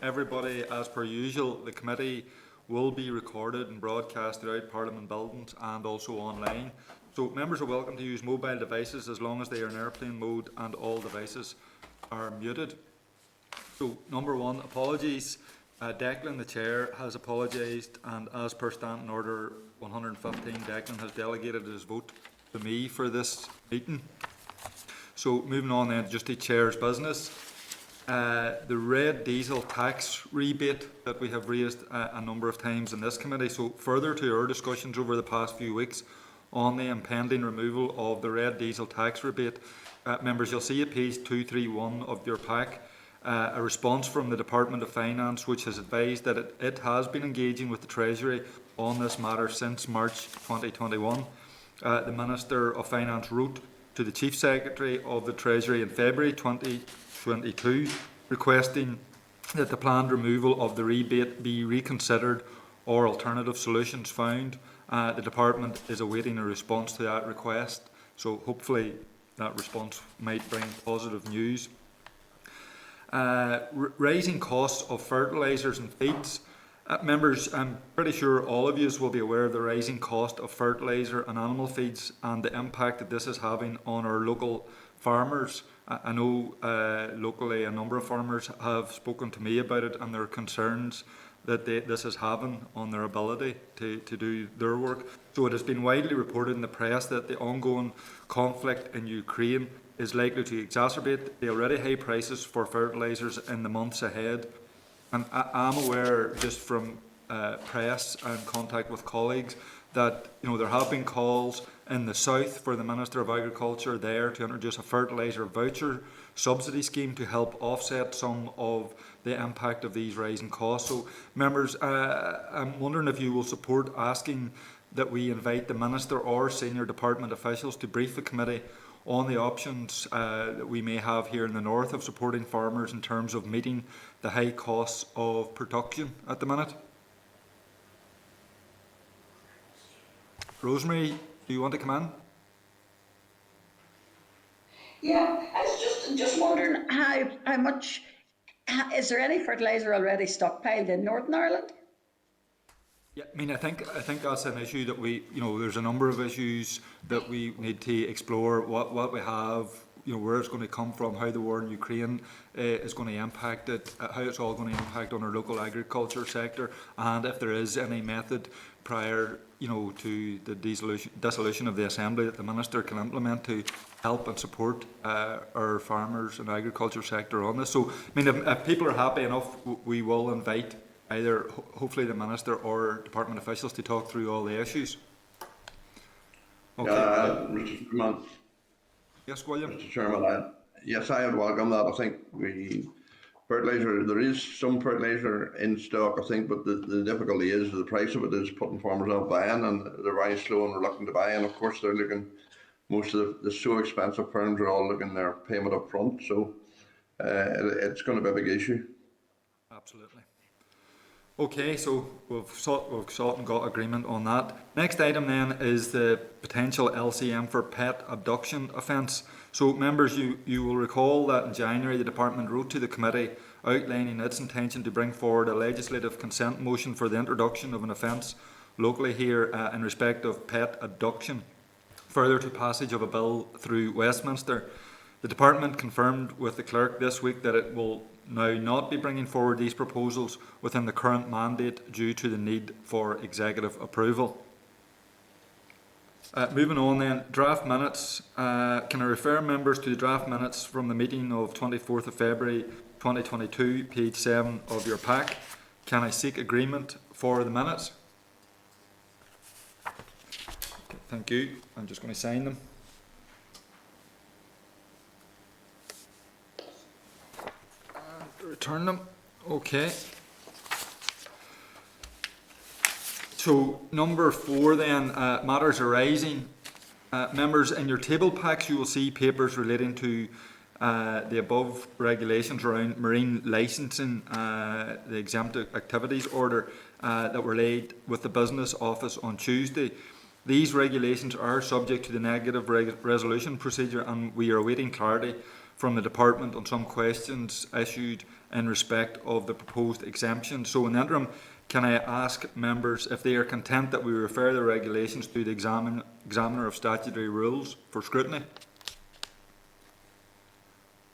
everybody, as per usual, the committee will be recorded and broadcast throughout Parliament buildings and also online. So members are welcome to use mobile devices as long as they are in airplane mode and all devices are muted. So number one, apologies. Declan, the chair, has apologised, and as per Standing Order 115, Declan has delegated his vote to me for this meeting. So moving on then just to chair's business. The red diesel tax rebate that we have raised a number of times in this committee. So further to our discussions over the past few weeks on the impending removal of the red diesel tax rebate, members, you'll see at page 231 of your pack a response from the Department of Finance, which has advised that it has been engaging with the Treasury on this matter since March 2021. The Minister of Finance wrote to the Chief Secretary of the Treasury in February 2022 requesting that the planned removal of the rebate be reconsidered or alternative solutions found. The Department is awaiting a response to that request, so hopefully that response might bring positive news. Raising costs of fertilisers and feeds. Members, I'm pretty sure all of you will be aware of the rising cost of fertiliser and animal feeds and the impact that this is having on our local farmers. I know locally a number of farmers have spoken to me about it and their concerns that this is having on their ability to do their work. So it has been widely reported in the press that the ongoing conflict in Ukraine is likely to exacerbate the already high prices for fertilisers in the months ahead. And I'm aware, just from press and contact with colleagues, that there have been calls in the south for the Minister of Agriculture there to introduce a fertiliser voucher subsidy scheme to help offset some of the impact of these rising costs. So, members, I'm wondering if you will support asking that we invite the Minister or senior department officials to brief the committee on the options that we may have here in the north of supporting farmers in terms of meeting the high costs of production at the minute. Rosemary, do you want to come in? Yeah, I was just wondering how much, is there any fertiliser already stockpiled in Northern Ireland? Yeah, I mean, I think that's an issue that we, there's a number of issues that we need to explore. What we have, where it's going to come from, how the war in Ukraine is going to impact it, how it's all going to impact on our local agriculture sector, and if there is any method prior, to the dissolution of the Assembly that the Minister can implement to help and support our farmers and agriculture sector on this. So, I mean, if people are happy enough, we will invite either hopefully the Minister or department officials to talk through all the issues. Okay. Mr. Chairman. Yes, William. Mr. Chairman, yes, I would welcome that. I think fertiliser, there is some fertiliser in stock, I think, but the difficulty is the price of it is putting farmers off buying, and they're very slow and reluctant to buy. And of course, they're looking, most of the so expensive firms are all looking their payment up front. So it's going to be a big issue. Absolutely. Okay, so we've sought and got agreement on that. Next item then is the potential LCM for pet abduction offence. So members, you will recall that in January the Department wrote to the committee outlining its intention to bring forward a legislative consent motion for the introduction of an offence locally here in respect of pet abduction, further to passage of a bill through Westminster. The Department confirmed with the Clerk this week that it will now not be bringing forward these proposals within the current mandate due to the need for executive approval. Moving on then, draft minutes. Can I refer members to the draft minutes from the meeting of 24th of February 2022, page 7 of your pack? Can I seek agreement for the minutes? Okay, thank you. I'm just going to sign them. Return them. Okay. So number 4 then, matters arising. Members, in your table packs you will see papers relating to the above regulations around marine licensing, the exempt activities order that were laid with the Business Office on Tuesday. These regulations are subject to the negative resolution procedure, and we are awaiting clarity from the department on some questions issued in respect of the proposed exemption. So in the interim, can I ask members if they are content that we refer the regulations to the examiner of statutory rules for scrutiny?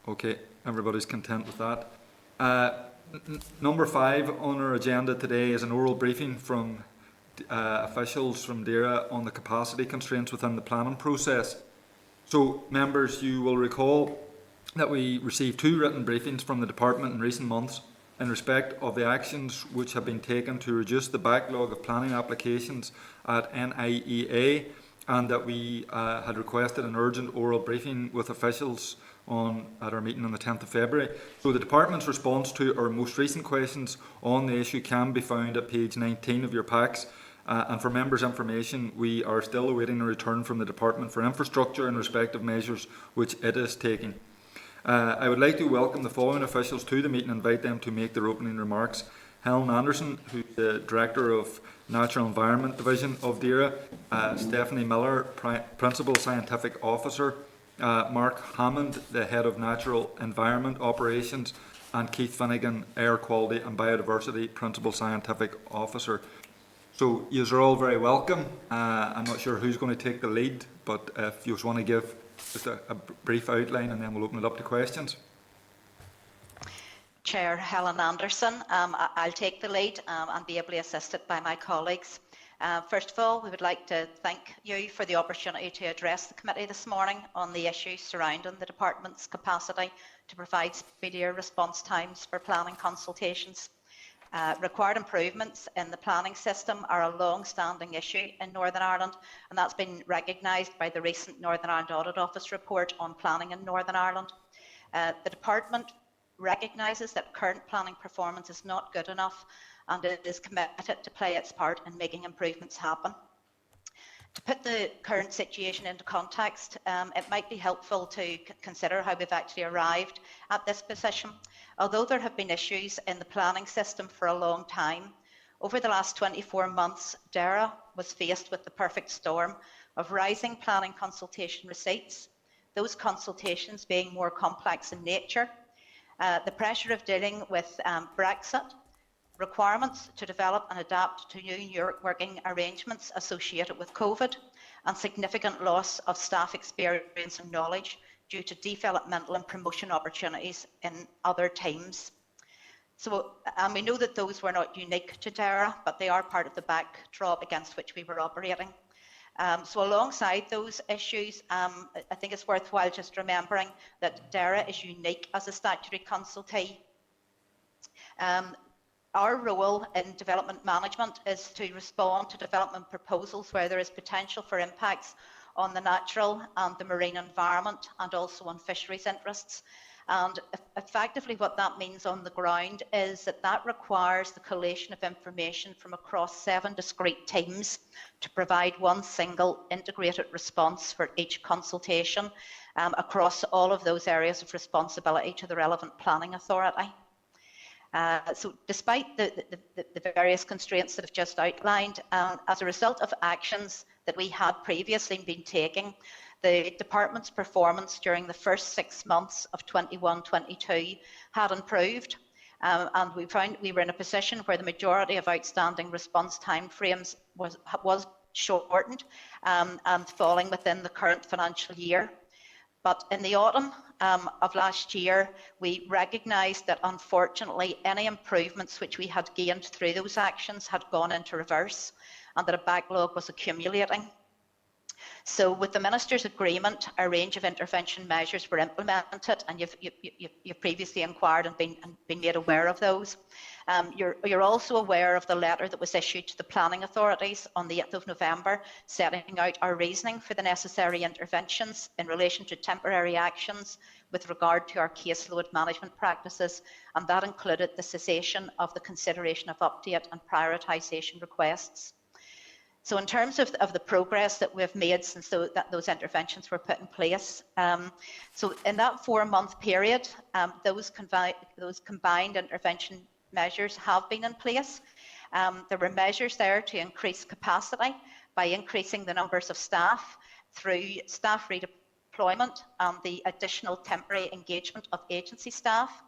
Okay, everybody's content with that. Number 5 on our agenda today is an oral briefing from officials from DAERA on the capacity constraints within the planning process. So, members, you will recall that we received 2 written briefings from the department in recent months in respect of the actions which have been taken to reduce the backlog of planning applications at NIEA, and that we had requested an urgent oral briefing with officials at our meeting on the 10th of February. So the department's response to our most recent questions on the issue can be found at page 19 of your packs. And for members' information, we are still awaiting a return from the Department for Infrastructure in respect of measures which it is taking. I would like to welcome the following officials to the meeting and invite them to make their opening remarks. Helen Anderson, who is the Director of Natural Environment Division of DAERA, Stephanie Miller, Principal Scientific Officer, Mark Hammond, the Head of Natural Environment Operations, and Keith Finnegan, Air Quality and Biodiversity Principal Scientific Officer. So you are all very welcome. I'm not sure who's going to take the lead, but if you just want to give just a brief outline and then we'll open it up to questions. Chair Helen Anderson. I'll take the lead and be ably assisted by my colleagues. First of all, we would like to thank you for the opportunity to address the committee this morning on the issues surrounding the department's capacity to provide speedier response times for planning consultations. Required improvements in the planning system are a long-standing issue in Northern Ireland, and that's been recognised by the recent Northern Ireland Audit Office report on planning in Northern Ireland. The department recognises that current planning performance is not good enough, and it is committed to play its part in making improvements happen. To put the current situation into context, it might be helpful to consider how we've actually arrived at this position. Although there have been issues in the planning system for a long time, over the last 24 months, DAERA was faced with the perfect storm of rising planning consultation receipts, those consultations being more complex in nature, the pressure of dealing with Brexit, requirements to develop and adapt to new working arrangements associated with COVID, and significant loss of staff experience and knowledge due to developmental and promotion opportunities in other teams. So, and we know that those were not unique to DAERA, but they are part of the backdrop against which we were operating. So alongside those issues, I think it's worthwhile just remembering that DAERA is unique as a statutory consultee. Our role in development management is to respond to development proposals where there is potential for impacts on the natural and the marine environment and also on fisheries interests. And effectively what that means on the ground is that requires the collation of information from across 7 discrete teams to provide one single integrated response for each consultation across all of those areas of responsibility to the relevant planning authority. So despite the various constraints that I've just outlined, as a result of actions that we had previously been taking, the department's performance during the first 6 months of 21-22 had improved, and we found we were in a position where the majority of outstanding response timeframes was shortened and falling within the current financial year. But in the autumn of last year, we recognised that unfortunately any improvements which we had gained through those actions had gone into reverse and that a backlog was accumulating. So with the Minister's agreement, a range of intervention measures were implemented, and you've previously inquired and been made aware of those. You're also aware of the letter that was issued to the planning authorities on the 8th of November, setting out our reasoning for the necessary interventions in relation to temporary actions with regard to our caseload management practices, and that included the cessation of the consideration of update and prioritisation requests. So in terms of the progress that we've made since those interventions were put in place, so in that 4-month period, those combined intervention measures have been in place. There were measures there to increase capacity by increasing the numbers of staff through staff redeployment redeployment and the additional temporary engagement of agency staff.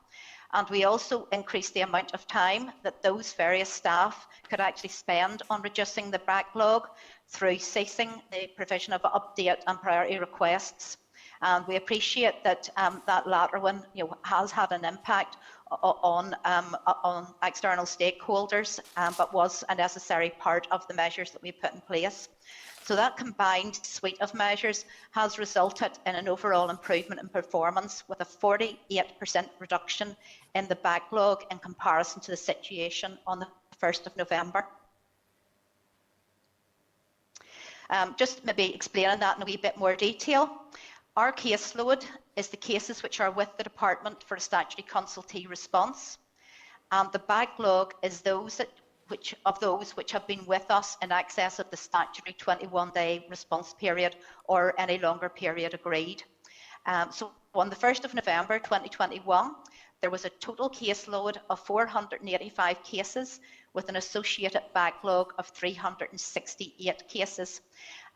And we also increased the amount of time that those various staff could actually spend on reducing the backlog through ceasing the provision of update and priority requests. And we appreciate that that latter one, has had an impact on external stakeholders, but was a necessary part of the measures that we put in place. So that combined suite of measures has resulted in an overall improvement in performance, with a 48% reduction in the backlog in comparison to the situation on the 1st of November. Just maybe explaining that in a wee bit more detail. Our caseload is the cases which are with the Department for a statutory consultee response, and the backlog is those which have been with us in excess of the statutory 21-day response period or any longer period agreed. So on the 1st of November 2021, there was a total caseload of 485 cases with an associated backlog of 368 cases.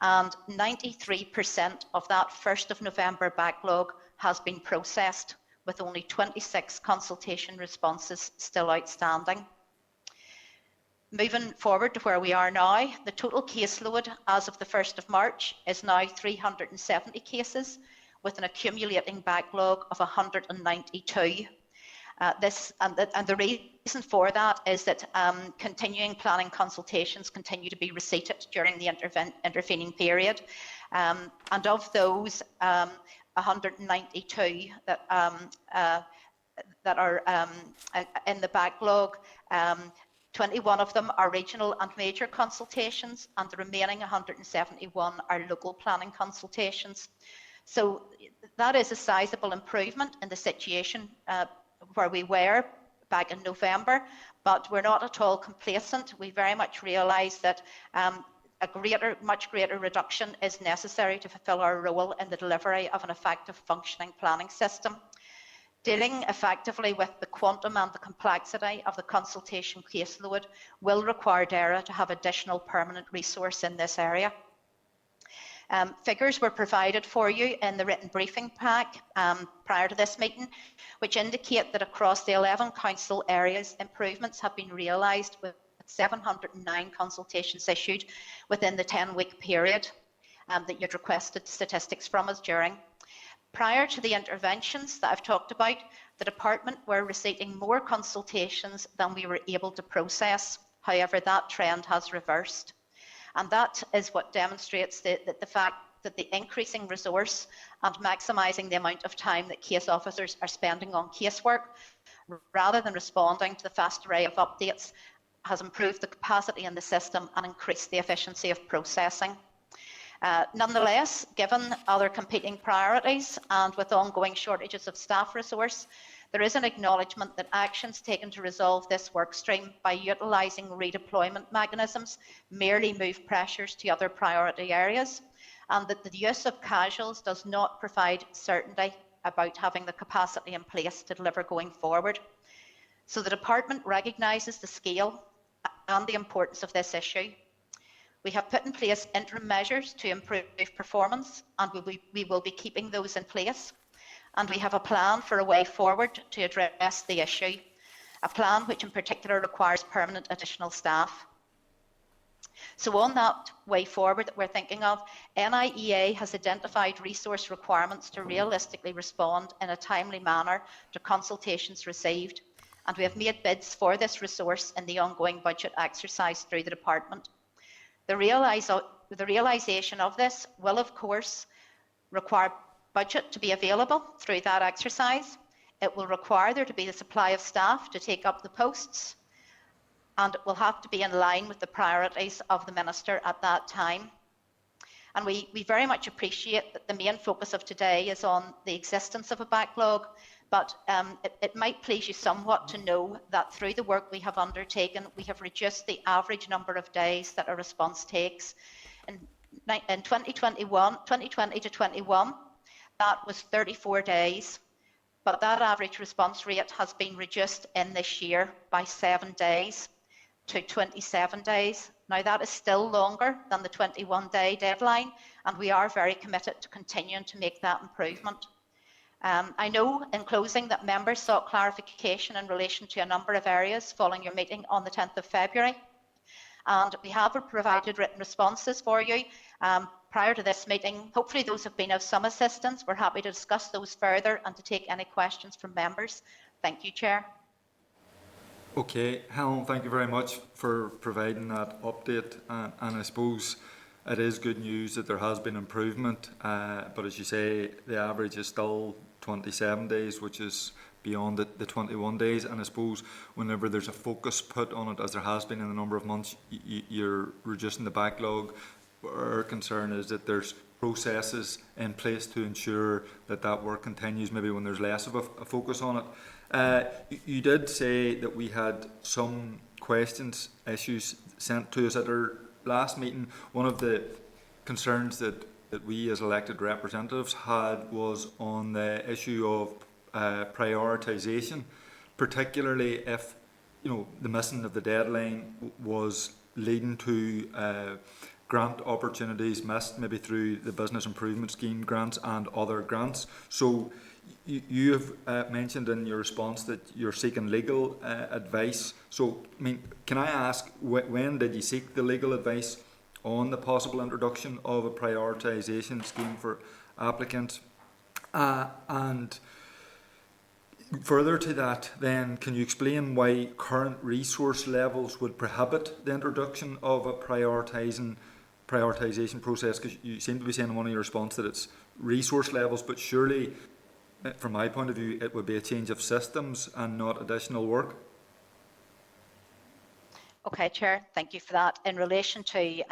And 93% of that 1st of November backlog has been processed, with only 26 consultation responses still outstanding. Moving forward to where we are now, the total caseload as of the 1st of March is now 370 cases, with an accumulating backlog of 192. The reason for that is that continuing planning consultations continue to be receipted during the intervening period, and of those 192 that are in the backlog, 21 of them are regional and major consultations, and the remaining 171 are local planning consultations. So that is a sizable improvement in the situation where we were back in November, but we're not at all complacent. We very much realise that a much greater reduction is necessary to fulfil our role in the delivery of an effective functioning planning system. Dealing effectively with the quantum and the complexity of the consultation caseload will require DAERA to have additional permanent resource in this area. Figures were provided for you in the written briefing pack prior to this meeting, which indicate that across the 11 council areas, improvements have been realised, with 709 consultations issued within the 10-week period that you'd requested statistics from us during. Prior to the interventions that I've talked about, the department were receiving more consultations than we were able to process. However, that trend has reversed. And that is what demonstrates the fact that the increasing resource and maximising the amount of time that case officers are spending on casework, rather than responding to the vast array of updates, has improved the capacity in the system and increased the efficiency of processing. Nonetheless, given other competing priorities and with ongoing shortages of staff resource, there is an acknowledgement that actions taken to resolve this work stream by utilising redeployment mechanisms merely move pressures to other priority areas, and that the use of casuals does not provide certainty about having the capacity in place to deliver going forward. So the department recognises the scale and the importance of this issue. We have put in place interim measures to improve performance, and we will be keeping those in place. And we have a plan for a way forward to address the issue, a plan which in particular requires permanent additional staff. So on that way forward that we're thinking of, NIEA has identified resource requirements to realistically respond in a timely manner to consultations received, and we have made bids for this resource in the ongoing budget exercise through the department. The realisation of this will, of course, require budget to be available through that exercise. It will require there to be the supply of staff to take up the posts, and it will have to be in line with the priorities of the Minister at that time. And we very much appreciate that the main focus of today is on the existence of a backlog, but it might please you somewhat to know that through the work we have undertaken, we have reduced the average number of days that a response takes. In 2020 to 21, that was 34 days, but that average response rate has been reduced in this year by 7 days. to 27 days. Now that is still longer than the 21-day deadline, and we are very committed to continuing to make that improvement. I know in closing that members sought clarification in relation to a number of areas following your meeting on the 10th of February. And we have provided written responses for you prior to this meeting. Hopefully those have been of some assistance. We're happy to discuss those further and to take any questions from members. Thank you, Chair. Okay, Helen, thank you very much for providing that update. And I suppose it is good news that there has been improvement, but as you say, the average is still 27 days, which is beyond the 21 days. And I suppose whenever there's a focus put on it, as there has been in a number of months, you're reducing the backlog. Our concern is that there's processes in place to ensure that that work continues, maybe when there's less of a focus on it. You did say that we had some questions, issues sent to us at our last meeting. One of the concerns that we as elected representatives had was on the issue of prioritisation, particularly if the missing of the deadline was leading to grant opportunities missed, maybe through the Business Improvement Scheme grants and other grants. So you have mentioned in your response that you're seeking legal advice. So, I mean, can I ask, when did you seek the legal advice on the possible introduction of a prioritisation scheme for applicants? And further to that, then, can you explain why current resource levels would prohibit the introduction of a prioritisation process? Because you seem to be saying in one of your responses that it's resource levels, but surely, from my point of view, it would be a change of systems and not additional work. Okay, Chair, thank you for that. In relation to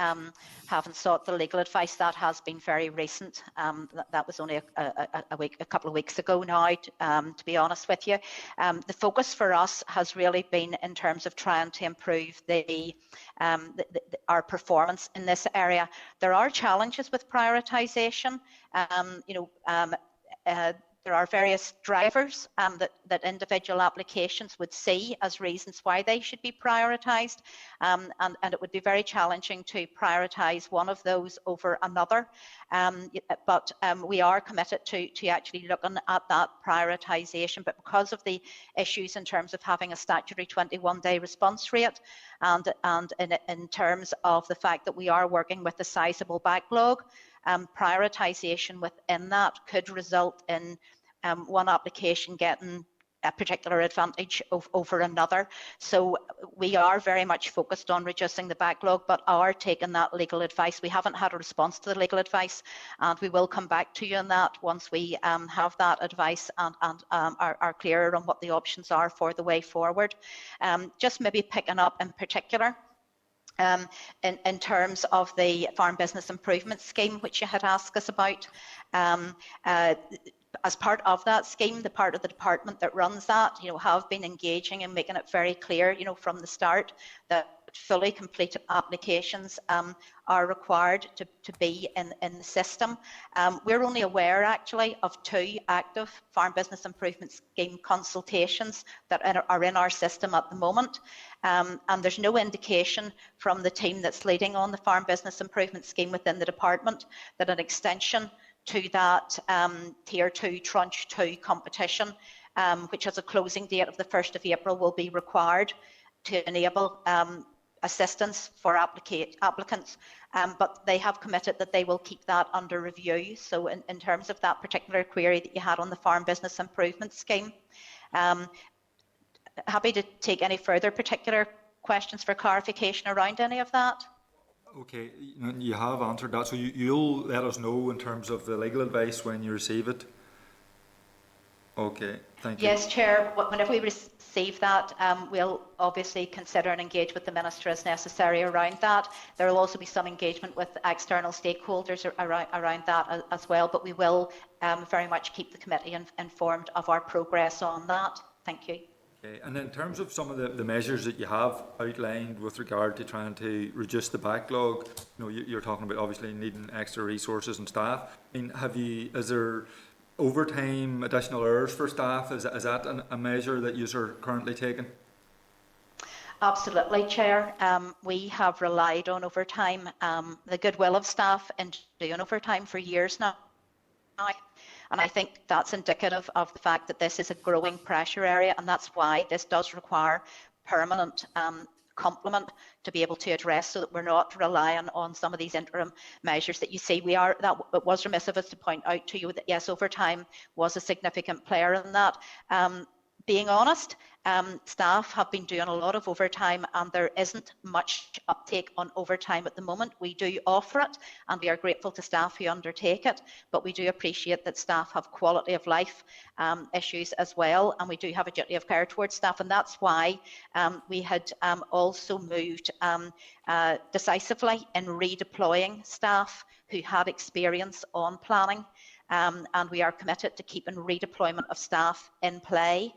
having sought the legal advice, that has been very recent. That was only a couple of weeks ago now, to be honest with you. The focus for us has really been in terms of trying to improve our performance in this area. There are challenges with prioritisation. There are various drivers that individual applications would see as reasons why they should be prioritised, and it would be very challenging to prioritise one of those over another. But we are committed to actually looking at that prioritisation. But because of the issues in terms of having a statutory 21-day response rate, and in terms of the fact that we are working with a sizable backlog, prioritisation within that could result in one application getting a particular advantage over another. So we are very much focused on reducing the backlog, but are taking that legal advice. We haven't had a response to the legal advice, and we will come back to you on that once we have that advice and are clearer on what the options are for the way forward. Just maybe picking up in particular, in terms of the Farm Business Improvement Scheme, which you had asked us about. As part of that scheme, the part of the department that runs that, have been engaging and making it very clear, from the start, that fully completed applications are required to be in the system. We're only aware, actually, of 2 active Farm Business Improvement Scheme consultations that are in our system at the moment. And there's no indication from the team that's leading on the Farm Business Improvement Scheme within the department that an extension to that Tier 2 Tranche 2 competition, which has a closing date of the 1st of April, will be required to enable assistance for applicants, but they have committed that they will keep that under review. So in terms of that particular query that you had on the Farm Business Improvement Scheme, happy to take any further particular questions for clarification around any of that. Okay, you have answered that, so you'll let us know in terms of the legal advice when you receive it. Okay, thank you. Yes, Chair. Whenever we receive that, we'll obviously consider and engage with the Minister as necessary around that. There will also be some engagement with external stakeholders around that as well, but we will very much keep the committee informed of our progress on that. Thank you. Okay. And in terms of some of the measures that you have outlined with regard to trying to reduce the backlog, you're talking about obviously needing extra resources and staff. I mean, is there overtime, additional hours for staff? Is that a measure that you are currently taking? Absolutely, Chair. We have relied on overtime, the goodwill of staff in doing overtime for years now. And I think that's indicative of the fact that this is a growing pressure area, and that's why this does require permanent complement to be able to address, so that we're not relying on some of these interim measures that you see. It was remiss of us to point out to you that yes, overtime was a significant player in that. Being honest, staff have been doing a lot of overtime, and there isn't much uptake on overtime at the moment. We do offer it, and we are grateful to staff who undertake it, but we do appreciate that staff have quality of life issues as well, and we do have a duty of care towards staff, and that's why we had also moved decisively in redeploying staff who had experience on planning, and we are committed to keeping redeployment of staff in play.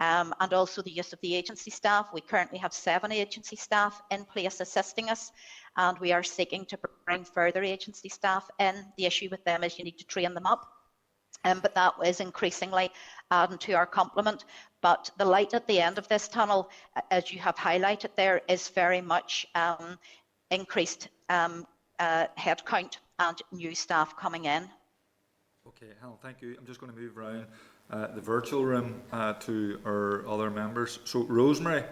And also the use of the agency staff. We currently have 7 agency staff in place assisting us, and we are seeking to bring further agency staff in. The issue with them is you need to train them up, but that is increasingly adding to our complement. But the light at the end of this tunnel, as you have highlighted there, is very much increased headcount and new staff coming in. Okay, Helen, thank you. I'm just going to move around the virtual room to our other members. So, Rosemary.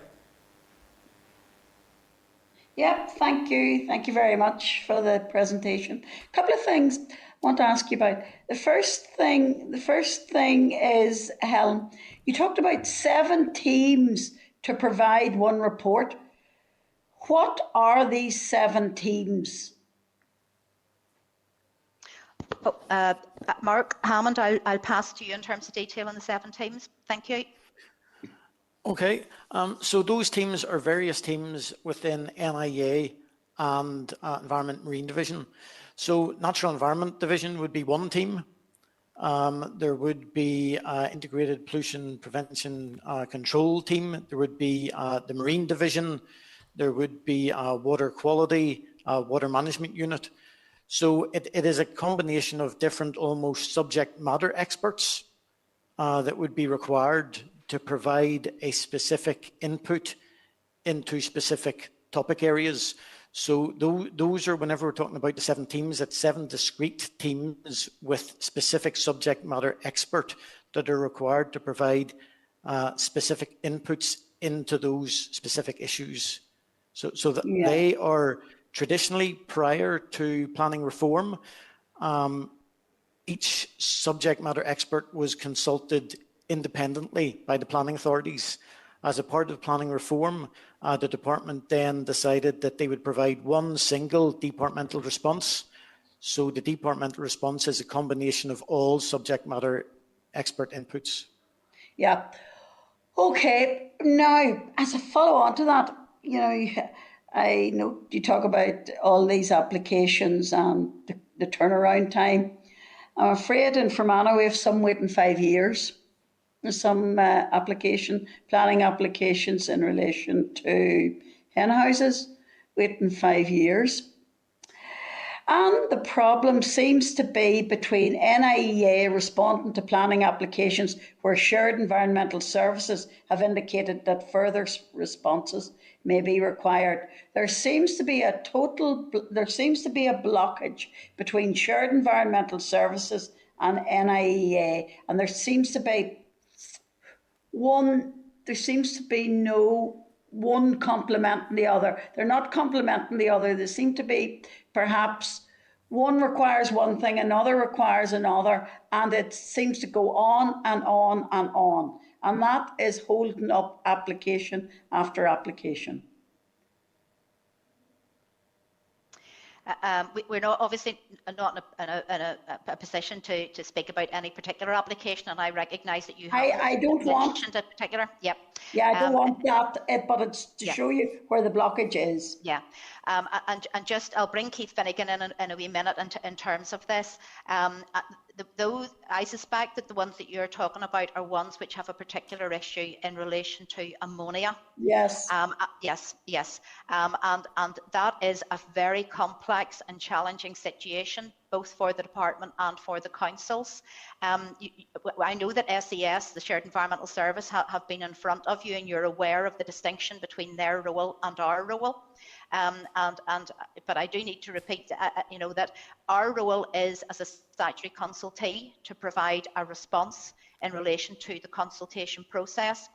Yep, thank you. Thank you very much for the presentation. A couple of things I want to ask you about. The first thing is, Helen, you talked about 7 teams to provide one report. What are these 7 teams? Mark Hammond, I'll pass to you in terms of detail on the 7 teams. Thank you. Okay, so those teams are various teams within NIA and Environment Marine Division. So Natural Environment Division would be one team. There would be Integrated Pollution Prevention Control team. There would be the Marine Division. There would be Water Quality, Water Management Unit. So it is a combination of different almost subject matter experts that would be required to provide a specific input into specific topic areas. So those are, whenever we're talking about the 7 teams, it's 7 discrete teams with specific subject matter expert that are required to provide specific inputs into those specific issues. So that they are traditionally, prior to planning reform, each subject matter expert was consulted independently by the planning authorities. As a part of planning reform, the department then decided that they would provide one single departmental response. So the departmental response is a combination of all subject matter expert inputs. Yeah. Okay. Now, as a follow-on to that, I know you talk about all these applications and the turnaround time. I'm afraid in Fermanagh we have some waiting 5 years. There's some planning applications in relation to hen houses waiting 5 years. And the problem seems to be between NIEA responding to planning applications where shared environmental services have indicated that further responses may be required. There seems to be a blockage between shared environmental services and NIEA, and there seems to be no one complementing the other. They're not complementing the other. They seem to be perhaps one requires one thing, another requires another, and it seems to go on and on and on. And that is holding up application after application. We're not obviously not in a position to speak about any particular application, and I recognise that you have mentioned a particular. Yep. Yeah, I don't want that, but it's to show you where the blockage is. Yeah, and just I'll bring Keith Finnegan in a wee minute in terms of this. Those I suspect that the ones that you're talking about are ones which have a particular issue in relation to ammonia. Yes. Yes. And that is a very complex and challenging situation both for the department and for the councils. I know that SES, the Shared Environmental Service, have been in front of you, and you're aware of the distinction between their role and our role. But I do need to repeat, that our role is as a statutory consultee to provide a response in relation to the consultation process,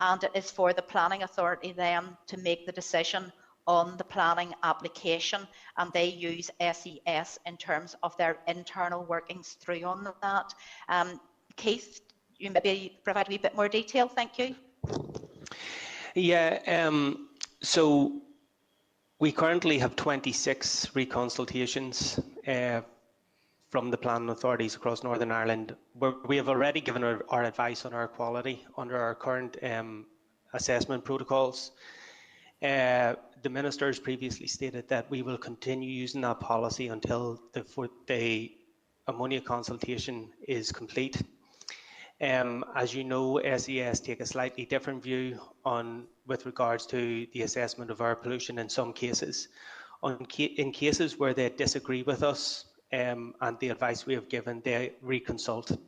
and it is for the planning authority then to make the decision on the planning application, and they use SES in terms of their internal workings through on that. Keith, you maybe provide a wee bit more detail, thank you. Yeah, so we currently have 26 reconsultations from the planning authorities across Northern Ireland, where we have already given our advice on our quality under our current assessment protocols. The ministers previously stated that we will continue using that policy until the ammonia consultation is complete. As you know, SES take a slightly different view with regards to the assessment of air pollution in some cases. In cases where they disagree with us and the advice we have given, they reconsult.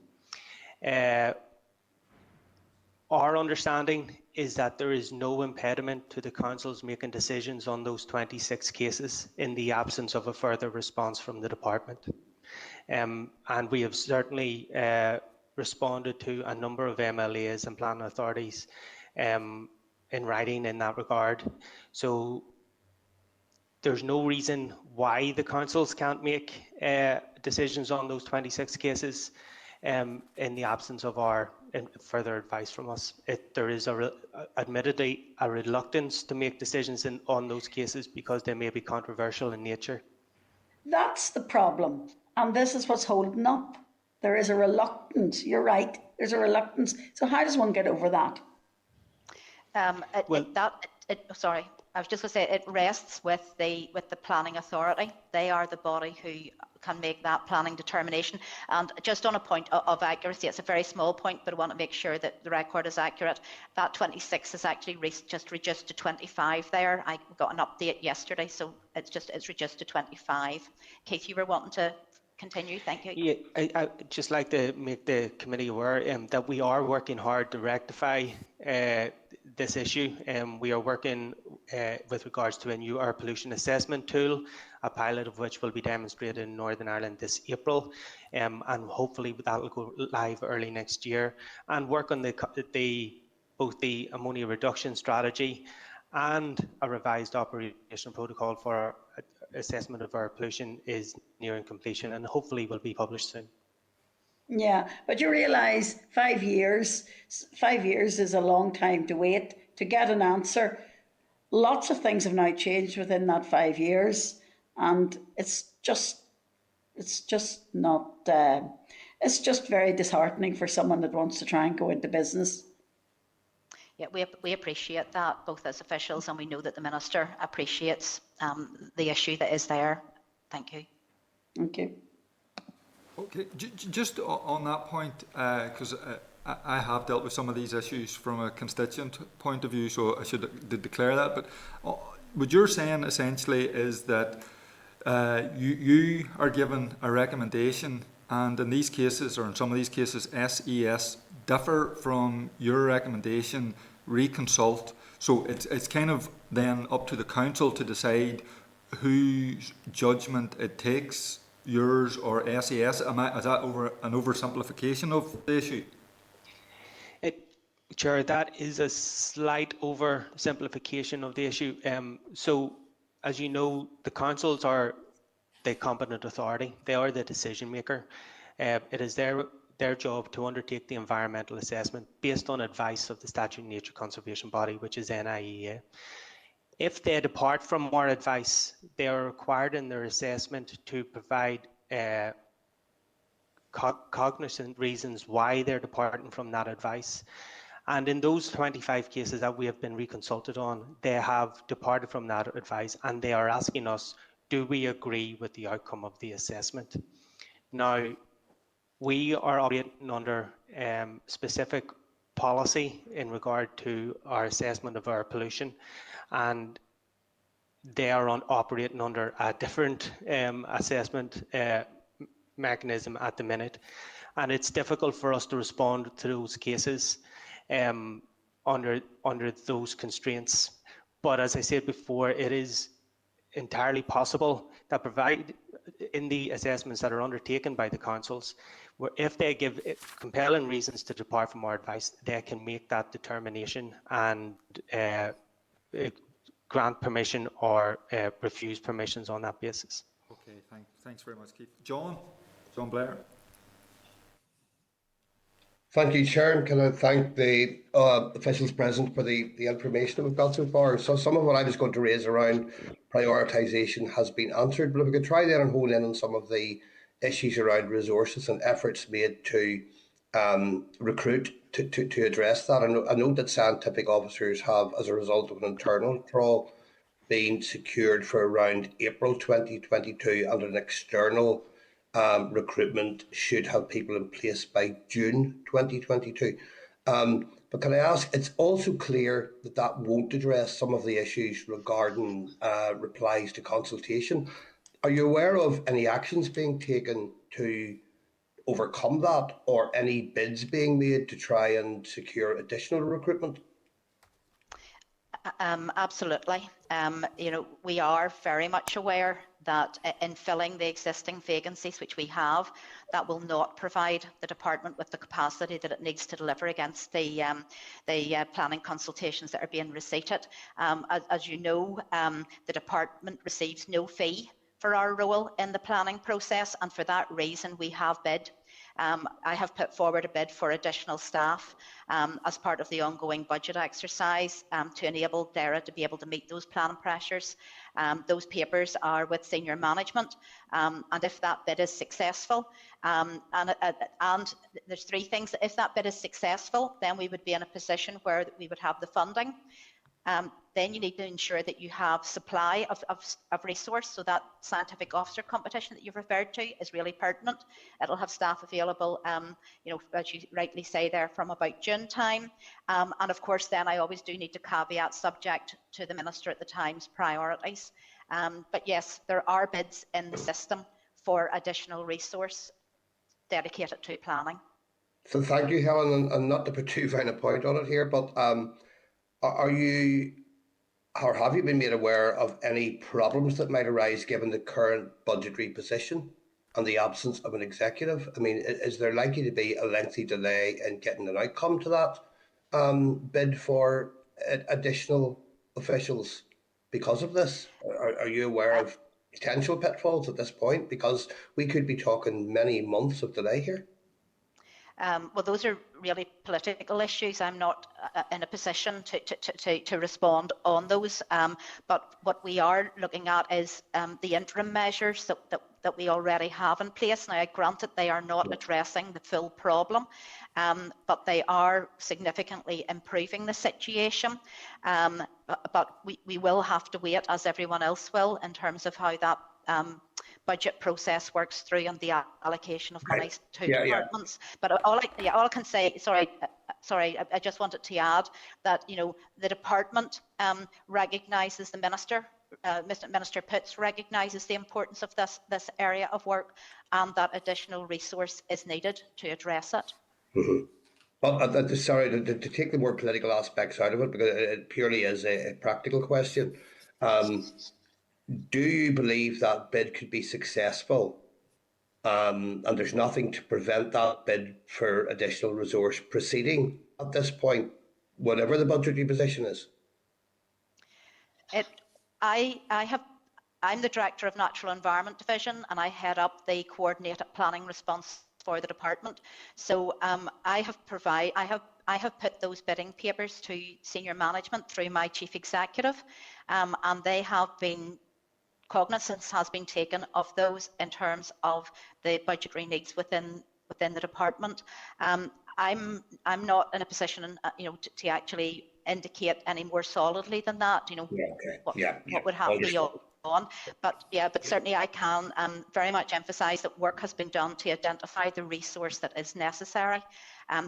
Our understanding is that there is no impediment to the councils making decisions on those 26 cases in the absence of a further response from the department. And we have certainly responded to a number of MLAs and planning authorities in writing in that regard. So there's no reason why the councils can't make decisions on those 26 cases in the absence of our further advice from us. There is admittedly a reluctance to make decisions on those cases because they may be controversial in nature. That's the problem, and this is what's holding up. There is a reluctance. You're right. There's a reluctance. So how does one get over that? Sorry, I was just going to say it rests with the planning authority. They are the body who can make that planning determination. And just on a point of accuracy, it's a very small point, but I want to make sure that the record is accurate. That 26 is actually just reduced to 25 there. I got an update yesterday, so it's reduced to 25. Keith, you were wanting to continue, thank you. Yeah, I'd just like to make the committee aware that we are working hard to rectify this issue. We are working with regards to a new air pollution assessment tool, a pilot of which will be demonstrated in Northern Ireland this April, and hopefully that will go live early next year, and work on both the ammonia reduction strategy and a revised operational protocol for assessment of air pollution is nearing completion and hopefully will be published soon. Yeah, but you realise 5 years is a long time to wait to get an answer. Lots of things have now changed within that 5 years, and it's just very disheartening for someone that wants to try and go into business. Yeah, we appreciate that, both as officials, and we know that the Minister appreciates the issue that is there. Thank you. Thank you. Okay, just on that point, because I have dealt with some of these issues from a constituent point of view, so I should declare that. But what you're saying essentially is that you are given a recommendation, and in these cases, or in some of these cases, SES differ from your recommendation, reconsult. So it's kind of then up to the council to decide whose judgment it takes, yours or SES. Is that an oversimplification of the issue? Chair, that is a slight oversimplification of the issue. So, as you know, the councils are the competent authority. They are the decision maker. It is their job to undertake the environmental assessment based on advice of the Statutory Nature Conservation Body, which is NIEA. If they depart from our advice, they are required in their assessment to provide cognizant reasons why they're departing from that advice. And in those 25 cases that we have been reconsulted on, they have departed from that advice and they are asking us, do we agree with the outcome of the assessment? Now, we are operating under specific policy in regard to our assessment of air pollution, and they are operating under a different assessment mechanism at the minute, and it's difficult for us to respond to those cases under those constraints. But as I said before, it is entirely possible that provide in the assessments that are undertaken by the councils, where if they give compelling reasons to depart from our advice, they can make that determination and grant permission or refuse permissions on that basis. Okay, thanks very much, Keith. John Blair. Thank you, Chair, and can I thank the officials present for the information that we've got so far. So some of what I was going to raise around prioritisation has been answered, but if we could try then and hone in on some of the issues around resources and efforts made to recruit to address that. I know that scientific officers have, as a result of an internal trial, been secured for around April 2022, and an external recruitment should have people in place by June 2022. But can I ask, it's also clear that that won't address some of the issues regarding replies to consultation. Are you aware of any actions being taken to overcome that, or any bids being made to try and secure additional recruitment? Absolutely. We are very much aware that in filling the existing vacancies which we have, that will not provide the department with the capacity that it needs to deliver against the planning consultations that are being receipted. As you know, the department receives no fee for our role in the planning process, and for that reason we have bid. I have put forward a bid for additional staff as part of the ongoing budget exercise to enable DAERA to be able to meet those planning pressures. Those papers are with senior management, and if that bid is successful, and there's three things. If that bid is successful, then we would be in a position where we would have the funding. Then you need to ensure that you have supply of resource, so that scientific officer competition that you've referred to is really pertinent. It'll have staff available, as you rightly say there, from about June time. And of course, then I always do need to caveat subject to the Minister at the time's priorities. But yes, there are bids in the system for additional resource dedicated to planning. So thank you, Helen, and not to put too fine a point on it here, but are you, or have you been made aware of any problems that might arise given the current budgetary position and the absence of an executive? I mean, is there likely to be a lengthy delay in getting an outcome to that bid for additional officials because of this? Are you aware of potential pitfalls at this point? Because we could be talking many months of delay here. Well, those are really political issues. I'm not in a position to respond on those. But what we are looking at is the interim measures that we already have in place. Now, granted, they are not addressing the full problem, but they are significantly improving the situation. But we will have to wait, as everyone else will, in terms of how that budget process works through and the allocation of monies to departments. But all I can say, sorry, I just wanted to add that the department recognises the Minister. Minister Pitts recognises the importance of this area of work, and that additional resource is needed to address it. Mm-hmm. Well, sorry to take the more political aspects out of it, because it purely is a practical question. Do you believe that bid could be successful, and there's nothing to prevent that bid for additional resource proceeding at this point, whatever the budgetary position is? I'm the Director of Natural Environment Division, and I head up the coordinated planning response for the department. So I have put those bidding papers to senior management through my chief executive, and they have been, cognizance has been taken of those in terms of the budgetary needs within the department. I'm not in a position, to actually indicate any more solidly than that. What would have to be on. But yeah, but certainly I can very much emphasise that work has been done to identify the resource that is necessary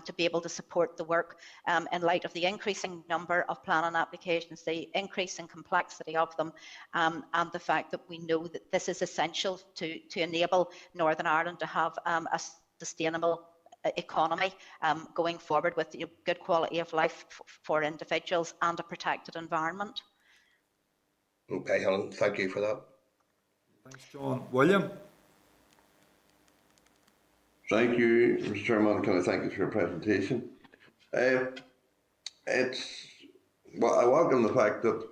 to be able to support the work in light of the increasing number of planning applications, the increasing complexity of them, and the fact that we know that this is essential to enable Northern Ireland to have a sustainable economy going forward with good quality of life for individuals and a protected environment. Okay, Helen, thank you for that. Thanks, John. William? Thank you, Mr. Chairman. Can I thank you for your presentation? I welcome the fact that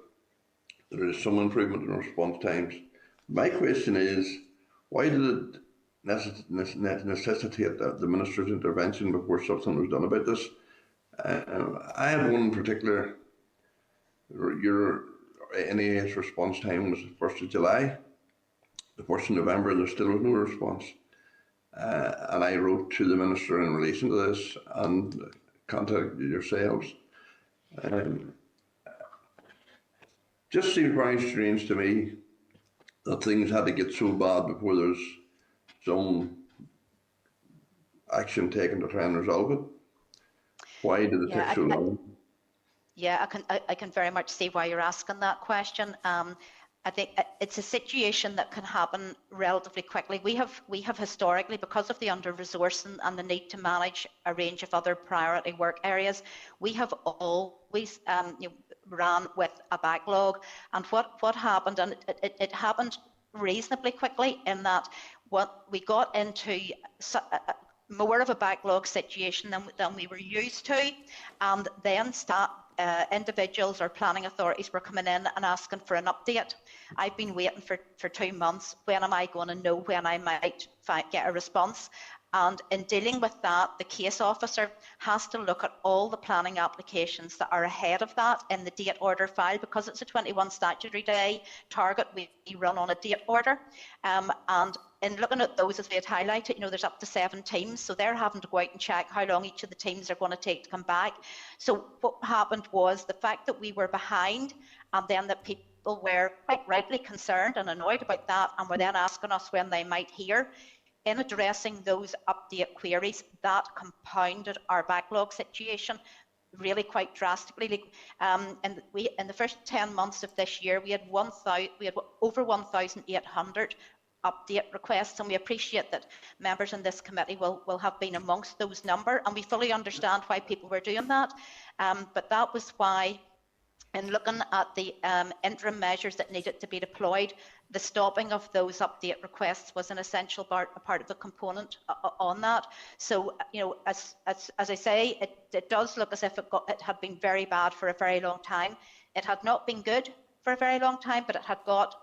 there is some improvement in response times. My question is, why did it necessitate the Minister's intervention before something was done about this? I had one in particular. Your NAS response time was the 1st of July. The 1st of November, there still was no response. And I wrote to the Minister in relation to this and contacted yourselves. Just seemed very strange to me that things had to get so bad before there's some action taken to try and resolve it. Why did it take so long? Yeah, I can very much see why you're asking that question. I think it's a situation that can happen relatively quickly. We have historically, because of the under-resourcing and the need to manage a range of other priority work areas, we have always ran with a backlog. And what happened, and it happened reasonably quickly, in that what we got into more of a backlog situation than we were used to, and then individuals or planning authorities were coming in and asking for an update. I've been waiting for 2 months. When am I going to know when I might get a response? And in dealing with that, the case officer has to look at all the planning applications that are ahead of that in the date order file. Because it's a 21 statutory day target, we run on a date order. And in looking at those, as we had highlighted, there's up to 7 teams, so they're having to go out and check how long each of the teams are going to take to come back. So what happened was the fact that we were behind, and then that people were quite rightly concerned and annoyed about that, and were then asking us when they might hear. In addressing those update queries, that compounded our backlog situation really quite drastically. And in the first 10 months of this year, we had over 1,800 update requests, and we appreciate that members in this committee will have been amongst those number, and we fully understand why people were doing that. But that was why, in looking at the interim measures that needed to be deployed, the stopping of those update requests was an essential part of the component on that. So, as I say, it does look as if it had been very bad for a very long time. It had not been good for a very long time, but it had got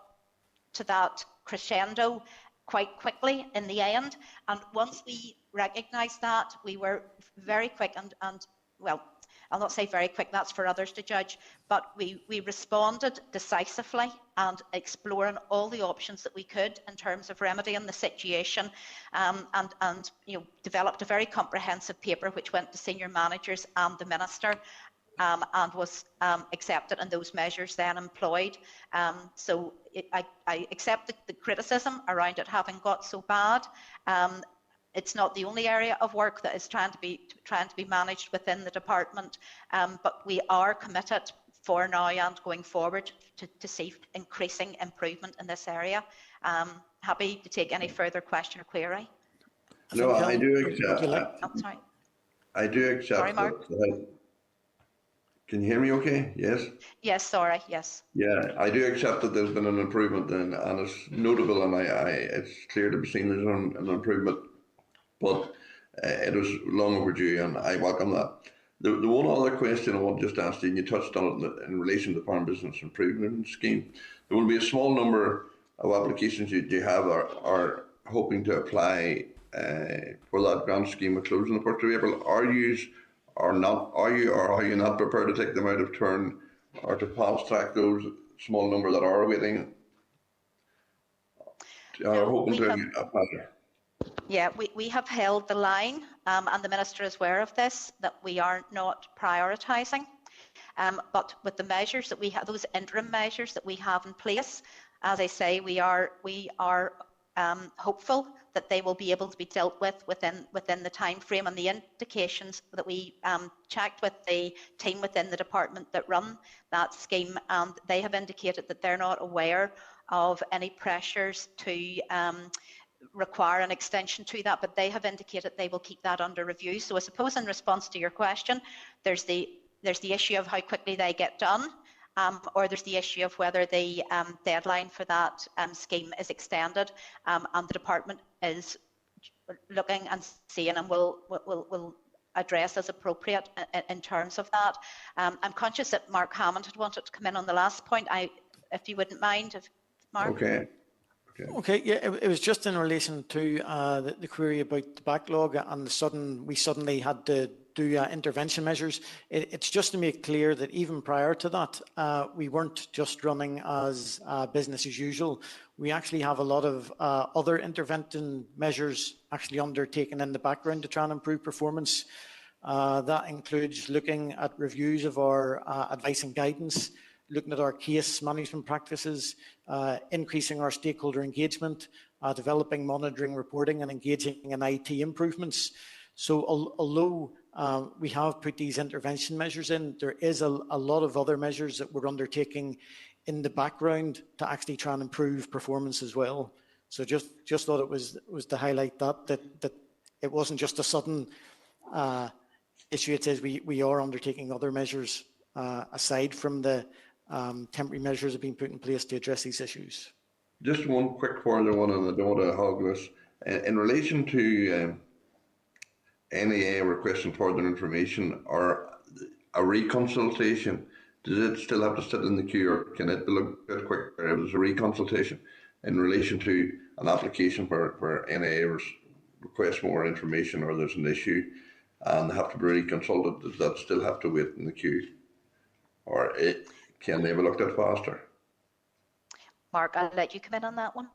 to that crescendo quite quickly in the end. And once we recognised that, we were very quick and well, I'll not say very quick, that's for others to judge, but we responded decisively and exploring all the options that we could in terms of remedying the situation, and developed a very comprehensive paper which went to senior managers and the Minister, and was accepted, and those measures then employed. So I accept the criticism around it having got so bad. It's not the only area of work that is trying to be managed within the department, but we are committed for now and going forward to see increasing improvement in this area. Happy to take any further question or query. No, I do accept. Oh, sorry. I do accept. Sorry, Mark. Can you hear me okay? Yes? Yes, sorry, yes. Yeah, I do accept that there's been an improvement, and it's notable, and it's clear to be seen there's an improvement, but it was long overdue, and I welcome that. The one other question I want to just ask you, and you touched on it in relation to the Farm Business Improvement Scheme. There will be a small number of applications you have are hoping to apply for that grant scheme with closing the 1st of April. Are you not prepared to take them out of turn, or to fast track those small number that are waiting? Are hoping to apply? Yeah, we have held the line, and the Minister is aware of this, that we are not prioritising. But with the measures that we have, those interim measures that we have in place, as I say, we are hopeful that they will be able to be dealt with within the time frame, and the indications that we checked with the team within the department that run that scheme, and they have indicated that they're not aware of any pressures to require an extension to that, but they have indicated they will keep that under review. So I suppose in response to your question, there's the issue of how quickly they get done, or there's the issue of whether the deadline for that scheme is extended, and the department is looking and seeing and will address as appropriate in terms of that. I'm conscious that Mark Hammond had wanted to come in on the last point. If you wouldn't mind, Mark. Okay. Okay, yeah, it was just in relation to the query about the backlog and we suddenly had to do intervention measures. It's just to make clear that even prior to that, we weren't just running as business as usual. We actually have a lot of other intervention measures actually undertaken in the background to try and improve performance. That includes looking at reviews of our advice and guidance, looking at our case management practices, increasing our stakeholder engagement, developing monitoring, reporting, and engaging in IT improvements. So although we have put these intervention measures in, there is a lot of other measures that we're undertaking in the background to actually try and improve performance as well. So just thought it was to highlight that it wasn't just a sudden issue. It says we are undertaking other measures aside from the temporary measures have been put in place to address these issues. Just one quick further one, and I don't want to hog this. In relation to NEA requesting further information or a reconsultation, does it still have to sit in the queue, or can it be looked at quick? If there's a reconsultation in relation to an application where NEA requests more information, or there's an issue and have to be reconsulted, does that still have to wait in the queue? Or can they be looked at faster? Mark, I'll let you come in on that one.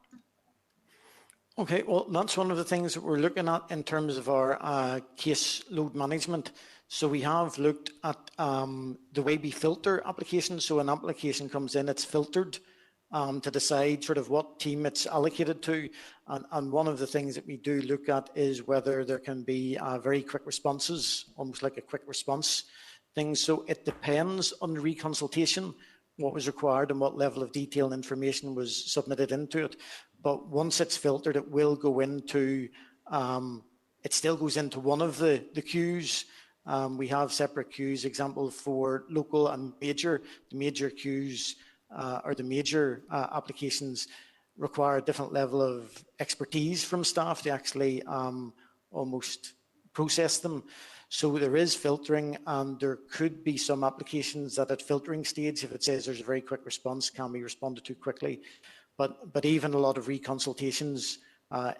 Okay, well, that's one of the things that we're looking at in terms of our case load management. So we have looked at the way we filter applications. So an application comes in, it's filtered to decide sort of what team it's allocated to. And one of the things that we do look at is whether there can be very quick responses, almost like a quick response thing. So it depends on the reconsultation, what was required and what level of detail and information was submitted into it. But once it's filtered, it will go into, it still goes into one of the queues. We have separate queues, example for local and major. The major queues or the major applications require a different level of expertise from staff to actually almost process them. So there is filtering, and there could be some applications that at filtering stage, if it says there's a very quick response, can be responded to quickly. But even a lot of reconsultations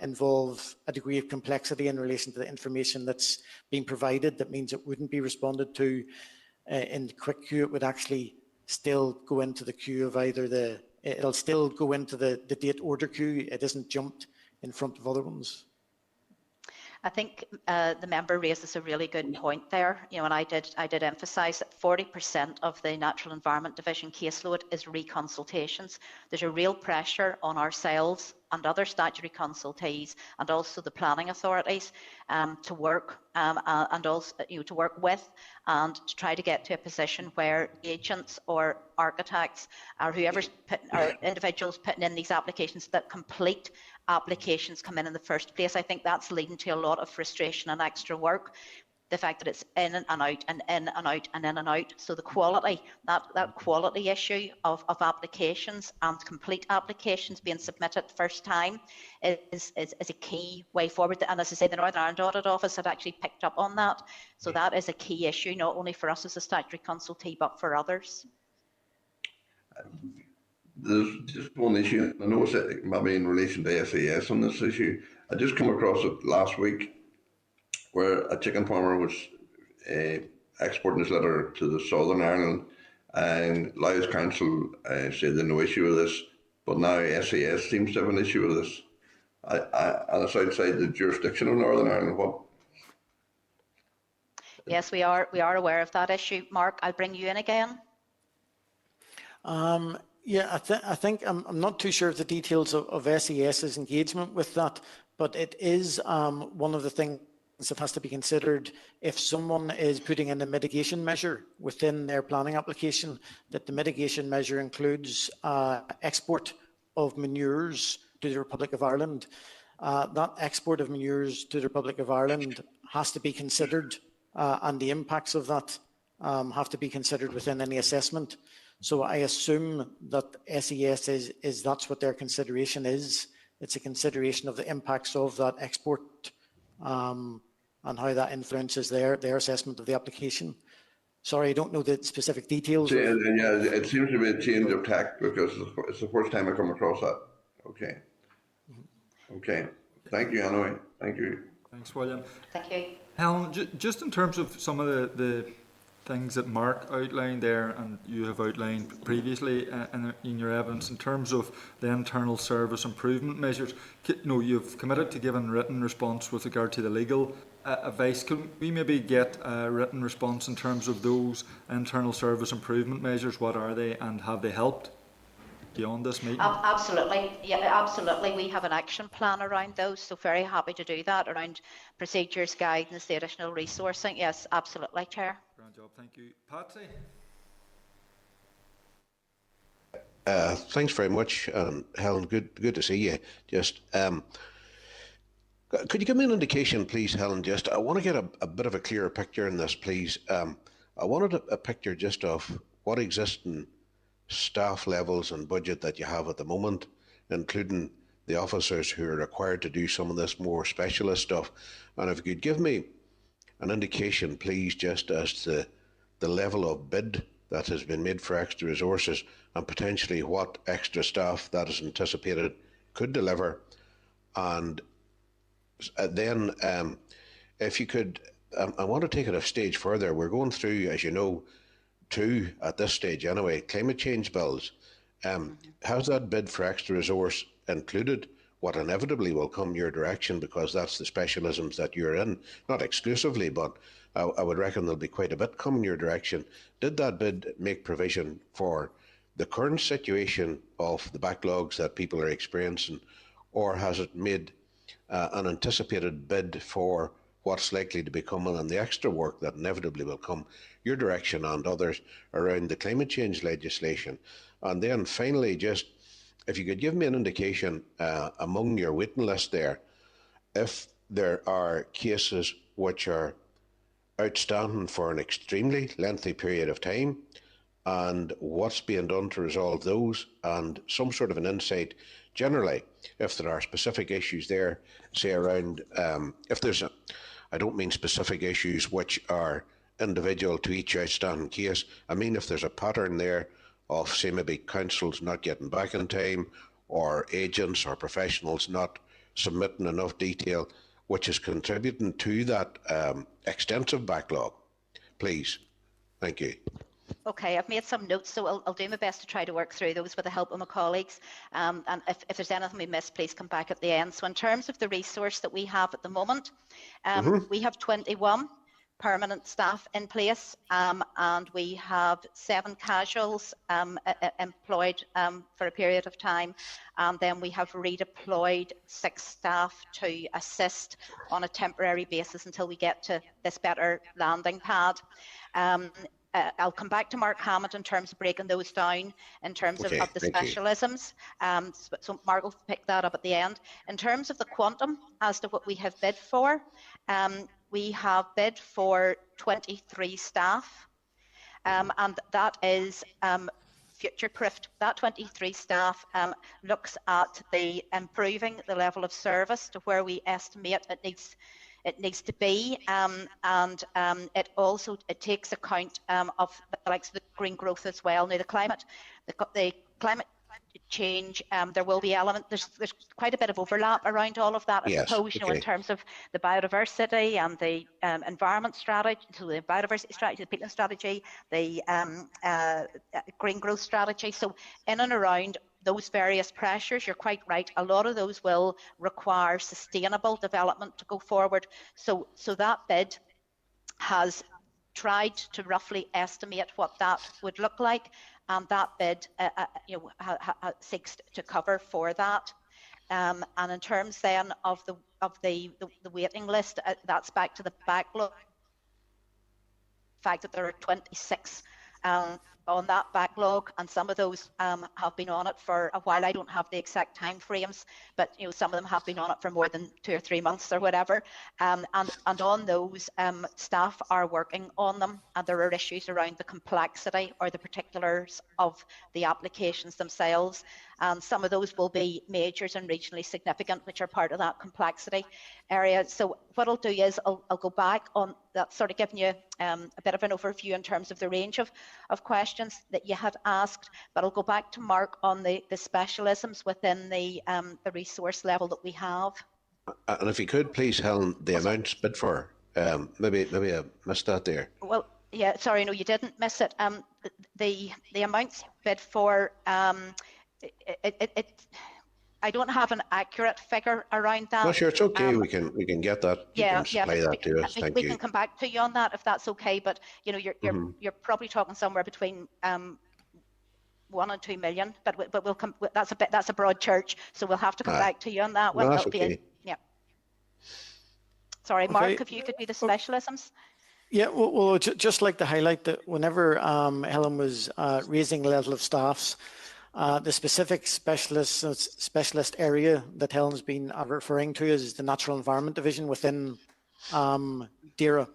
involve a degree of complexity in relation to the information that's being provided. That means it wouldn't be responded to in the quick queue. It would actually still go into the queue of either it'll still go into the date order queue. It isn't jumped in front of other ones. I think the member raises a really good point there. You know, and I did emphasise that 40% of the Natural Environment Division caseload is reconsultations. There's a real pressure on ourselves and other statutory consultees and also the planning authorities to work and also to work with and to try to get to a position where agents or architects or whoever's or individuals putting in these applications, that complete applications come in the first place. I think that's leading to a lot of frustration and extra work. The fact that it's in and out and in and out and in and out. So the quality, that quality issue of applications and complete applications being submitted first time is a key way forward. And as I say, the Northern Ireland Audit Office had actually picked up on that. So that is a key issue, not only for us as a statutory consultee, but for others. There's just one issue. I know it's maybe in relation to SAS on this issue. I just come across it last week, where a chicken farmer was exporting his litter to the Southern Ireland, and Lions Council said there's no issue with this, but now SAS seems to have an issue with this. And it's outside the jurisdiction of Northern Ireland. What? Yes, we are aware of that issue. Mark, I'll bring you in again. Yeah, I think I'm not too sure of the details of SES's engagement with that, but it is one of the things that has to be considered if someone is putting in a mitigation measure within their planning application, that the mitigation measure includes export of manures to the Republic of Ireland. That export of manures to the Republic of Ireland has to be considered, and the impacts of that have to be considered within any assessment. So I assume that SES is that's what their consideration is. It's a consideration of the impacts of that export and how that influences their assessment of the application. Sorry, I don't know the specific details. Yeah, it seems to be a change of tack because it's the first time I come across that. Okay. Okay. Thank you, anyway. Thank you. Thanks, William. Thank you. Helen, just in terms of some of the things that Mark outlined there and you have outlined previously in your evidence, in terms of the internal service improvement measures, you've committed to giving written response with regard to the legal advice. Can we maybe get a written response in terms of those internal service improvement measures? What are they and have they helped beyond this meeting? Absolutely, yeah, absolutely. We have an action plan around those, so very happy to do that around procedures, guidance, the additional resourcing. Yes, absolutely, Chair. Grand job, thank you. Patsy? Thanks very much, Helen. Good to see you. Just could you give me an indication, please, Helen? Just I want to get a bit of a clearer picture in this, please. I wanted a picture just of what existing staff levels and budget that you have at the moment, including the officers who are required to do some of this more specialist stuff. And if you could give me an indication, please, just as to the level of bid that has been made for extra resources and potentially what extra staff that is anticipated could deliver. And then if you could, I want to take it a stage further. We're going through, as you know, two, at this stage anyway, climate change bills. Has that bid for extra resource included what inevitably will come your direction, because that's the specialisms that you're in? Not exclusively, but I would reckon there'll be quite a bit coming your direction. Did that bid make provision for the current situation of the backlogs that people are experiencing, or has it made an anticipated bid for what's likely to be coming and the extra work that inevitably will come your direction and others around the climate change legislation? And then finally, just if you could give me an indication among your waiting list there, if there are cases which are outstanding for an extremely lengthy period of time, and what's being done to resolve those, and some sort of an insight generally if there are specific issues there, say around, if there's I don't mean specific issues which are individual to each outstanding case. I mean if there's a pattern there of, say, maybe councils not getting back in time, or agents or professionals not submitting enough detail, which is contributing to that extensive backlog. Please. Thank you. Okay, I've made some notes, so I'll do my best to try to work through those with the help of my colleagues. And if there's anything we missed, please come back at the end. So in terms of the resource that we have at the moment, we have 21 permanent staff in place, and we have 7 casuals employed for a period of time, and then we have redeployed 6 staff to assist on a temporary basis until we get to this better landing pad. I'll come back to Mark Hammond in terms of breaking those down in terms of the specialisms. So Mark will pick that up at the end. In terms of the quantum as to what we have bid for, we have bid for 23 staff, and that is future-proofed. That 23 staff looks at the improving the level of service to where we estimate it needs to be, and it takes account of the likes of the green growth as well. Now the climate change, there will be there's quite a bit of overlap around all of that, I suppose, in terms of the biodiversity and the environment strategy, so the biodiversity strategy, the peatland strategy, the green growth strategy. So in and around those various pressures, you're quite right, a lot of those will require sustainable development to go forward. So that bid has tried to roughly estimate what that would look like, and that bid seeks to cover for that. And in terms then of the waiting list, that's back to the backlog. The fact that there are 26 on that backlog, and some of those have been on it for a while. I don't have the exact time frames, but some of them have been on it for more than 2 or 3 months or whatever. And on those, staff are working on them, and there are issues around the complexity or the particulars of the applications themselves. And some of those will be majors and regionally significant, which are part of that complexity area. So what I'll do is I'll go back on that, sort of giving you a bit of an overview in terms of the range of questions that you had asked, but I'll go back to Mark on the specialisms within the resource level that we have. And if you could, please, Helen, the amounts bid for. Maybe I missed that there. Well, yeah, sorry, no, you didn't miss it. The amounts bid for, I don't have an accurate figure around that. No, sure, it's okay. We can get that. You can supply that to us. Thank you. We can come back to you on that if that's okay. But you're probably talking somewhere between 1 and 2 million. But we'll come. That's a broad church, so we'll have to come back to you on that one. No, that's okay. Yeah. Sorry, Mark, if you could be the specialisms. Yeah, well, just like to highlight that whenever Helen was raising level of staffs, the specific specialist area that Helen's been referring to is the Natural Environment Division within DAERA.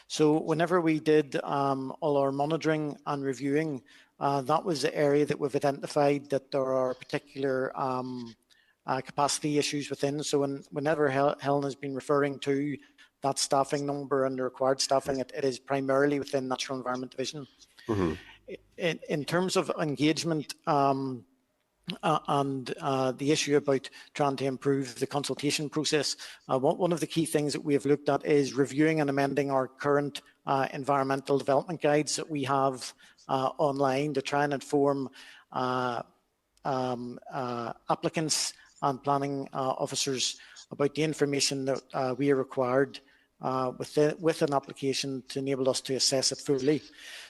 So whenever we did all our monitoring and reviewing, that was the area that we've identified that there are particular capacity issues within. So whenever Helen has been referring to that staffing number and the required staffing, it is primarily within Natural Environment Division. Mm-hmm. In terms of engagement and the issue about trying to improve the consultation process, one of the key things that we have looked at is reviewing and amending our current environmental development guides that we have online to try and inform applicants and planning officers about the information that we are required with an application to enable us to assess it fully.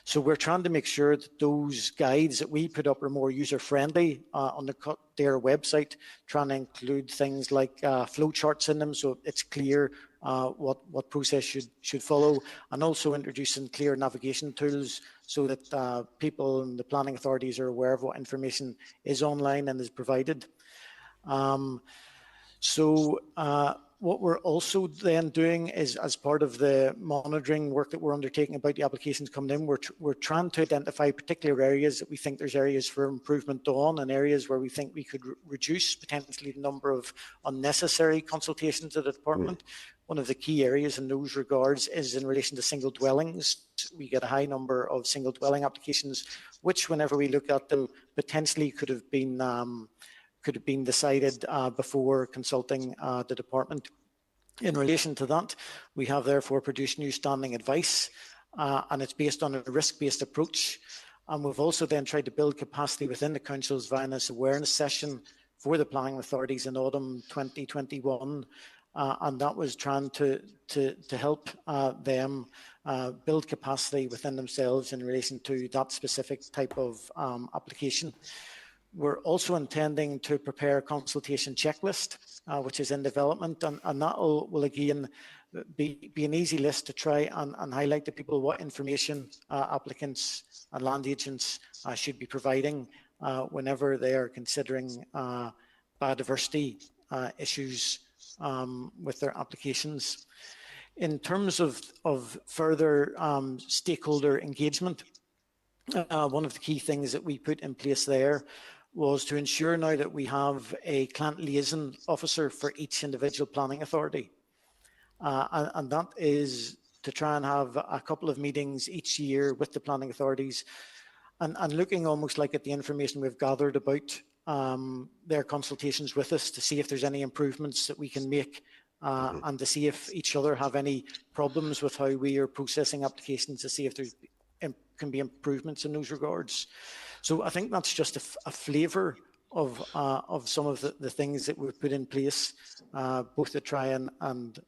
So we're trying to make sure that those guides that we put up are more user-friendly on the DAERA website, trying to include things like flow charts in them so it's clear what process should follow, and also introducing clear navigation tools so that people and the planning authorities are aware of what information is online and is provided. What we're also then doing is, as part of the monitoring work that we're undertaking about the applications coming in, we're trying to identify particular areas that we think there's areas for improvement on, and areas where we think we could reduce potentially the number of unnecessary consultations at the department. One of the key areas in those regards is in relation to single dwellings. We get a high number of single dwelling applications, which, whenever we look at them, potentially could have been decided before consulting the department. In relation to that, we have therefore produced new standing advice, and it's based on a risk-based approach. And we've also then tried to build capacity within the Council's violence awareness session for the planning authorities in autumn 2021. And that was trying to help them build capacity within themselves in relation to that specific type of application. We're also intending to prepare a consultation checklist, which is in development, and that will again be an easy list to try and highlight to people what information applicants and land agents should be providing whenever they are considering biodiversity issues with their applications. In terms of further stakeholder engagement, one of the key things that we put in place there was to ensure now that we have a client liaison officer for each individual planning authority. And that is to try and have a couple of meetings each year with the planning authorities and looking almost like at the information we've gathered about their consultations with us to see if there's any improvements that we can make and to see if each other have any problems with how we are processing applications, to see if there can be improvements in those regards. So I think that's just a flavour of some of the things that we've put in place, both to try and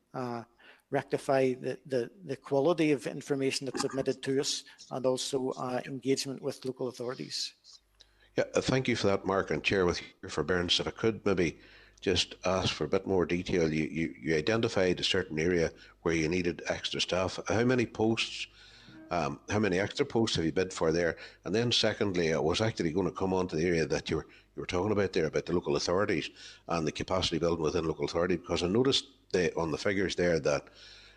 rectify the quality of information that's submitted to us, and also engagement with local authorities. Yeah, thank you for that, Mark, and Chair, with your forbearance, if I could maybe just ask for a bit more detail. You identified a certain area where you needed extra staff. How many posts, how many extra posts have you bid for there? And then secondly, I was actually going to come on to the area that you were talking about there, about the local authorities and the capacity building within local authority, because I noticed on the figures there that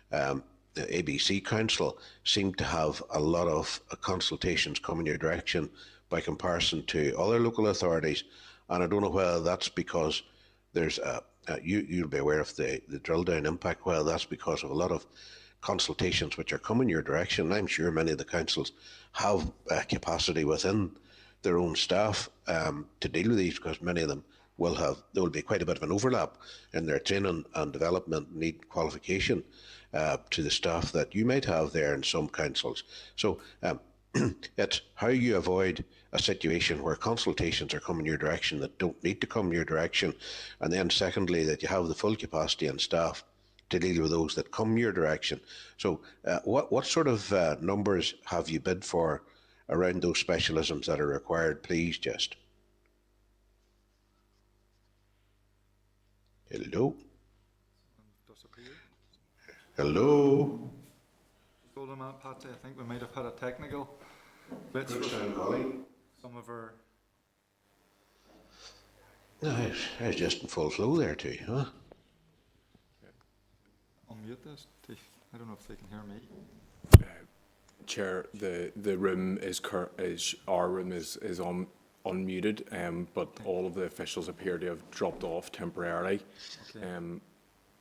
the ABC Council seemed to have a lot of consultations coming your direction by comparison to other local authorities, and I don't know whether that's because there's you'll be aware of the drill down impact, whether that's because of a lot of consultations which are coming your direction. I'm sure many of the councils have capacity within their own staff to deal with these, because many of them there will be quite a bit of an overlap in their training and development need qualification to the staff that you might have there in some councils. So it's how you avoid a situation where consultations are coming your direction that don't need to come your direction, and then secondly, that you have the full capacity and staff to deal with those that come your direction. So what sort of numbers have you bid for around those specialisms that are required, please? Just hello. Hello. Hold on a minute, Patsy. I think we might have had a technical glitch with some of our. No, I was just in full flow there too, huh? Unmute this. I don't know if they can hear me. Chair, the room is our room is unmuted, but all of the officials appear to have dropped off temporarily. Okay.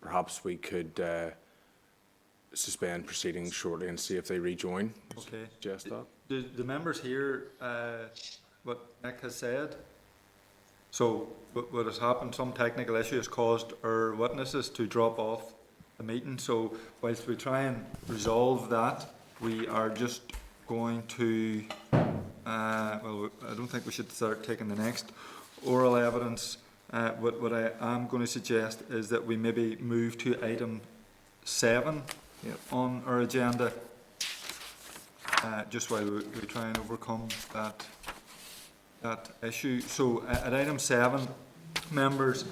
Perhaps we could suspend proceedings shortly and see if they rejoin. Okay. Suggest that. Do the members hear what Nick has said? So what has happened, some technical issue has caused our witnesses to drop off the meeting. So whilst we try and resolve that, we are just going to, well, I don't think we should start taking the next oral evidence. What I am going to suggest is that we maybe move to item 7 on our agenda, just while we try and overcome that issue. So at item 7, members,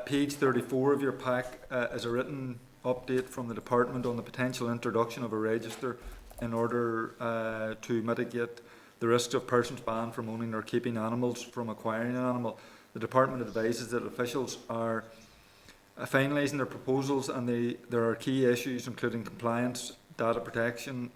page 34 of your pack is a written update from the department on the potential introduction of a register in order to mitigate the risks of persons banned from owning or keeping animals from acquiring an animal. The department advises that officials are finalising their proposals, and there are key issues including compliance with data protection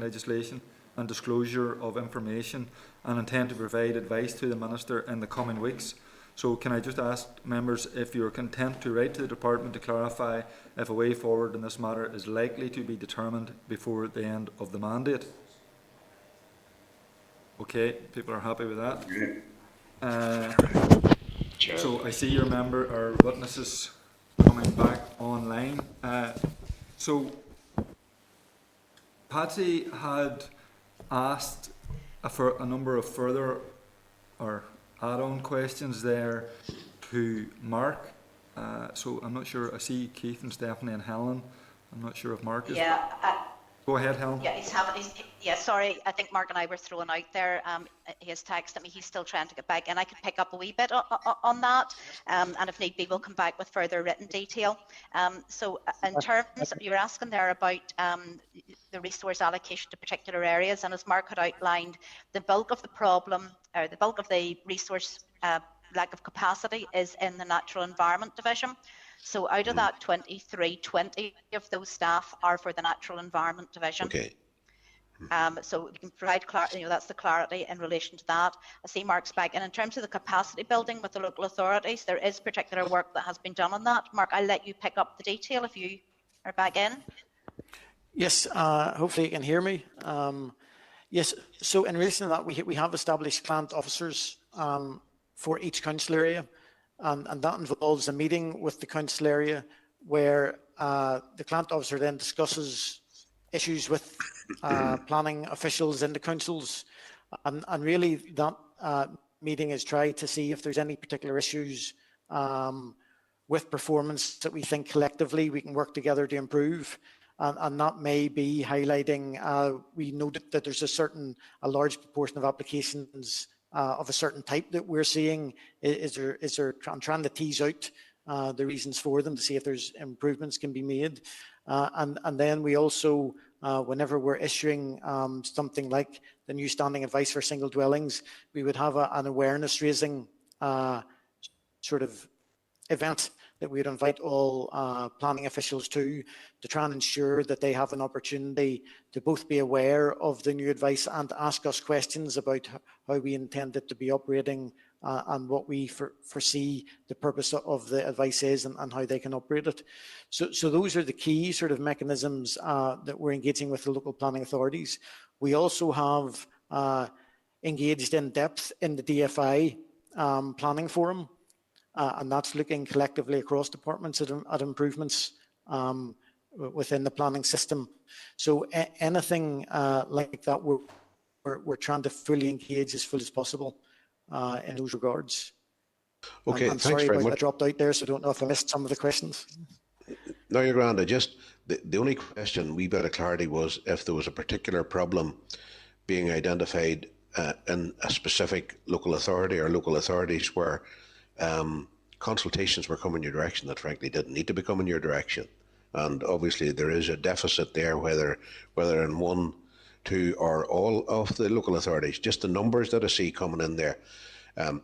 legislation and disclosure of information, and intend to provide advice to the Minister in the coming weeks. So can I just ask members if you're content to write to the department to clarify if a way forward in this matter is likely to be determined before the end of the mandate? Okay, people are happy with that. So I see our witnesses coming back online. So Patsy had asked for a number of further or add-on questions there to Mark. So I'm not sure. I see Keith and Stephanie and Helen. I'm not sure if Mark is. Yeah. Go ahead, Helen. Yeah, sorry. I think Mark and I were thrown out there. He has texted me. He's still trying to get back, and I could pick up a wee bit on that. And if need be, we'll come back with further written detail. So in terms, you were asking there about the resource allocation to particular areas, and as Mark had outlined, the bulk of the problem, or the bulk of the resource lack of capacity, is in the Natural Environment Division. So out of that 20 of those staff are for the Natural Environment Division. Okay. So we can provide clarity, that's the clarity in relation to that. I see Mark's back. And in terms of the capacity building with the local authorities, there is particular work that has been done on that. Mark, I'll let you pick up the detail if you are back in. Yes, hopefully you can hear me. Yes, so in relation to that, we have established client officers for each council area, and that involves a meeting with the council area where the client officer then discusses issues with planning officials in the councils, and really that meeting is tried to see if there's any particular issues with performance that we think collectively we can work together to improve. and that may be highlighting, we noted that there's a large proportion of applications of a certain type that we're seeing. I'm trying to tease out the reasons for them to see if there's improvements can be made. And then we also, whenever we're issuing something like the new standing advice for single dwellings, we would have an awareness raising sort of event that we'd invite all planning officials to try and ensure that they have an opportunity to both be aware of the new advice and ask us questions about how we intend it to be operating and what we foresee the purpose of the advice is and how they can operate it. So those are the key sort of mechanisms that we're engaging with the local planning authorities. We also have engaged in depth in the DFI planning forum, and that's looking collectively across departments at improvements within the planning system. So anything like that, we're trying to fully engage as full as possible in those regards. Okay, I'm thanks sorry very about much. I dropped out there, so I don't know if I missed some of the questions. No, you're grand. The only question, wee bit of clarity, was if there was a particular problem being identified in a specific local authority or local authorities where consultations were coming your direction that frankly didn't need to be coming your direction. And obviously there is a deficit there, whether in one, two or all of the local authorities, just the numbers that I see coming in there.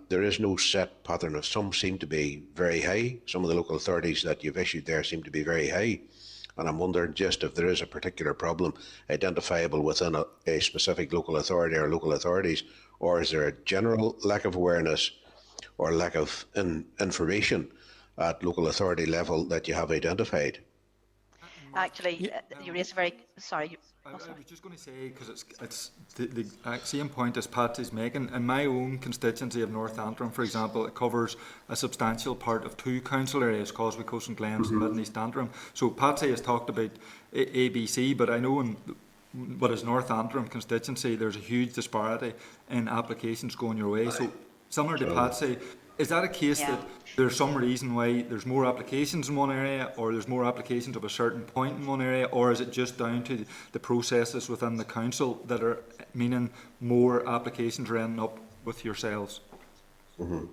There is no set pattern of some seem to be very high. Some of the local authorities that you've issued there seem to be very high. And I'm wondering just if there is a particular problem identifiable within a specific local authority or local authorities, or is there a general lack of awareness or lack of information at local authority level that you have identified? Actually, you raised a very, sorry. I was just going to say, because it's the same point as Pat is making. In my own constituency of North Antrim, for example, it covers a substantial part of two council areas, Causeway Coast and Glens and Mid and East Antrim. So Patsy has talked about ABC, but I know in what is North Antrim constituency, there's a huge disparity in applications going your way. So similar to Patsy, is that a case that there's some reason why there's more applications in one area, or there's more applications of a certain point in one area, or is it just down to the processes within the council that are meaning more applications are ending up with yourselves? Mm-hmm.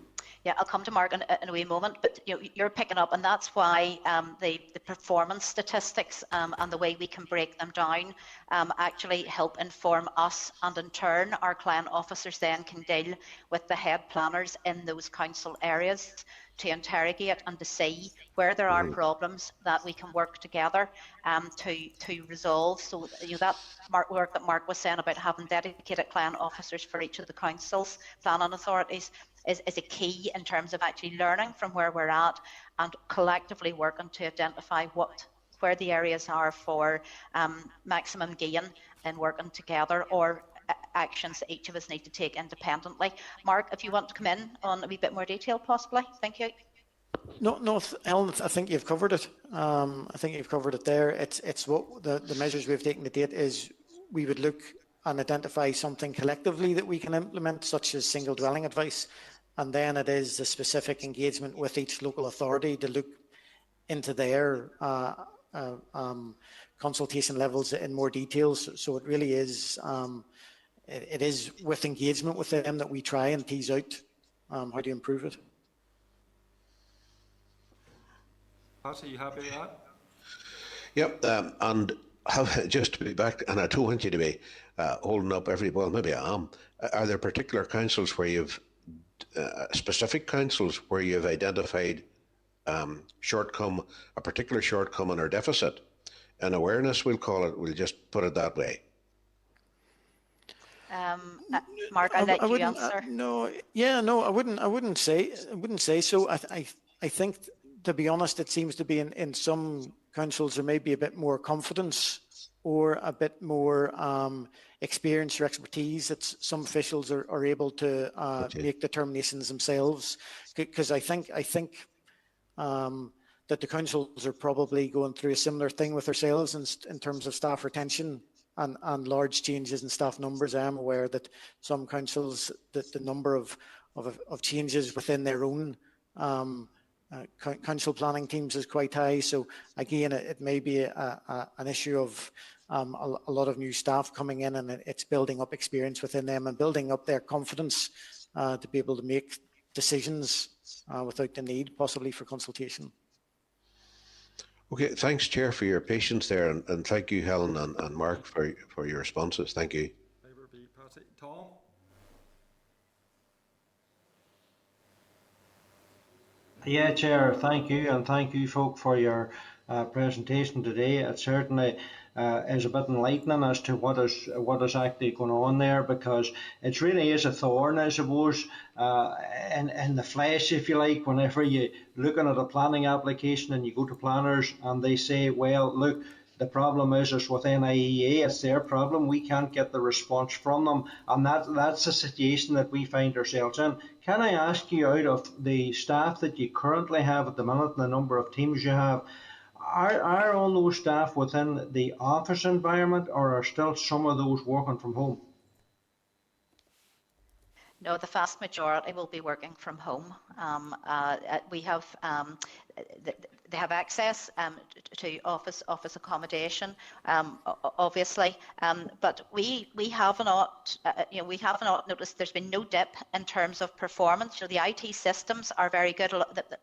Yeah, I'll come to Mark in a wee moment, but you're picking up, and that's why the performance statistics and the way we can break them down actually help inform us, and in turn our client officers then can deal with the head planners in those council areas to interrogate and to see where there are problems that we can work together to resolve. So that work that Mark was saying about having dedicated client officers for each of the councils, planning authorities, is a key in terms of actually learning from where we're at and collectively working to identify where the areas are for maximum gain in working together, or actions that each of us need to take independently. Mark, if you want to come in on a wee bit more detail, possibly. Thank you. No, Ellen, I think you've covered it. I think you've covered it there. It's what the measures we've taken to date is we would look and identify something collectively that we can implement, such as single dwelling advice. And then it is the specific engagement with each local authority to look into their consultation levels in more detail. So it really is, it is with engagement with them that we try and tease out how to improve it. Pat, are you happy with that? Yep, and just to be back, and I don't want you to be holding up every ball, maybe I am. Are there particular councils where you've specific councils where you've identified a particular shortcoming or deficit in awareness, we'll call it, we'll just put it that way? Mark, I'll let you answer. I wouldn't say so. I think, to be honest, it seems to be in some councils there may be a bit more confidence or a bit more experience or expertise that some officials are able to make determinations themselves. Because I think that the councils are probably going through a similar thing with ourselves in terms of staff retention and large changes in staff numbers. I am aware that some councils, that the number of changes within their own council planning teams is quite high. So again, it may be an issue of a lot of new staff coming in, and it's building up experience within them and building up their confidence to be able to make decisions without the need possibly for consultation. Okay, thanks, Chair, for your patience there, and thank you, Helen and Mark, for your responses. Thank you. Labour B, Patsy. Tom? Yeah, Chair, thank you, and thank you folk for your presentation today. It certainly is a bit enlightening as to what is actually going on there, because it really is a thorn, I suppose, in the flesh, if you like, whenever you're looking at a planning application and you go to planners and they say, well, look, the problem is with NIEA, it's their problem. We can't get the response from them, and that's a situation that we find ourselves in. Can I ask you, out of the staff that you currently have at the minute and the number of teams you have, are all those staff within the office environment, or are still some of those working from home? No, the vast majority will be working from home. We have they have access to office accommodation, obviously, but we have not noticed there's been no dip in terms of performance. The IT systems are very good.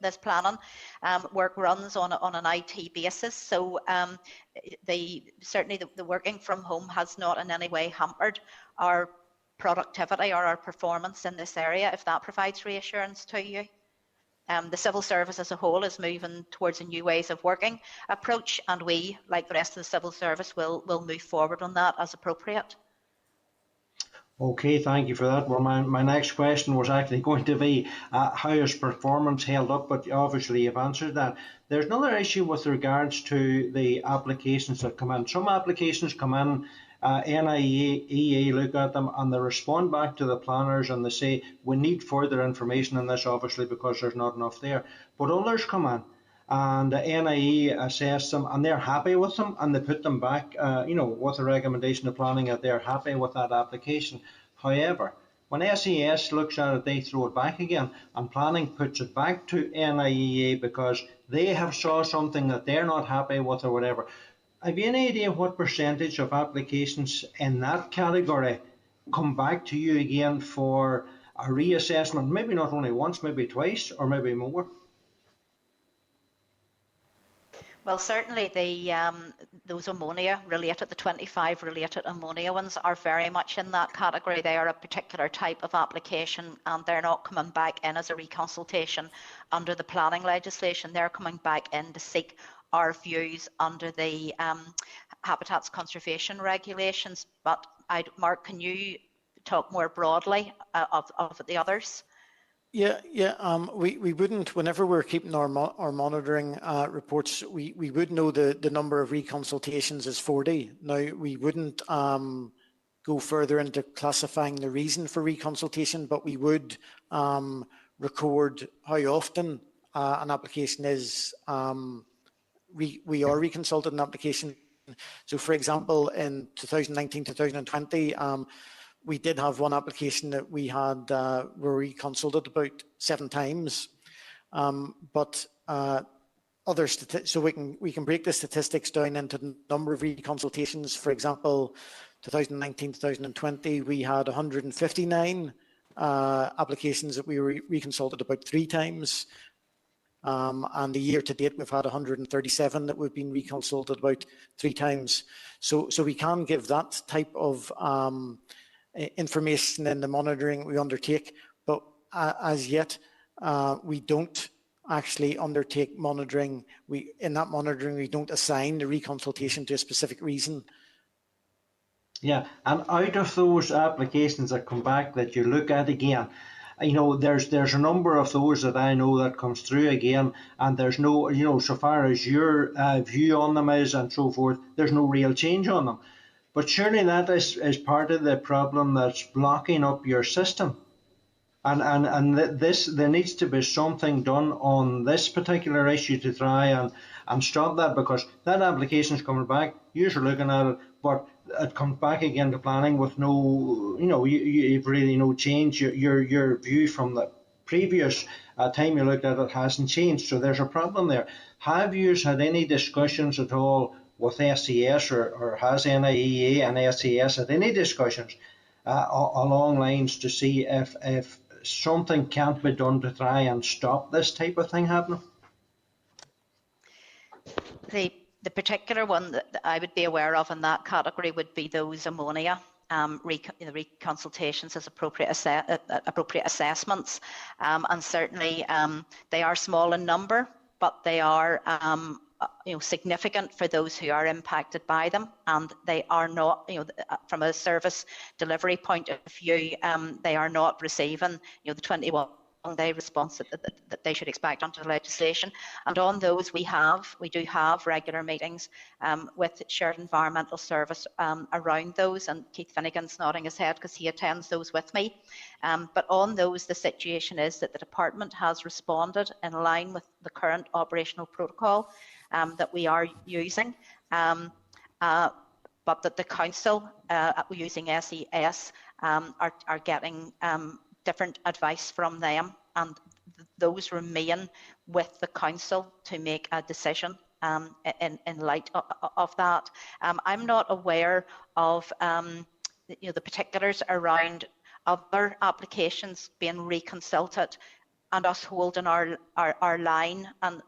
This planning work runs on an IT basis, so certainly the working from home has not in any way hampered our productivity or our performance in this area, if that provides reassurance to you. The civil service as a whole is moving towards a new ways of working approach, and we, like the rest of the civil service, will move forward on that as appropriate. Okay, thank you for that. Well, my next question was actually going to be how is performance held up, but obviously you've answered that. There's another issue with regards to the applications that come in. Some applications come in, NIEA look at them and they respond back to the planners and they say, we need further information on this, obviously, because there's not enough there. But others come in and the NIE assess them and they're happy with them, and they put them back, with a recommendation of planning that they're happy with that application. However, when SES looks at it, they throw it back again, and planning puts it back to NIEA because they have saw something that they're not happy with or whatever. Have you any idea what percentage of applications in that category come back to you again for a reassessment? Maybe not only once, maybe twice, or maybe more. Well, certainly those ammonia related, the 25 related ammonia ones, are very much in that category. They are a particular type of application, and they're not coming back in as a reconsultation under the planning legislation. They're coming back in to seek our views under the habitats conservation regulations. But Mark, can you talk more broadly of the others? Yeah. We wouldn't, whenever we're keeping our monitoring reports, we would know the number of reconsultations is 40. Now, we wouldn't go further into classifying the reason for reconsultation, but we would record how often an application is we are reconsulted an application. So, for example, in 2019, 2020, we did have one application that we had were reconsulted about 7 times, but so we can break the statistics down into the number of reconsultations. For example, 2019, 2020, we had 159 applications that we were reconsulted about 3 times. And the year to date, we've had 137 that we've been reconsulted about 3 times. So we can give that type of information in the monitoring we undertake, but as yet, we don't actually undertake monitoring. In that monitoring, we don't assign the reconsultation to a specific reason. Yeah, and out of those applications that come back that you look at again, there's a number of those that I know that comes through again, and there's no, so far as your view on them is and so forth, there's no real change on them. But surely that is part of the problem that's blocking up your system. And there needs to be something done on this particular issue to try and stop that, because that application is coming back, you're looking at it, but it comes back again to planning with no, you've really no change. Your view from the previous time you looked at it hasn't changed. So there's a problem there. Have you had any discussions at all with SES, or has NIEA and SES had any discussions along lines to see if something can't be done to try and stop this type of thing happening? The particular one that I would be aware of in that category would be those ammonia reconsultations as appropriate assessments, and certainly they are small in number, but they are significant for those who are impacted by them, and they are not, from a service delivery point of view, they are not receiving the 21-day response that they should expect under the legislation. And on those, we do have regular meetings with Shared Environmental Service around those, and Keith Finnegan's nodding his head because he attends those with me. But on those, the situation is that the department has responded in line with the current operational protocol that we are using, but that the council using SES are getting different advice from them, and those remain with the council to make a decision in light of that. I'm not aware of the particulars around other applications being reconsulted and us holding our line. And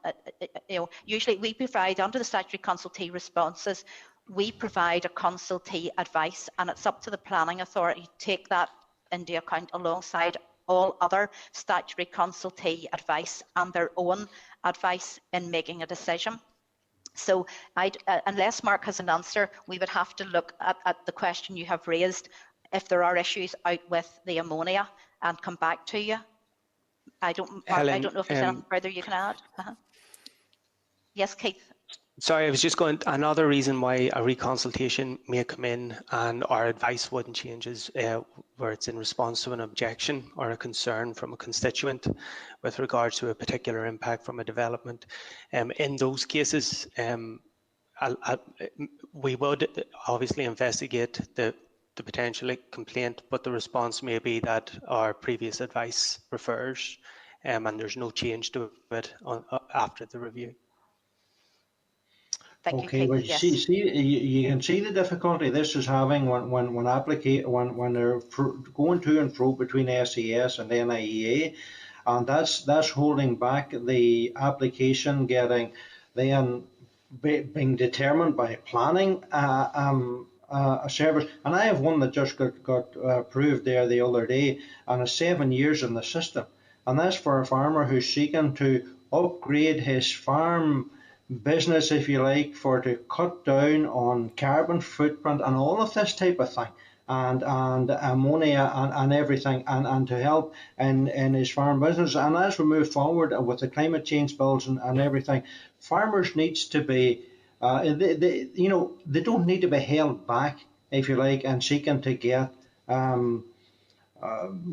usually we provide, under the statutory consultee responses, we provide a consultee advice, and it's up to the planning authority to take that into account alongside all other statutory consultee advice and their own advice in making a decision. So unless Mark has an answer, we would have to look at the question you have raised, if there are issues out with the ammonia, and come back to you. I don't know if there's anything further you can add. Yes, Keith. Sorry, I was just going, another reason why a reconsultation may come in and our advice wouldn't change is where it's in response to an objection or a concern from a constituent with regards to a particular impact from a development. In those cases, we would obviously investigate the potential complaint, but the response may be that our previous advice refers, and there's no change to it after the review. Thank Okay, you, well, yes. you can see the difficulty this is having when they're going to and fro between SES and NIEA, and that's holding back the application getting then being determined by planning a service. And I have one that just got approved there the other day, and it's 7 years in the system, and that's for a farmer who's seeking to upgrade his farm business, if you like, to cut down on carbon footprint and all of this type of thing, and ammonia and everything, and to help in his farm business. And as we move forward with the climate change bills and everything, farmers needs to be they don't need to be held back, if you like, and seeking to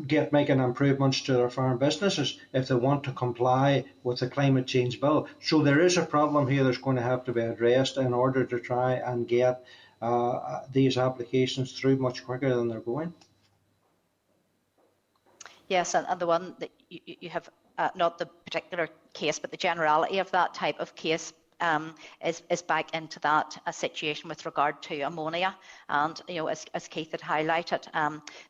get making improvements to their farm businesses if they want to comply with the climate change bill. So there is a problem here that's going to have to be addressed in order to try and get these applications through much quicker than they're going. Yes, and the one that you have, not the particular case, but the generality of that type of case is back into that situation with regard to ammonia. And as Keith had highlighted,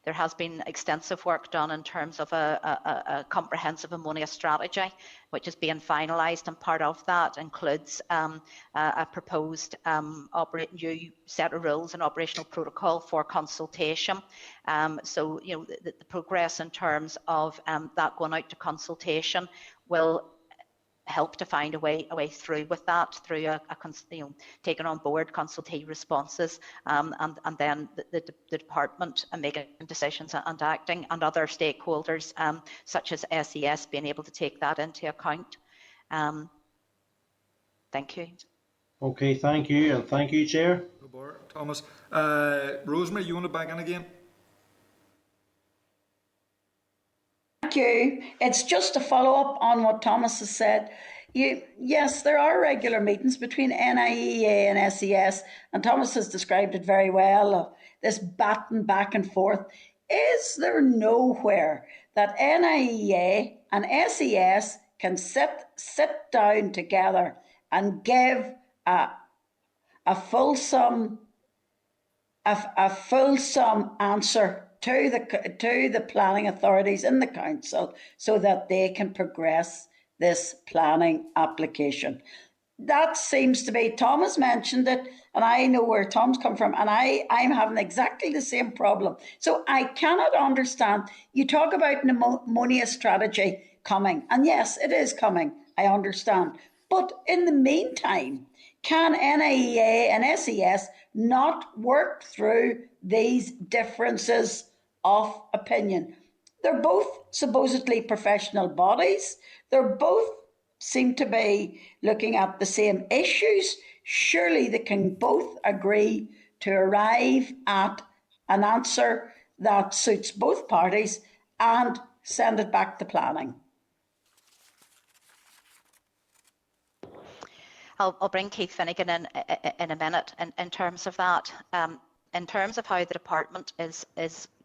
there has been extensive work done in terms of a comprehensive ammonia strategy, which is being finalised, and part of that includes a proposed new set of rules and operational protocol for consultation. So the progress in terms of that going out to consultation will help to find a way through with that, through taking on board consultee responses, and then the department making decisions and acting, and other stakeholders such as SES being able to take that into account. Thank you. Okay, thank you, and thank you, Chair. Thomas. Rosemary, you want to back in again? Thank you. It's just to follow up on what Thomas has said. Yes, there are regular meetings between NIEA and SES, and Thomas has described it very well, this batting back and forth. Is there nowhere that NIEA and SES can sit down together and give a fulsome answer to the planning authorities in the council so that they can progress this planning application. That seems to be, Tom has mentioned it, and I know where Tom's come from, and I'm having exactly the same problem. So I cannot understand. You talk about an ammonia strategy coming, and yes, it is coming, I understand. But in the meantime, can NIEA and SES not work through these differences of opinion? They're both supposedly professional bodies. They're both seem to be looking at the same issues. Surely they can both agree to arrive at an answer that suits both parties and send it back to planning. I'll bring Keith Finnegan in a minute in terms of that. In terms of how the department is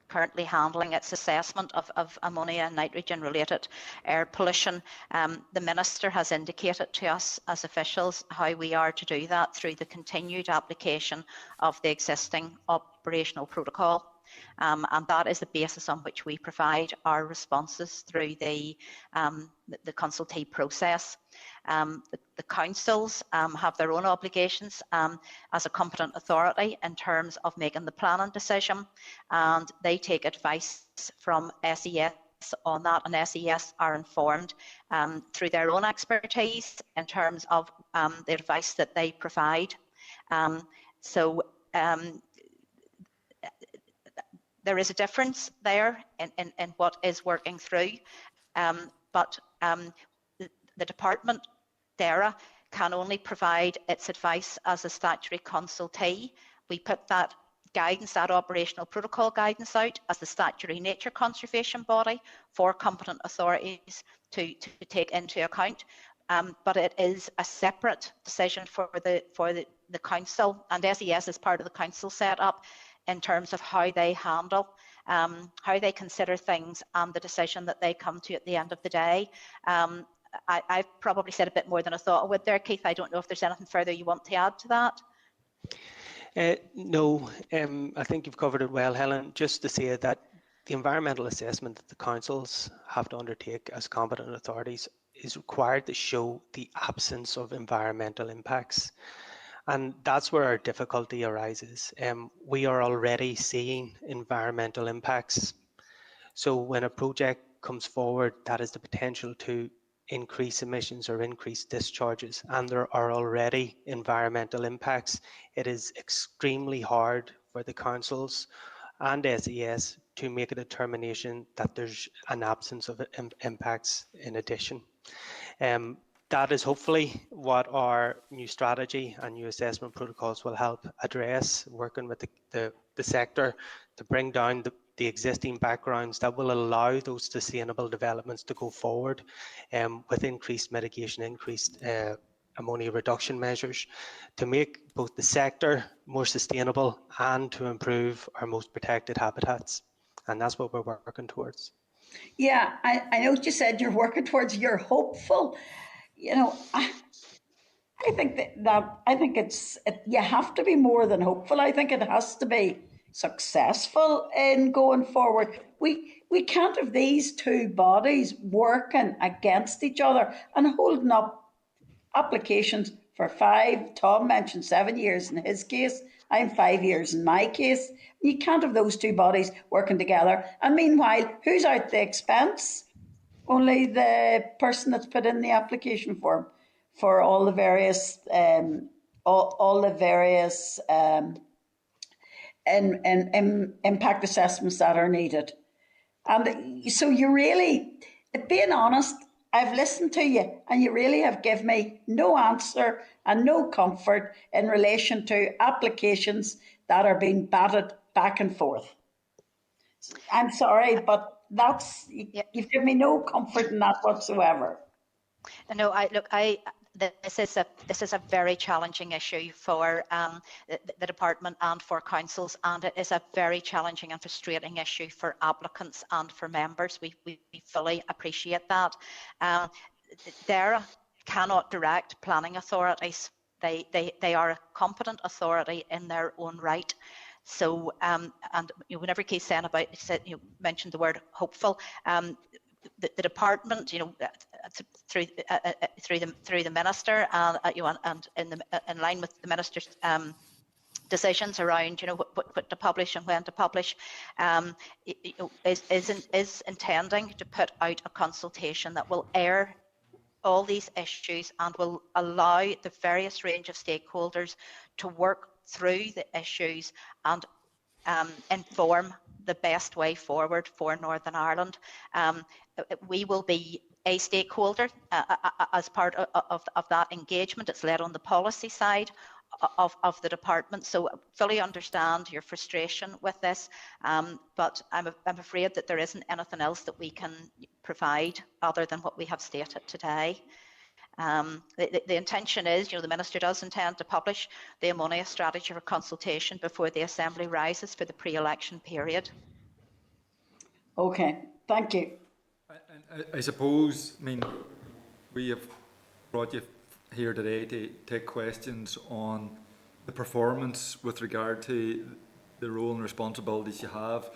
currently handling its assessment of ammonia and nitrogen related air pollution, the Minister has indicated to us as officials how we are to do that through the continued application of the existing operational protocol. And that is the basis on which we provide our responses through the consultee process. The councils have their own obligations as a competent authority in terms of making the planning decision, and they take advice from SES on that, and SES are informed through their own expertise in terms of the advice that they provide. There is a difference there in what is working through, but the department, DAERA, can only provide its advice as a statutory consultee. We put that guidance, that operational protocol guidance out as the statutory nature conservation body for competent authorities to take into account. But it is a separate decision for the council, and SES is part of the council setup in terms of how they handle, how they consider things and the decision that they come to at the end of the day. I've probably said a bit more than I thought I would there, Keith. I don't know if there's anything further you want to add to that. No, I think you've covered it well, Helen. Just to say that the environmental assessment that the councils have to undertake as competent authorities is required to show the absence of environmental impacts. And that's where our difficulty arises. We are already seeing environmental impacts. So when a project comes forward that has the potential to increase emissions or increase discharges, and there are already environmental impacts, it is extremely hard for the councils and SES to make a determination that there's an absence of impacts in addition. That is hopefully what our new strategy and new assessment protocols will help address, working with the sector to bring down the existing backgrounds that will allow those sustainable developments to go forward with increased mitigation, increased ammonia reduction measures to make both the sector more sustainable and to improve our most protected habitats. And that's what we're working towards. Yeah, I know what you said you're working towards, you're hopeful. You know, I think you have to be more than hopeful. I think it has to be successful in going forward. We can't have these two bodies working against each other and holding up applications for 5. Tom mentioned 7 years in his case. I'm 5 years in my case. You can't have those two bodies working together. And meanwhile, who's out the expense? Only the person that's put in the application form for all the various impact assessments that are needed. And so you really, being honest, I've listened to you and you really have given me no answer and no comfort in relation to applications that are being batted back and forth. I'm sorry, but you've given me no comfort in that whatsoever. No, this is a very challenging issue for the department and for councils, and it is a very challenging and frustrating issue for applicants and for members. We fully appreciate that. DAERA cannot direct planning authorities. They are a competent authority in their own right. So, and in every case, then about you mentioned the word hopeful. The department, through the minister, and in line with the minister's decisions around, what to publish and when to publish, is intending to put out a consultation that will air all these issues and will allow the various range of stakeholders to work through the issues and inform the best way forward for Northern Ireland. We will be a stakeholder as part of that engagement. It's led on the policy side of the department, so fully understand your frustration with this, but I'm afraid that there isn't anything else that we can provide other than what we have stated today. The intention is, the Minister does intend to publish the Ammonia Strategy for consultation before the Assembly rises for the pre-election period. Okay, thank you. I suppose, we have brought you here today to take questions on the performance with regard to the role and responsibilities you have.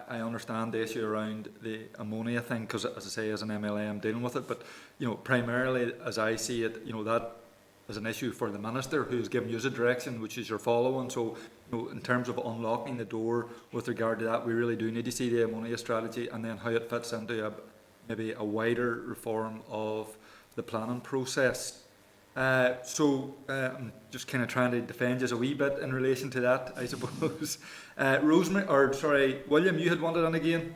I understand the issue around the ammonia thing, because, as I say, as an MLA, I'm dealing with it. But, primarily, as I see it, that is an issue for the Minister, who's given you a direction, which is your following. So, in terms of unlocking the door with regard to that, we really do need to see the ammonia strategy and then how it fits into maybe a wider reform of the planning process. So I'm just kind of trying to defend you a wee bit in relation to that, I suppose. William, you had wanted on again?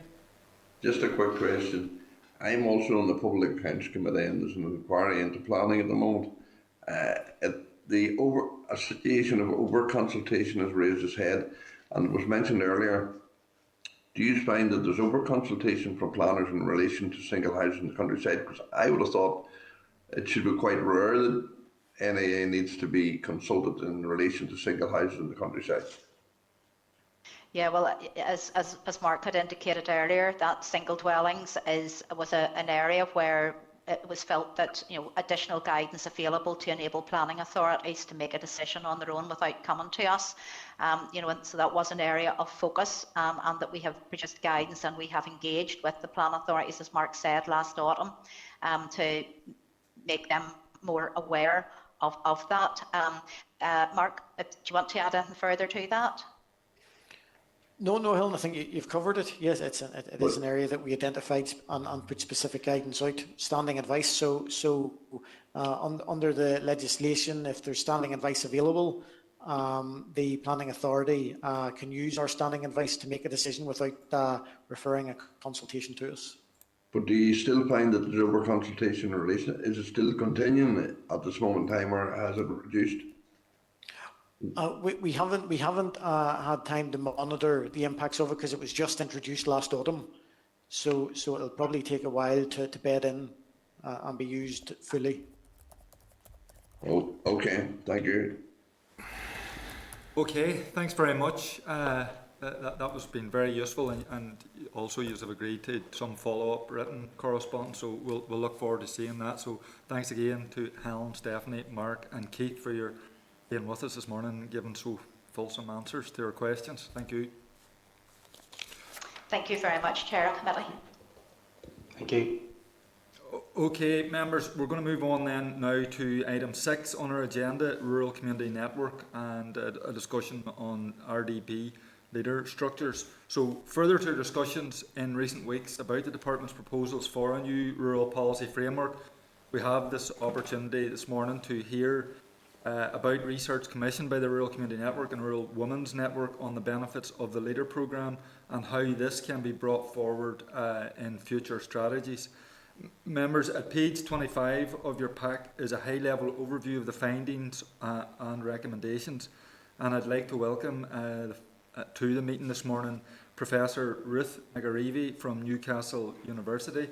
Just a quick question. I'm also on the Public Accounts Committee, and there's an inquiry into planning at the moment. A situation of over-consultation has raised its head, and it was mentioned earlier. Do you find that there's over-consultation from planners in relation to single houses in the countryside? Because I would have thought it should be quite rare that NIA needs to be consulted in relation to single houses in the countryside. Yeah, well, as Mark had indicated earlier, that single dwellings was an area where it was felt that additional guidance available to enable planning authorities to make a decision on their own without coming to us. And so that was an area of focus, and that we have produced guidance and we have engaged with the planning authorities, as Mark said, last autumn, to make them more aware of that. Mark, do you want to add anything further to that? No, Helen, I think you've covered it. Yes, it is an area that we identified and put specific guidance out, standing advice. So under the legislation, if there's standing advice available, the planning authority can use our standing advice to make a decision without referring a consultation to us. But do you still find that there's over-consultation in relation? Is it still continuing at this moment in time, or has it reduced? We haven't had time to monitor the impacts of it, because it was just introduced last autumn. So it'll probably take a while to bed in and be used fully. Oh, okay, thank you. Okay, thanks very much. That was been very useful, and also you have agreed to some follow-up written correspondence, so we'll look forward to seeing that. So thanks again to Helen, Stephanie, Mark and Keith for your being with us this morning and giving so fulsome answers to our questions. Thank you. Thank you very much, Chair of Committee. Thank you. Okay, members, we're going to move on then now to item 6 on our agenda, Rural Community Network, and a discussion on RDP leader structures. So further to discussions in recent weeks about the Department's proposals for a new rural policy framework, we have this opportunity this morning to hear about research commissioned by the Rural Community Network and Rural Women's Network on the benefits of the LEADER programme and how this can be brought forward in future strategies. Members, at page 25 of your pack is a high-level overview of the findings and recommendations, and I'd like to welcome to the meeting this morning Professor Ruth McAreevy from Newcastle University.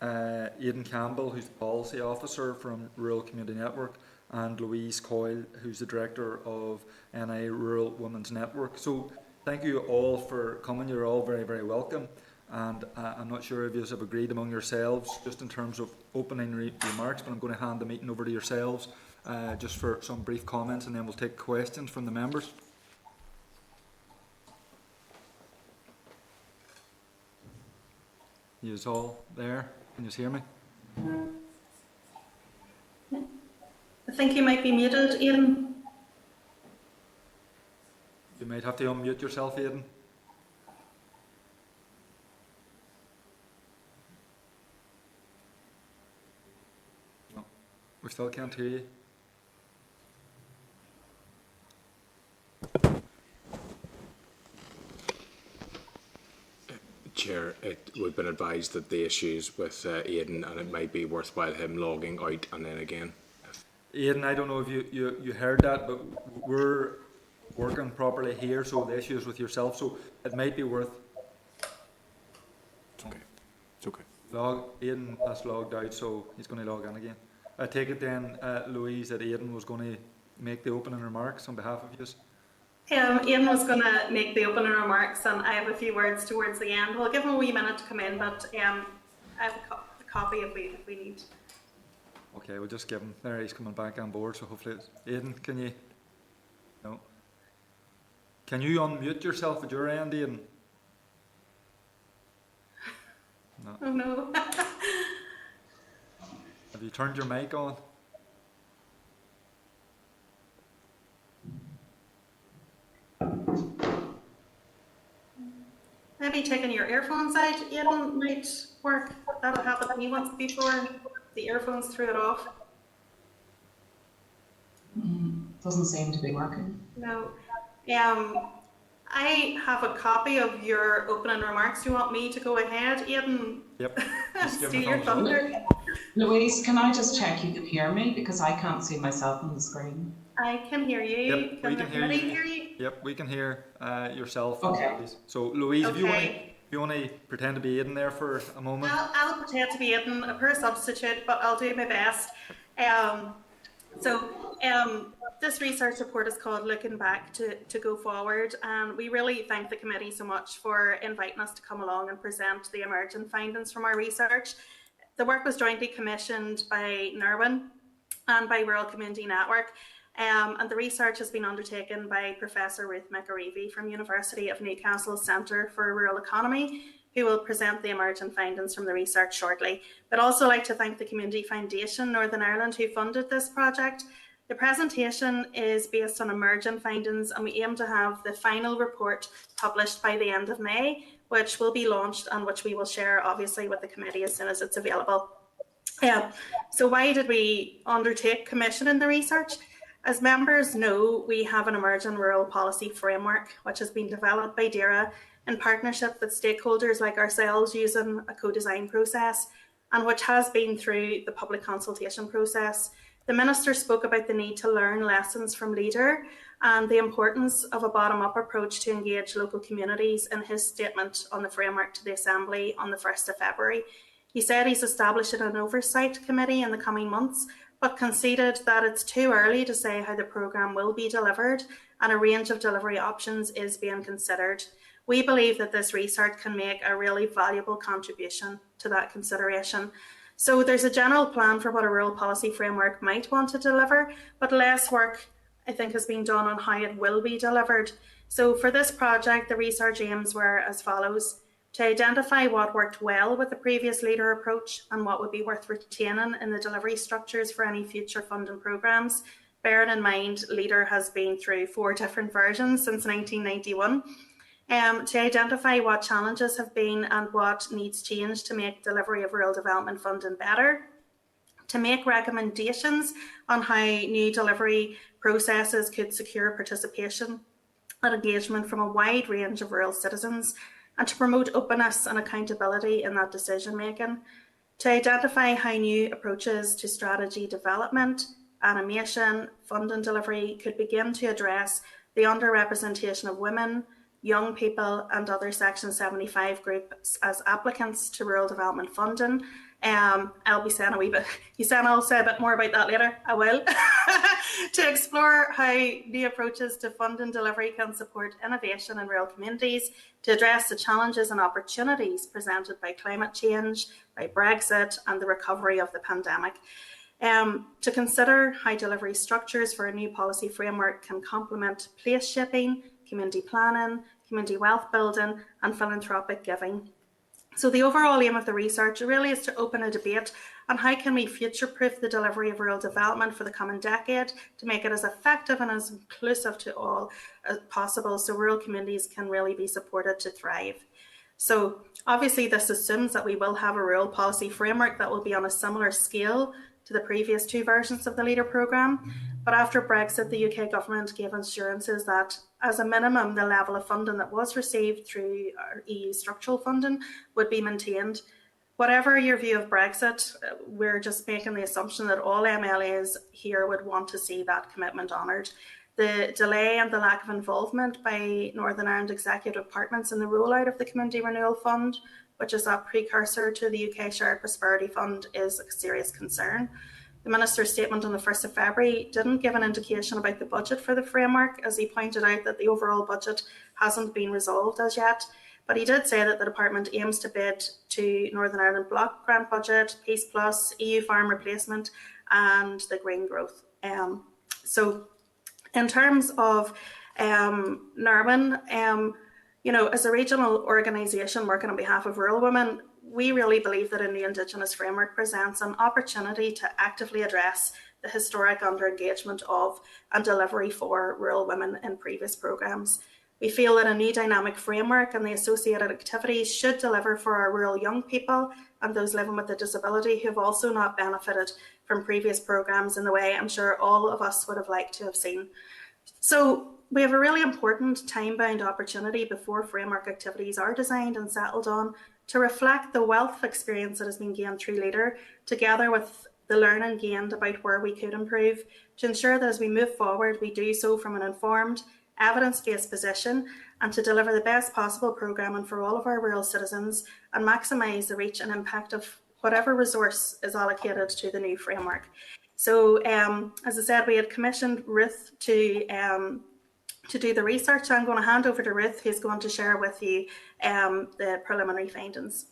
Aidan Campbell, who's the Policy Officer from Rural Community Network, and Louise Coyle, who's the Director of NI Rural Women's Network. So thank you all for coming. You're all very, very welcome. And I'm not sure if you have agreed among yourselves just in terms of opening remarks, but I'm going to hand the meeting over to yourselves just for some brief comments, and then we'll take questions from the members. You all there? Can you hear me? I think you might be muted, Aidan. You might have to unmute yourself, Aidan. No, we still can't hear you. Chair, we've been advised that the issues with Aidan, and it might be worthwhile him logging out and then again. Aidan, I don't know if you heard that, but we're working properly here, so the issue is with yourself, so it might be worth... It's okay. It's okay. Aidan has logged out, so he's going to log in again. I take it then, Louise, that Aidan was going to make the opening remarks on behalf of you. Ian was going to make the opening remarks, and I have a few words towards the end. We'll give him a wee minute to come in, but I have a copy if we need. Okay, we'll just give him. There, he's coming back on board, so hopefully it's... Aidan, can you... No. Can you unmute yourself at your end, Aidan? No. Oh no. Have you turned your mic on? Maybe taking your earphones out, Aidan, might work. That'll happen to me once before. The earphones threw it off. Doesn't seem to be working. No. I have a copy of your opening remarks. Do you want me to go ahead, Aidan? Yep. Steal your thunder. Louise, can I just check you can hear me, because I can't see myself on the screen? I can hear you. Yep, we can hear you. Yep, we can hear yourself. Okay. So, Louise, Okay. if you want to pretend to be Aidan there for a moment. I'll pretend to be Aidan, a poor substitute, but I'll do my best. This research report is called Looking Back to Go Forward, and we really thank the committee so much for inviting us to come along and present the emerging findings from our research. The work was jointly commissioned by NIRWIN and by Rural Community Network, and the research has been undertaken by Professor Ruth McAreevy from University of Newcastle's Centre for Rural Economy, who will present the emerging findings from the research shortly. But also like to thank the Community Foundation Northern Ireland who funded this project. The presentation is based on emerging findings, and we aim to have the final report published by the end of May, which will be launched and which we will share obviously with the committee as soon as it's available. So why did we undertake commissioning the research? As members know, we have an emerging rural policy framework which has been developed by DAERA in partnership with stakeholders like ourselves using a co-design process, and which has been through the public consultation process. The Minister spoke about the need to learn lessons from LEADER and the importance of a bottom-up approach to engage local communities in his statement on the framework to the Assembly on the 1st of February. He said he's establishing an Oversight committee in the coming months, but conceded that it's too early to say how the programme will be delivered, and a range of delivery options is being considered. We believe that this research can make a really valuable contribution to that consideration. So there's a general plan for what a rural policy framework might want to deliver, but less work, I think, has been done on how it will be delivered. So for this project, the research aims were as follows: to identify what worked well with the previous LEADER approach and what would be worth retaining in the delivery structures for any future funding programmes. Bearing in mind, LEADER has been through 4 different versions since 1991. To identify what challenges have been and what needs change to make delivery of rural development funding better, to make recommendations on how new delivery processes could secure participation and engagement from a wide range of rural citizens, and to promote openness and accountability in that decision making, to identify how new approaches to strategy development, animation, funding delivery could begin to address the underrepresentation of women, young people and other Section 75 groups as applicants to rural development funding, I'll be saying a wee bit, I'll say a bit more about that later, I will, to explore how new approaches to fund and delivery can support innovation in rural communities, to address the challenges and opportunities presented by climate change, by Brexit and the recovery of the pandemic. To consider how delivery structures for a new policy framework can complement place shaping, community planning, community wealth building and philanthropic giving. So the overall aim of the research really is to open a debate on how can we future-proof the delivery of rural development for the coming decade to make it as effective and as inclusive to all as possible so rural communities can really be supported to thrive. So obviously this assumes that we will have a rural policy framework that will be on a similar scale to the previous two versions of the LEADER programme. But after Brexit, the UK government gave assurances that as a minimum, the level of funding that was received through our EU structural funding would be maintained. Whatever your view of Brexit, we're just making the assumption that all MLAs here would want to see that commitment honoured. The delay and the lack of involvement by Northern Ireland executive departments in the rollout of the Community Renewal Fund, which is a precursor to the UK Shared Prosperity Fund, is a serious concern. The Minister's statement on the 1st of February didn't give an indication about the budget for the framework, as he pointed out that the overall budget hasn't been resolved as yet. But he did say that the department aims to bid to Northern Ireland Block Grant Budget, Peace Plus, EU Farm Replacement and the Green Growth. So in terms of NIRWIN, you know, as a regional organisation working on behalf of rural women, we really believe that a new Indigenous framework presents an opportunity to actively address the historic under-engagement of and delivery for rural women in previous programmes. We feel that a new dynamic framework and the associated activities should deliver for our rural young people and those living with a disability who have also not benefited from previous programmes in the way I'm sure all of us would have liked to have seen. So we have a really important time-bound opportunity before framework activities are designed and settled on to reflect the wealth of experience that has been gained through LEADER, together with the learning gained about where we could improve, to ensure that as we move forward, we do so from an informed, evidence-based position and to deliver the best possible programming for all of our rural citizens and maximise the reach and impact of whatever resource is allocated to the new framework. So, as I said, we had commissioned Ruth to do the research. So I'm going to hand over to Ruth, who's going to share with you the preliminary findings.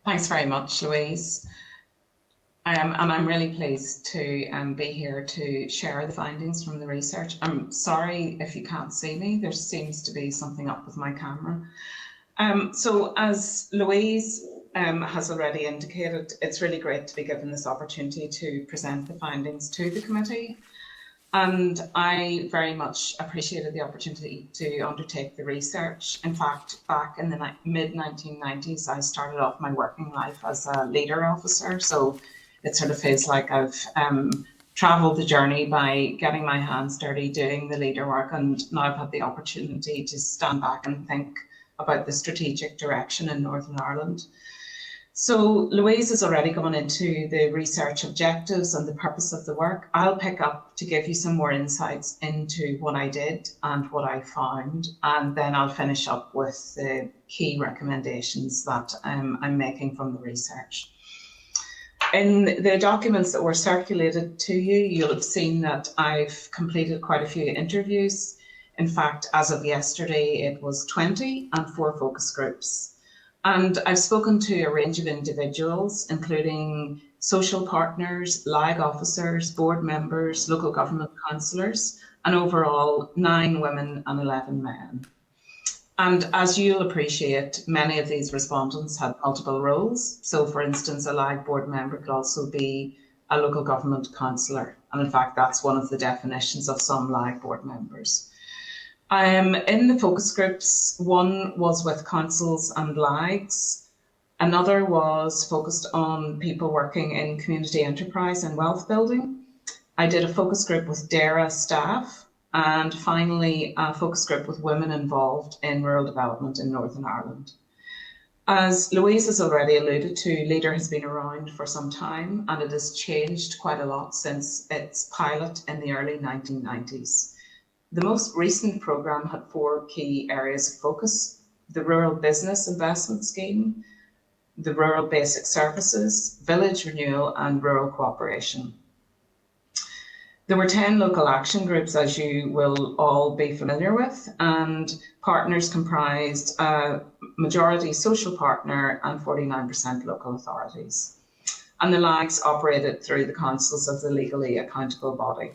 Thanks very much, Louise. And I'm really pleased to be here to share the findings from the research. I'm sorry if you can't see me, there seems to be something up with my camera. So as Louise has already indicated, it's really great to be given this opportunity to present the findings to the committee. And I very much appreciated the opportunity to undertake the research. In fact, back in the mid-1990s, I started off my working life as a LEADER officer. So it sort of feels like I've travelled the journey by getting my hands dirty doing the LEADER work, and now I've had the opportunity to stand back and think about the strategic direction in Northern Ireland. So Louise has already gone into the research objectives and the purpose of the work. I'll pick up to give you some more insights into what I did and what I found, and then I'll finish up with the key recommendations that I'm making from the research. In the documents that were circulated to you, you'll have seen that I've completed quite a few interviews. In fact, as of yesterday, it was 20 and 4 focus groups. And I've spoken to a range of individuals, including social partners, LAG officers, board members, local government councillors, and overall 9 women and 11 men. And as you'll appreciate, many of these respondents had multiple roles. So for instance, a LAG board member could also be a local government councillor. And in fact, that's one of the definitions of some LAG board members. In the focus groups, one was with councils and LAGs. Another was focused on people working in community enterprise and wealth building. I did a focus group with DAERA staff, and finally a focus group with women involved in rural development in Northern Ireland. As Louise has already alluded to, LEADER has been around for some time, and it has changed quite a lot since its pilot in the early 1990s. The most recent programme had 4 key areas of focus: the Rural Business Investment Scheme, the rural basic services, village renewal and rural cooperation. There were 10 local action groups, as you will all be familiar with, and partners comprised a majority social partner and 49% local authorities. And the LAGs operated through the councils of the legally accountable body.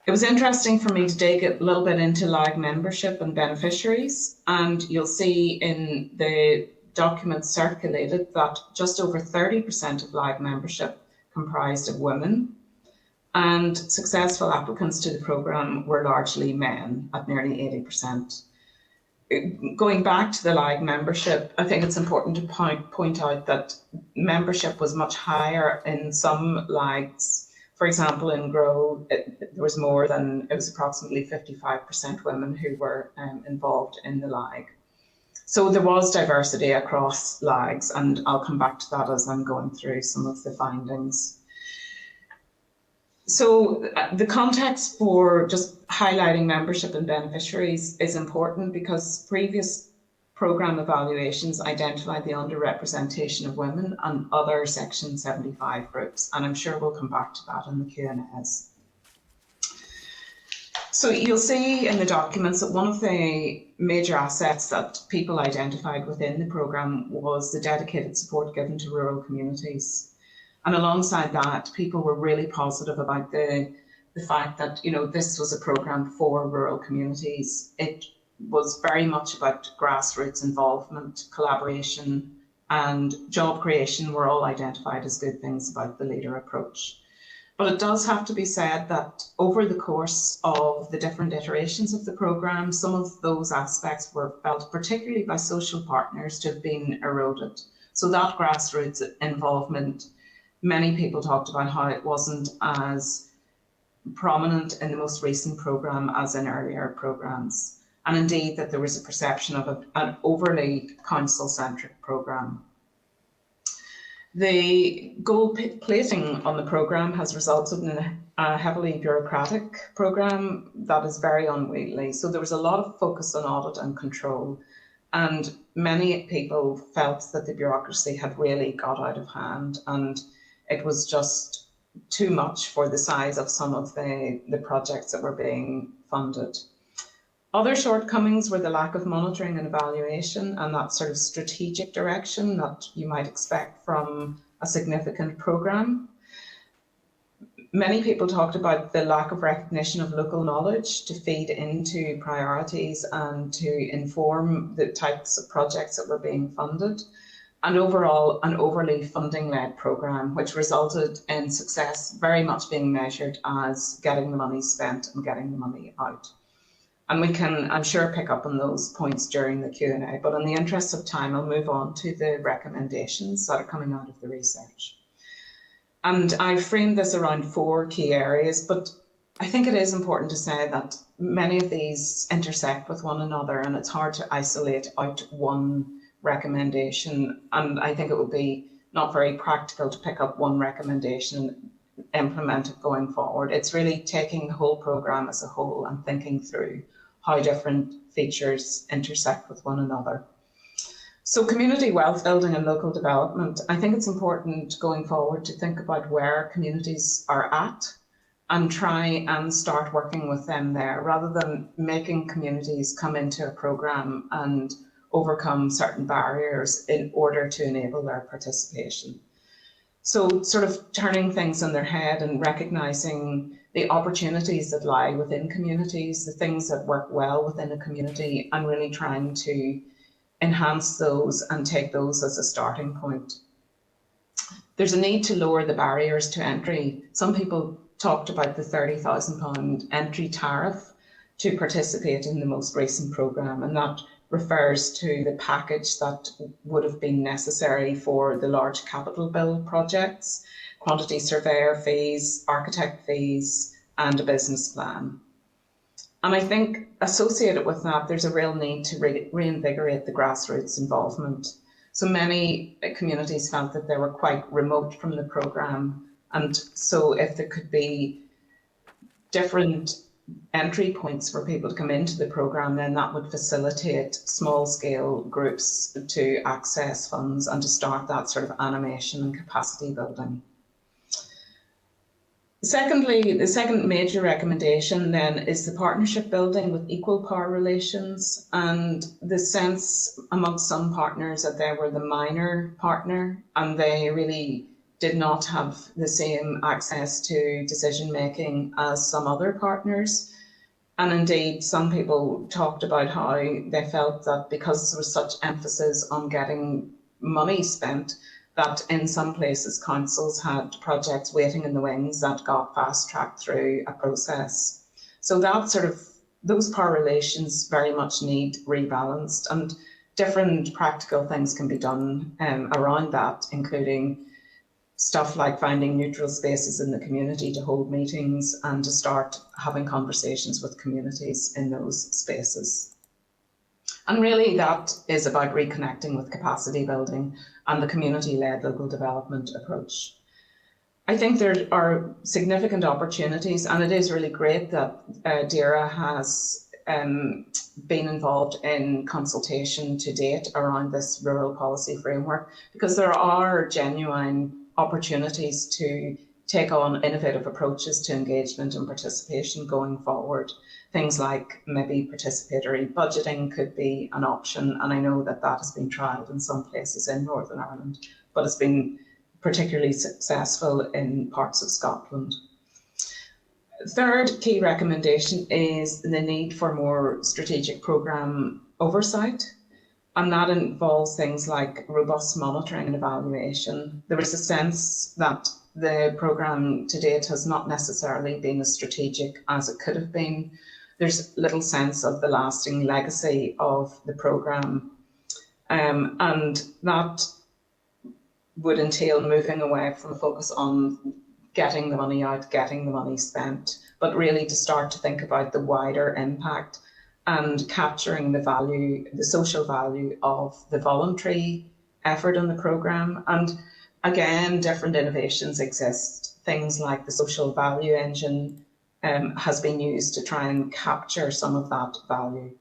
It was interesting for me to dig a little bit into LAG membership and beneficiaries, and you'll see in the documents circulated that just over 30% of LAG membership comprised of women, and successful applicants to the programme were largely men at nearly 80%. Going back to the LAG membership, I think it's important to point out that membership was much higher in some LAGs. For example, in Grow, there was more than, it was approximately 55% women who were involved in the LAG. So there was diversity across LAGs, and I'll come back to that as I'm going through some of the findings. So the context for just highlighting membership and beneficiaries is important because previous programme evaluations identified the underrepresentation of women and other Section 75 groups, and I'm sure we'll come back to that in the Q&As. So you'll see in the documents that one of the major assets that people identified within the programme was the dedicated support given to rural communities. And alongside that, people were really positive about the fact that, you know, this was a programme for rural communities. It was very much about grassroots involvement, collaboration, and job creation were all identified as good things about the leader approach. But it does have to be said that over the course of the different iterations of the programme, some of those aspects were felt, particularly by social partners, to have been eroded. So that grassroots involvement, many people talked about how it wasn't as prominent in the most recent programme as in earlier programmes, and indeed that there was a perception of an overly council-centric programme. The gold plating on the programme has resulted in a heavily bureaucratic programme that is very unwieldy. So there was a lot of focus on audit and control, and many people felt that the bureaucracy had really got out of hand, and it was just too much for the size of some of the projects that were being funded. Other shortcomings were the lack of monitoring and evaluation and that sort of strategic direction that you might expect from a significant programme. Many people talked about the lack of recognition of local knowledge to feed into priorities and to inform the types of projects that were being funded. And overall, an overly funding-led programme, which resulted in success very much being measured as getting the money spent and getting the money out. And we can, I'm sure, pick up on those points during the Q&A, but in the interest of time, I'll move on to the recommendations that are coming out of the research. And I framed this around 4 key areas, but I think it is important to say that many of these intersect with one another, and it's hard to isolate out one recommendation, and I think it would be not very practical to pick up one recommendation and implement it going forward. It's really taking the whole programme as a whole and thinking through how different features intersect with one another. So community wealth building and local development, I think it's important going forward to think about where communities are at and try and start working with them there, rather than making communities come into a programme and overcome certain barriers in order to enable their participation. So sort of turning things on their head and recognising the opportunities that lie within communities, the things that work well within a community, and really trying to enhance those and take those as a starting point. There's a need to lower the barriers to entry. Some people talked about the £30,000 entry tariff to participate in the most recent programme, and that refers to the package that would have been necessary for the large capital bill projects, quantity surveyor fees, architect fees, and a business plan. And I think associated with that, there's a real need to reinvigorate the grassroots involvement. So many communities felt that they were quite remote from the programme, and so if there could be different entry points for people to come into the programme, then that would facilitate small scale groups to access funds and to start that sort of animation and capacity building. Secondly, the second major recommendation then is the partnership building with equal power relations, and the sense amongst some partners that they were the minor partner and they really did not have the same access to decision making as some other partners. And indeed, some people talked about how they felt that because there was such emphasis on getting money spent, that in some places councils had projects waiting in the wings that got fast-tracked through a process. So that sort of, those power relations very much need rebalanced, and different practical things can be done around that, including stuff like finding neutral spaces in the community to hold meetings and to start having conversations with communities in those spaces. And really that is about reconnecting with capacity building and the community-led local development approach. I think there are significant opportunities, and it is really great that DAERA has been involved in consultation to date around this rural policy framework, because there are genuine opportunities to take on innovative approaches to engagement and participation going forward. Things like maybe participatory budgeting could be an option, and I know that that has been trialled in some places in Northern Ireland, but it's been particularly successful in parts of Scotland. Third key recommendation is the need for more strategic programme oversight, and that involves things like robust monitoring and evaluation. There is a sense that the programme to date has not necessarily been as strategic as it could have been. There's little sense of the lasting legacy of the programme, and that would entail moving away from a focus on getting the money out, getting the money spent, but really to start to think about the wider impact and capturing the value, the social value of the voluntary effort in the programme. And again, different innovations exist. Things like the social value engine has been used to try and capture some of that value.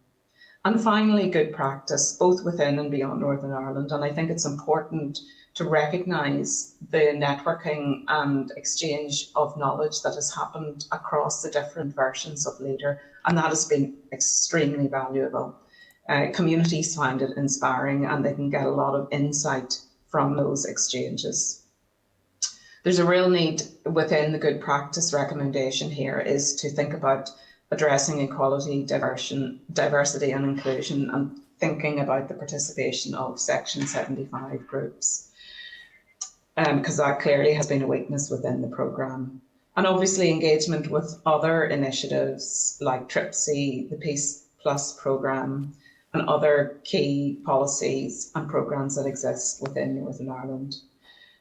And finally, good practice, both within and beyond Northern Ireland. And I think it's important to recognise the networking and exchange of knowledge that has happened across the different versions of LEADER, and that has been extremely valuable. Communities find it inspiring, and they can get a lot of insight from those exchanges. There's a real need within the good practice recommendation here is to think about addressing equality, diversity and inclusion, and thinking about the participation of Section 75 groups, because that clearly has been a weakness within the programme. And obviously engagement with other initiatives like TRIPSI, the Peace Plus programme, and other key policies and programmes that exist within Northern Ireland.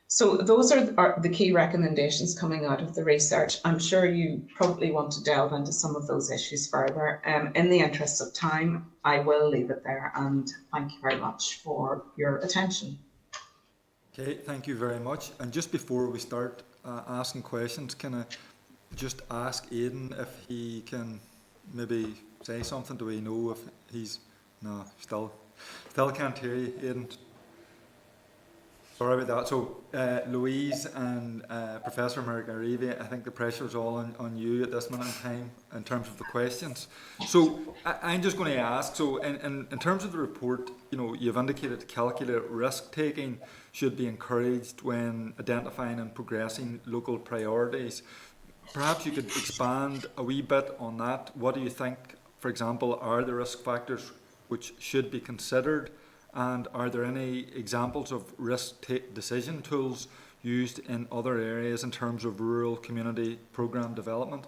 So those are the key recommendations coming out of the research. I'm sure you probably want to delve into some of those issues further. In the interest of time, I will leave it there, and thank you very much for your attention. Okay, thank you very much. And just before we start asking questions, can I just ask Aidan if he can maybe say something? Do we know if he's... No, still can't hear you, Aidan. Sorry about that. So, Louise and Professor Margaretti, I think the pressure is all on you at this minute in time in terms of the questions. So, I'm just going to ask, so in terms of the report, you know, you've indicated calculated risk taking should be encouraged when identifying and progressing local priorities. Perhaps you could expand a wee bit on that. What do you think, for example, are the risk factors which should be considered? And are there any examples of risk decision tools used in other areas in terms of rural community programme development?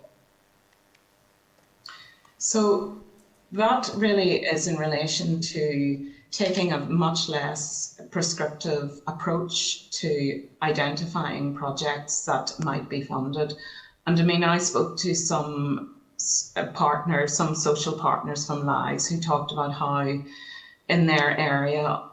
So that really is in relation to taking a much less prescriptive approach to identifying projects that might be funded. And I mean, I spoke to some partners, some social partners from LIES who talked about how in their area,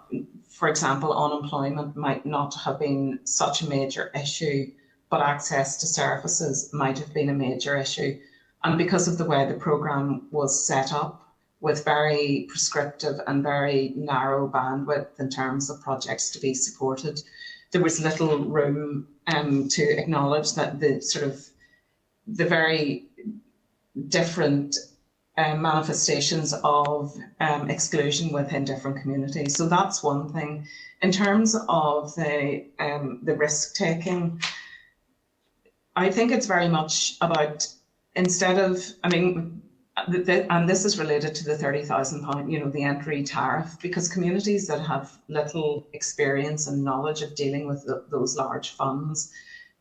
for example, unemployment might not have been such a major issue, but access to services might have been a major issue. And because of the way the programme was set up, with very prescriptive and very narrow bandwidth in terms of projects to be supported, there was little room to acknowledge that the very different manifestations of exclusion within different communities. So that's one thing. In terms of the risk taking, I think it's very much about, instead of, I mean, and this is related to the £30,000, the entry tariff, because communities that have little experience and knowledge of dealing with those large funds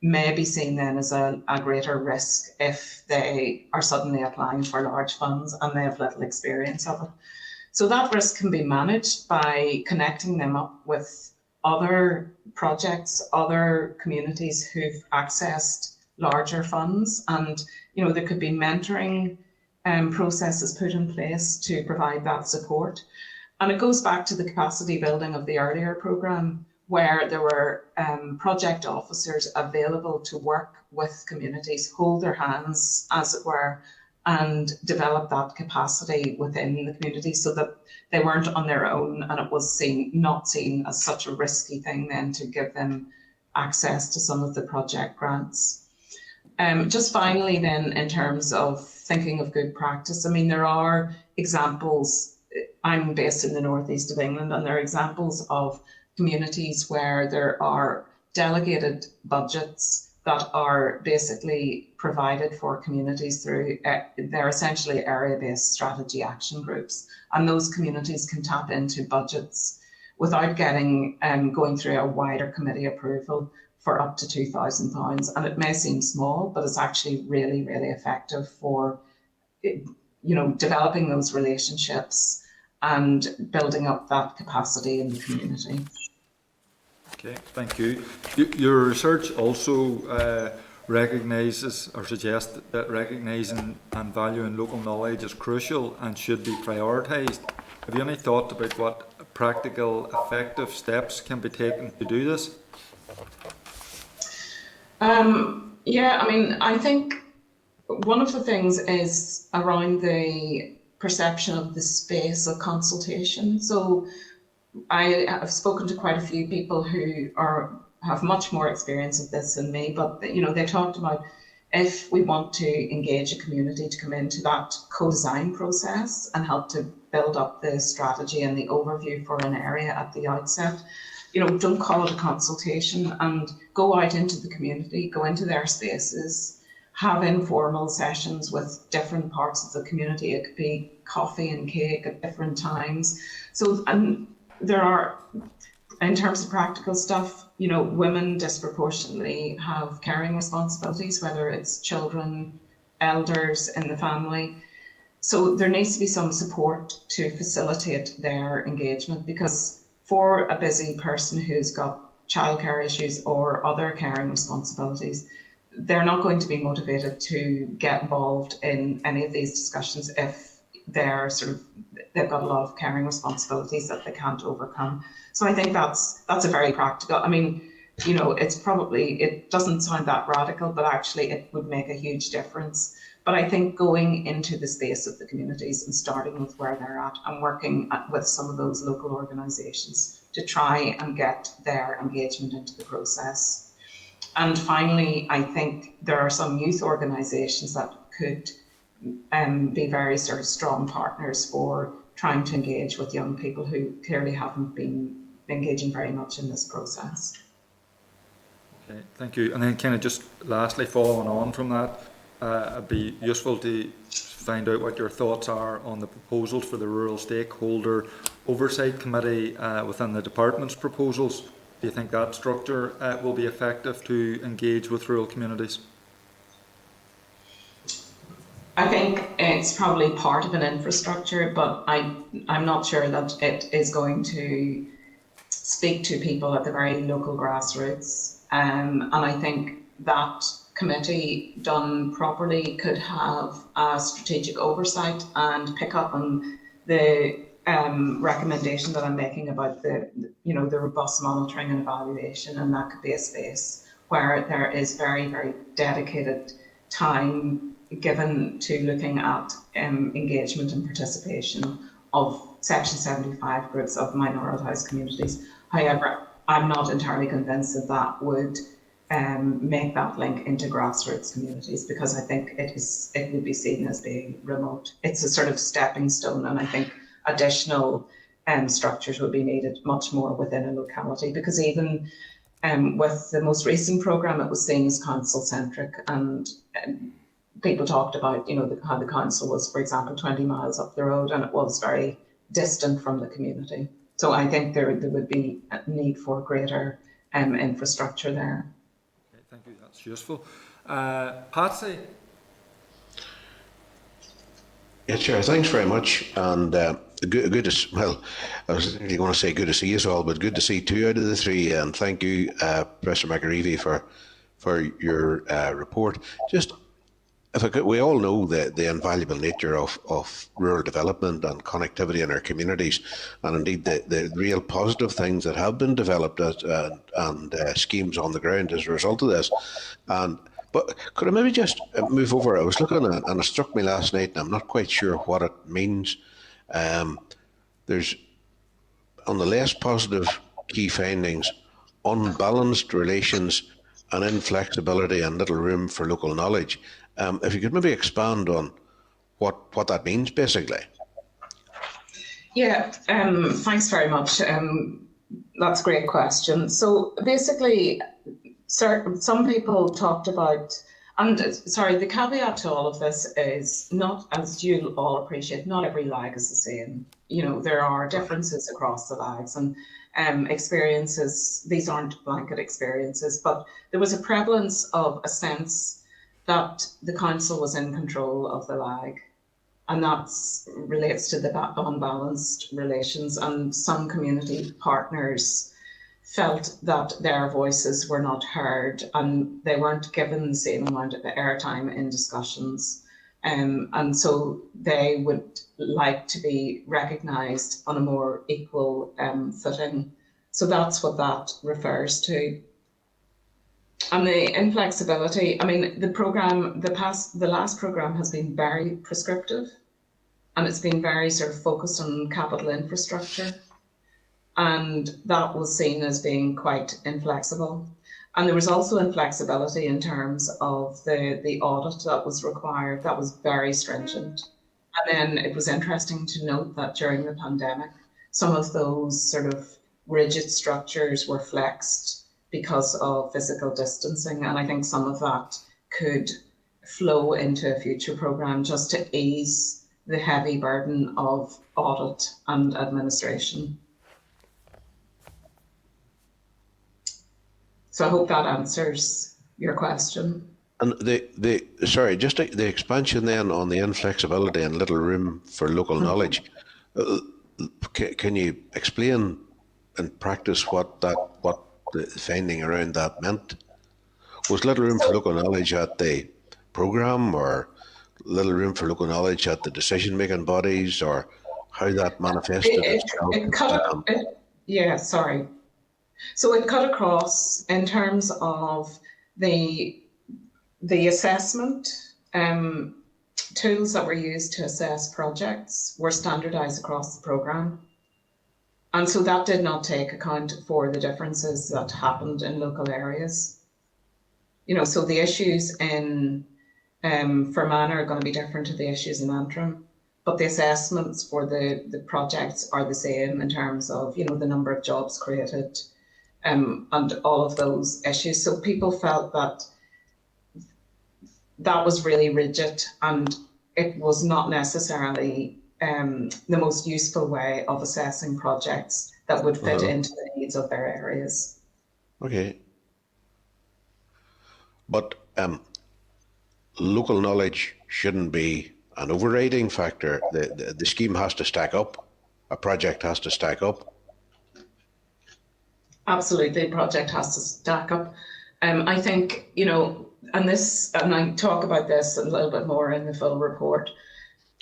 may be seen then as a greater risk if they are suddenly applying for large funds and they have little experience of it. So that risk can be managed by connecting them up with other projects, other communities who've accessed larger funds, and there could be mentoring processes put in place to provide that support. And it goes back to the capacity building of the earlier programme, where there were project officers available to work with communities, hold their hands, as it were, and develop that capacity within the community so that they weren't on their own, and it was not seen as such a risky thing then to give them access to some of the project grants. Just finally then, in terms of thinking of good practice, I mean, there are examples. I'm based in the northeast of England, and there are examples of communities where there are delegated budgets that are basically provided for communities through, they're essentially area-based strategy action groups. And those communities can tap into budgets without going through a wider committee approval for up to £2,000. And it may seem small, but it's actually really, really effective for, developing those relationships and building up that capacity in the community. Okay, thank you. Your research also recognises or suggests that recognising and valuing local knowledge is crucial and should be prioritised. Have you any thought about what practical, effective steps can be taken to do this? Yeah, I mean, I think one of the things is around the perception of the space of consultation. So I have spoken to quite a few people who have much more experience of this than me, but they talked about, if we want to engage a community to come into that co-design process and help to build up the strategy and the overview for an area at the outset, don't call it a consultation, and go out into the community, go into their spaces, have informal sessions with different parts of the community. It could be coffee and cake at different times. So, and there are, in terms of practical stuff, women disproportionately have caring responsibilities, whether it's children, elders in the family. So there needs to be some support to facilitate their engagement, because for a busy person who's got childcare issues or other caring responsibilities, they're not going to be motivated to get involved in any of these discussions if they've got a lot of caring responsibilities that they can't overcome. So I think that's a very practical, I mean, it doesn't sound that radical, but actually it would make a huge difference. But I think going into the space of the communities and starting with where they're at and working with some of those local organisations to try and get their engagement into the process. And finally, I think there are some youth organisations that could be very sort of strong partners for trying to engage with young people who clearly haven't been engaging very much in this process. Okay, thank you. And then kind of just lastly, following on from that, it'd be useful to find out what your thoughts are on the proposals for the Rural Stakeholder Oversight Committee within the Department's proposals. Do you think that structure will be effective to engage with rural communities? I think it's probably part of an infrastructure, but I'm not sure that it is going to speak to people at the very local grassroots. And I think that committee done properly could have a strategic oversight and pick up on the recommendation that I'm making about the robust monitoring and evaluation, and that could be a space where there is very, very dedicated time given to looking at engagement and participation of Section 75 groups of minoritised communities. However, I'm not entirely convinced that that would make that link into grassroots communities, because I think it would be seen as being remote. It's a sort of stepping stone, and I think additional structures would be needed much more within a locality, because even with the most recent programme, it was seen as council-centric, and people talked about, how the council was, for example, 20 miles up the road, and it was very distant from the community. So I think there would be a need for greater infrastructure there. Okay, thank you, that's useful. Patsy? Yeah, Chair, thanks very much. And good to, well, I was really going to say good to see you all, but good to see 2 out of the 3. And thank you, Professor McAreevy, for your report. Just, if I could, we all know the invaluable nature of rural development and connectivity in our communities, and indeed the real positive things that have been developed and schemes on the ground as a result of this. But could I maybe just move over? I was looking at, and it struck me last night, and I'm not quite sure what it means. There's, on the less positive key findings, unbalanced relations and inflexibility and little room for local knowledge. If you could maybe expand on what that means, basically. Yeah, thanks very much. That's a great question. So basically, some people talked about, and sorry, the caveat to all of this is not, as you all appreciate, not every lag is the same. There are differences across the lags, and experiences, these aren't blanket experiences, but there was a prevalence of a sense that the council was in control of the lag, and that relates to the unbalanced relations, and some community partners felt that their voices were not heard and they weren't given the same amount of airtime in discussions. And so they would like to be recognised on a more equal footing. So that's what that refers to. And the inflexibility, I mean, the last programme has been very prescriptive, and it's been very sort of focused on capital infrastructure. And that was seen as being quite inflexible. And there was also inflexibility in terms of the audit that was required. That was very stringent. And then it was interesting to note that during the pandemic, some of those sort of rigid structures were flexed because of physical distancing. And I think some of that could flow into a future programme just to ease the heavy burden of audit and administration. So I hope that answers your question. And sorry, just the expansion then on the inflexibility and little room for local knowledge. Can you explain in practice what the finding around that meant? Was little room for local knowledge at the programme, or little room for local knowledge at the decision-making bodies, or how that manifested itself? Yeah, sorry. So it cut across in terms of the assessment tools that were used to assess projects were standardised across the programme. And so that did not take account for the differences that happened in local areas. So the issues in Fermanagh are going to be different to the issues in Antrim, but the assessments for the projects are the same in terms of, the number of jobs created, and all of those issues. So people felt that was really rigid, and it was not necessarily the most useful way of assessing projects that would fit into the needs of their areas. Okay. But local knowledge shouldn't be an overriding factor. The scheme has to stack up. A project has to stack up. Absolutely, the project has to stack up. I think, and I talk about this a little bit more in the full report.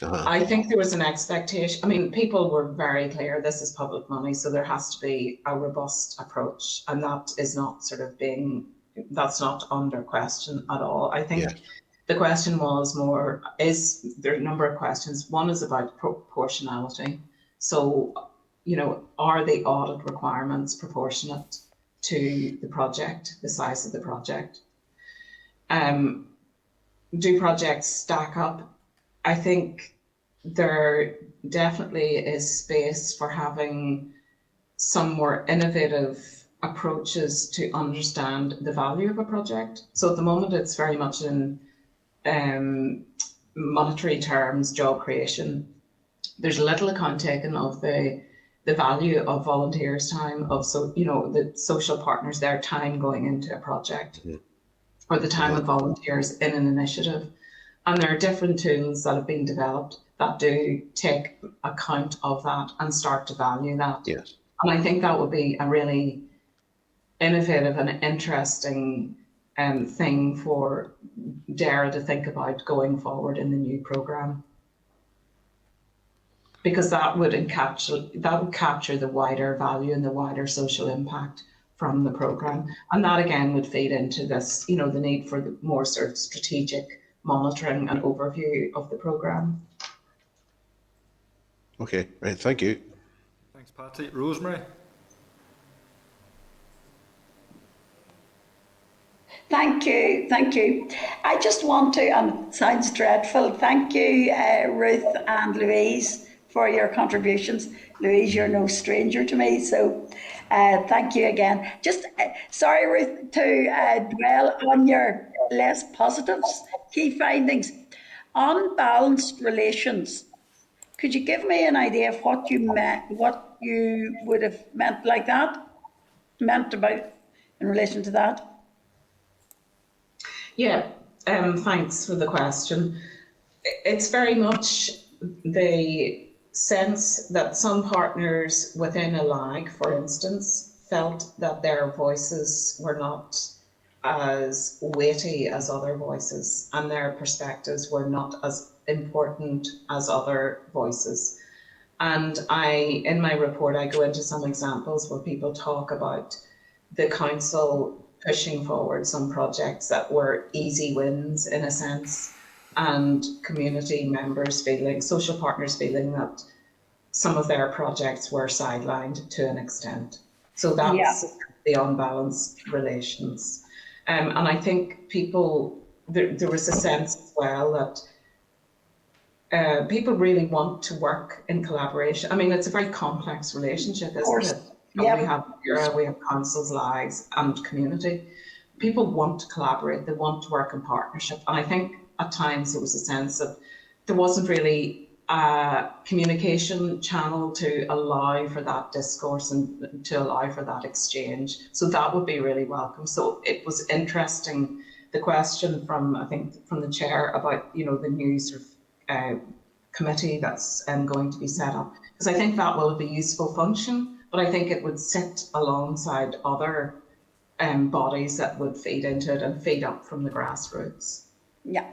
I think there was an expectation. I mean, people were very clear, this is public money, so there has to be a robust approach, and that is not that's not under question at all. I think The question was more, is there a number of questions. One is about proportionality. So, you know, are the audit requirements proportionate to the project, the size of the project? Do projects stack up? I think there definitely is space for having some more innovative approaches to understand the value of a project. So at the moment, it's very much in monetary terms, job creation. There's little account taken of the value of volunteers' time, of the social partners, their time going into a project, or the time of volunteers in an initiative. And there are different tools that have been developed that do take account of that and start to value that. Yes. And I think that would be a really innovative and interesting thing for DAERA to think about going forward in the new programme, because that would capture the wider value and the wider social impact from the programme, and that again would feed into this, you know, the need for the more sort of strategic monitoring and overview of the programme. Okay, right. Thank you. Thanks, Patsy. Rosemary. Thank you, thank you. I just want to, and it sounds dreadful, thank you, Ruth and Louise, for your contributions. Louise, you're no stranger to me, so thank you again. Just, sorry, Ruth, to dwell on your less positives, key findings. Unbalanced relations. Could you give me an idea of what you meant, what you would have meant like that? Meant about in relation to that? Yeah, thanks for the question. It's very much the sense that some partners within a lag, for instance, felt that their voices were not as weighty as other voices, and their perspectives were not as important as other voices. And in my report, I go into some examples where people talk about the council pushing forward some projects that were easy wins in a sense, and community members feeling, social partners feeling that some of their projects were sidelined to an extent. So that's the unbalanced relations. And I think there was a sense as well that people really want to work in collaboration. I mean, it's a very complex relationship, isn't it? Yep. We have DAERA, we have councils, lives, and community. People want to collaborate, they want to work in partnership. And I think at times there was a sense of there wasn't really a communication channel to allow for that discourse and to allow for that exchange. So that would be really welcome. So it was interesting, the question from the chair about, you know, the new sort of committee that's going to be set up, because I think that will be a useful function, but I think it would sit alongside other bodies that would feed into it and feed up from the grassroots. Yeah,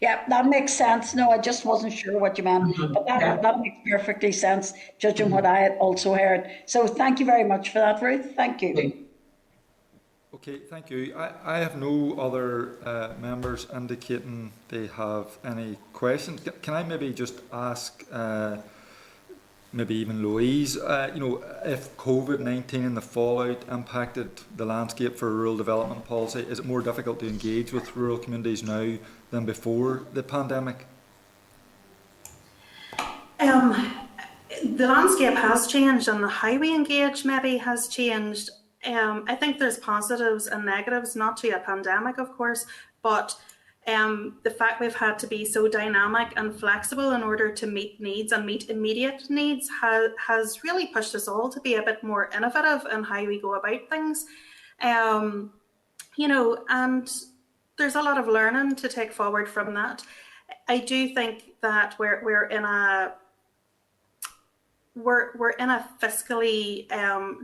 that makes sense. No, I just wasn't sure what you meant, but that makes perfectly sense, judging what I had also heard. So thank you very much for that, Ruth. Thank you. Okay, thank you. I have no other members indicating they have any questions. Can I maybe just ask, maybe even Louise, you know, if COVID-19 and the fallout impacted the landscape for rural development policy, is it more difficult to engage with rural communities now than before the pandemic? The landscape has changed, and the how we engage maybe has changed. I think there's positives and negatives, not to a pandemic, of course, but the fact we've had to be so dynamic and flexible in order to meet needs and meet immediate needs has really pushed us all to be a bit more innovative in how we go about things. You know, and there's a lot of learning to take forward from that. I do think that we're in a fiscally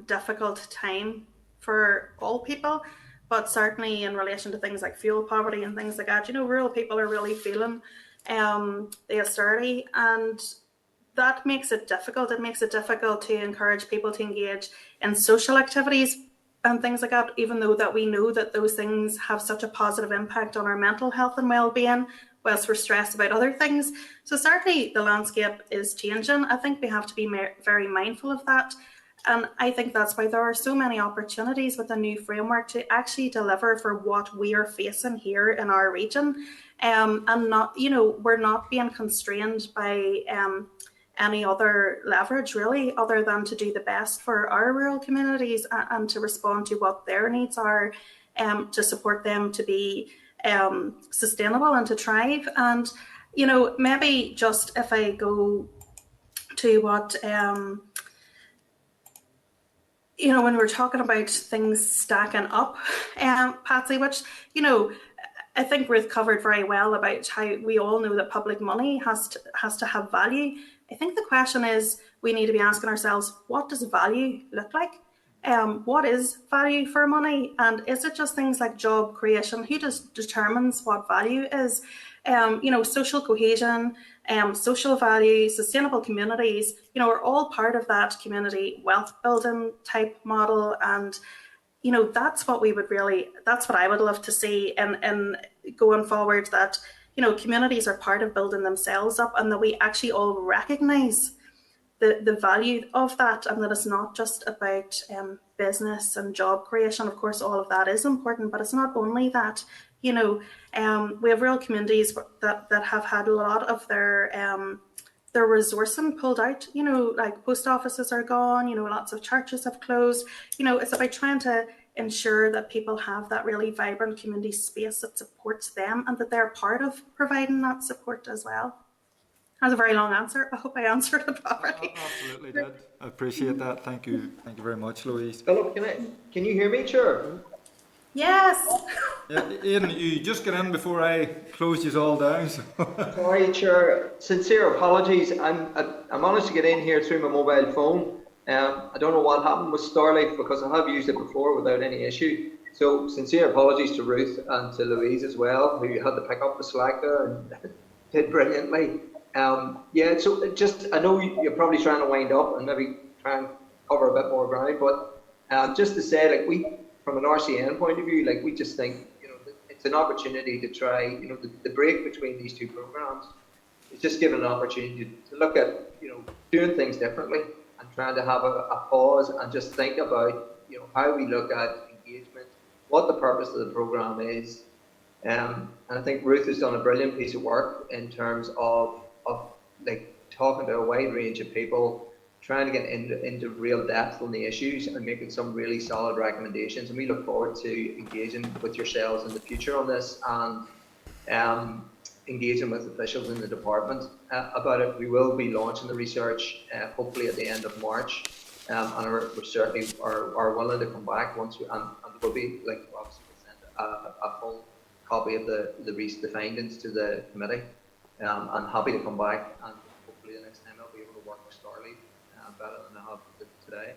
difficult time for all people, but certainly in relation to things like fuel poverty and things like that, you know, rural people are really feeling the austerity, and that makes it difficult. It makes it difficult to encourage people to engage in social activities and things like that, even though that we know that those things have such a positive impact on our mental health and well-being, whilst we're stressed about other things. So certainly the landscape is changing. I think we have to be very mindful of that. And I think that's why there are so many opportunities with the new framework to actually deliver for what we are facing here in our region. And not, we're not being constrained by any other leverage really, other than to do the best for our rural communities and to respond to what their needs are, to support them to be sustainable and to thrive. And maybe just if I go to what when we're talking about things stacking up, Patsy, which I think Ruth covered very well about how we all know that public money has to have value. I think the question is, we need to be asking ourselves, what does value look like? What is value for money? And is it just things like job creation? Who determines what value is? Social cohesion, social value, sustainable communities, are all part of that community wealth building type model. And that's what I would love to see in going forward, that communities are part of building themselves up, and that we actually all recognise the value of that, and that it's not just about business and job creation. Of course, all of that is important, but it's not only that. We have rural communities that have had a lot of their resourcing pulled out. Like post offices are gone. Lots of churches have closed. It's about trying to ensure that people have that really vibrant community space that supports them, and that they're part of providing that support as well. That was a very long answer. I hope I answered it properly. Absolutely did. I appreciate that. Thank you very much, Louise. Philip, can you hear me, Chair? Yes. Yeah, Aidan, you just get in before I closed you all down. So. Sorry, Chair. Sincere apologies. I managed to get in here through my mobile phone. I don't know what happened with Starlight, because I have used it before without any issue. So sincere apologies to Ruth and to Louise as well, who had to pick up the slack there and did brilliantly. So just, I know you're probably trying to wind up and maybe try and cover a bit more ground, but just to say, like, we, from an RCN point of view, like, we just think, it's an opportunity to try, the break between these two programs is just given an opportunity to look at, doing things differently and trying to have a pause and just think about, how we look at engagement, what the purpose of the program is. And I think Ruth has done a brilliant piece of work in terms of like talking to a wide range of people, trying to get into real depth on the issues and making some really solid recommendations. And we look forward to engaging with yourselves in the future on this, and engaging with officials in the department about it. We will be launching the research hopefully at the end of March, and we certainly are willing to come back once we, and we'll be, like, obviously send a full copy of the findings to the committee. I'm happy to come back, and hopefully the next time I'll be able to work with Starleaf better than I have today.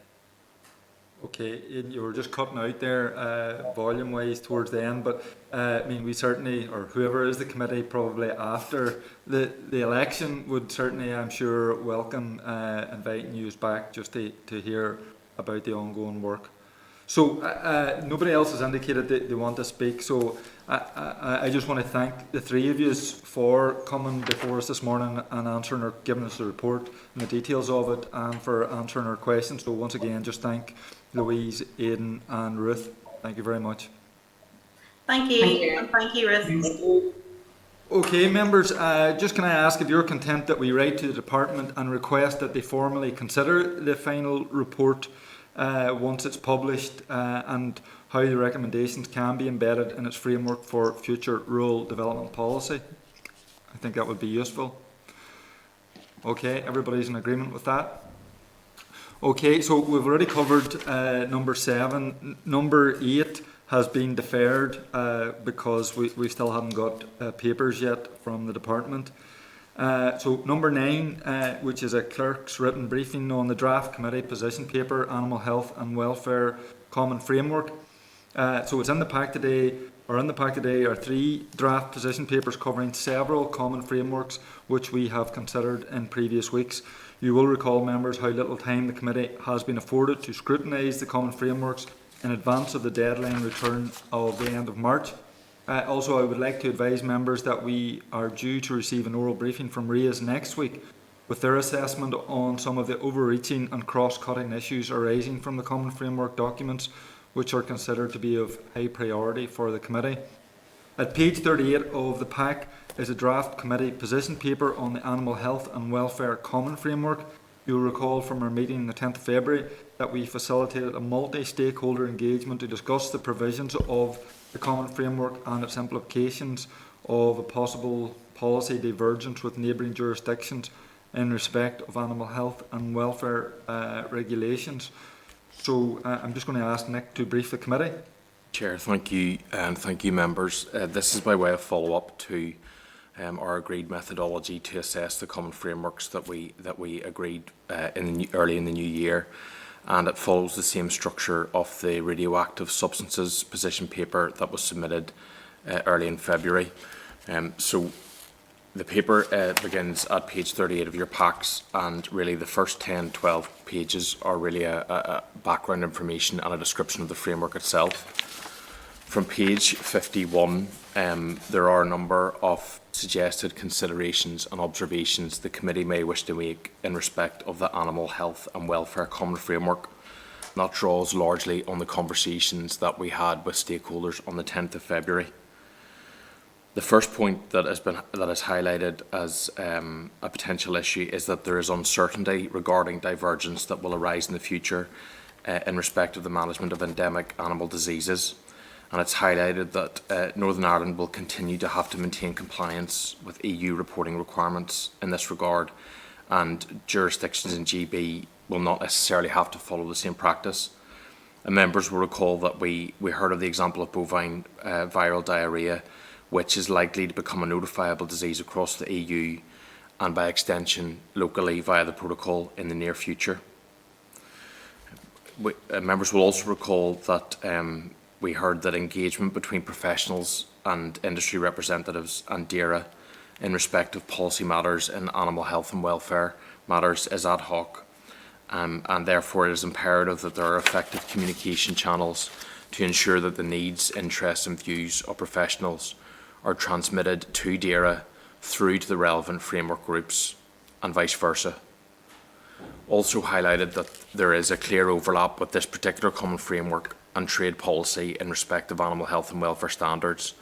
Okay, Aidan, you were just cutting out there volume-wise towards the end, but I mean, we certainly, or whoever is the committee probably after the election, would certainly, I'm sure, welcome inviting you back just to hear about the ongoing work. So nobody else has indicated that they want to speak, so I just want to thank the three of you for coming before us this morning and answering or giving us the report and the details of it, and for answering our questions. So once again, just thank Louise, Aidan and Ruth. Thank you very much. Thank you. And thank you, Ruth. Okay, members, just can I ask if you're content that we write to the department and request that they formally consider the final report once it's published, and how the recommendations can be embedded in its framework for future rural development policy? I think that would be useful. Okay, everybody's in agreement with that? Okay, so we've already covered number 7. Number 8 has been deferred because we still haven't got papers yet from the department. So number 9, which is a clerk's written briefing on the draft committee position paper, Animal Health and Welfare Common Framework. So it's in the pack today, are 3 draft position papers covering several common frameworks which we have considered in previous weeks. You will recall, members, how little time the committee has been afforded to scrutinise the common frameworks in advance of the deadline return of the end of March. Also, I would like to advise members that we are due to receive an oral briefing from RIAs next week with their assessment on some of the overreaching and cross-cutting issues arising from the Common Framework documents, which are considered to be of high priority for the committee. At page 38 of the pack is a draft committee position paper on the Animal Health and Welfare Common Framework. You'll recall from our meeting on the 10th of February that we facilitated a multi-stakeholder engagement to discuss the provisions of the Common Framework and its implications of a possible policy divergence with neighbouring jurisdictions in respect of animal health and welfare regulations. So I'm just going to ask Nick to brief the committee. Chair, thank you, and thank you, members. This is by way of follow-up to our agreed methodology to assess the common frameworks that we agreed early in the new year, and it follows the same structure of the radioactive substances position paper that was submitted early in February. So the paper begins at page 38 of your packs, and really the first 10-12 pages are really a background information and a description of the framework itself. From page 51, there are a number of suggested considerations and observations the committee may wish to make in respect of the Animal Health and Welfare Common Framework. That draws largely on the conversations that we had with stakeholders on the 10th of February. The first point that is highlighted as a potential issue is that there is uncertainty regarding divergence that will arise in the future in respect of the management of endemic animal diseases. And it's highlighted that Northern Ireland will continue to have to maintain compliance with EU reporting requirements in this regard, and jurisdictions in GB will not necessarily have to follow the same practice. And members will recall that we heard of the example of bovine viral diarrhoea, which is likely to become a notifiable disease across the EU and by extension locally via the protocol in the near future. Members will also recall that we heard that engagement between professionals and industry representatives and DAERA in respect of policy matters in animal health and welfare matters is ad hoc, and therefore it is imperative that there are effective communication channels to ensure that the needs, interests and views of professionals are transmitted to DAERA through to the relevant framework groups and vice versa. Also highlighted that there is a clear overlap with this particular common framework and trade policy in respect of animal health and welfare standards,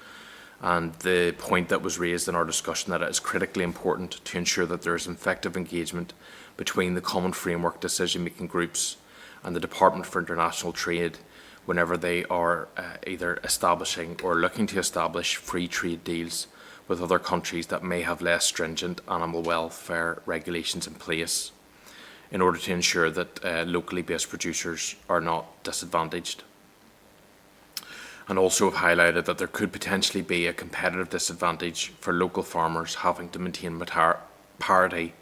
and the point that was raised in our discussion that it is critically important to ensure that there is effective engagement between the common framework decision-making groups and the Department for International Trade whenever they are either establishing or looking to establish free trade deals with other countries that may have less stringent animal welfare regulations in place, in order to ensure that locally based producers are not disadvantaged. And also have highlighted that there could potentially be a competitive disadvantage for local farmers having to maintain parity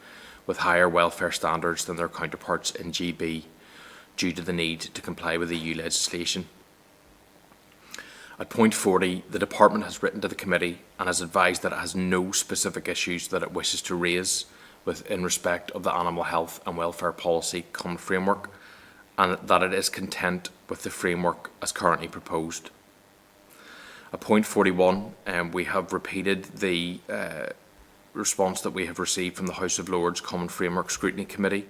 with higher welfare standards than their counterparts in GB due to the need to comply with EU legislation. At point 40, the Department has written to the committee and has advised that it has no specific issues that it wishes to raise in respect of the Animal Health and Welfare Policy Common Framework, and that it is content with the framework as currently proposed. At point 41, we have repeated the response that we have received from the House of Lords Common Framework Scrutiny Committee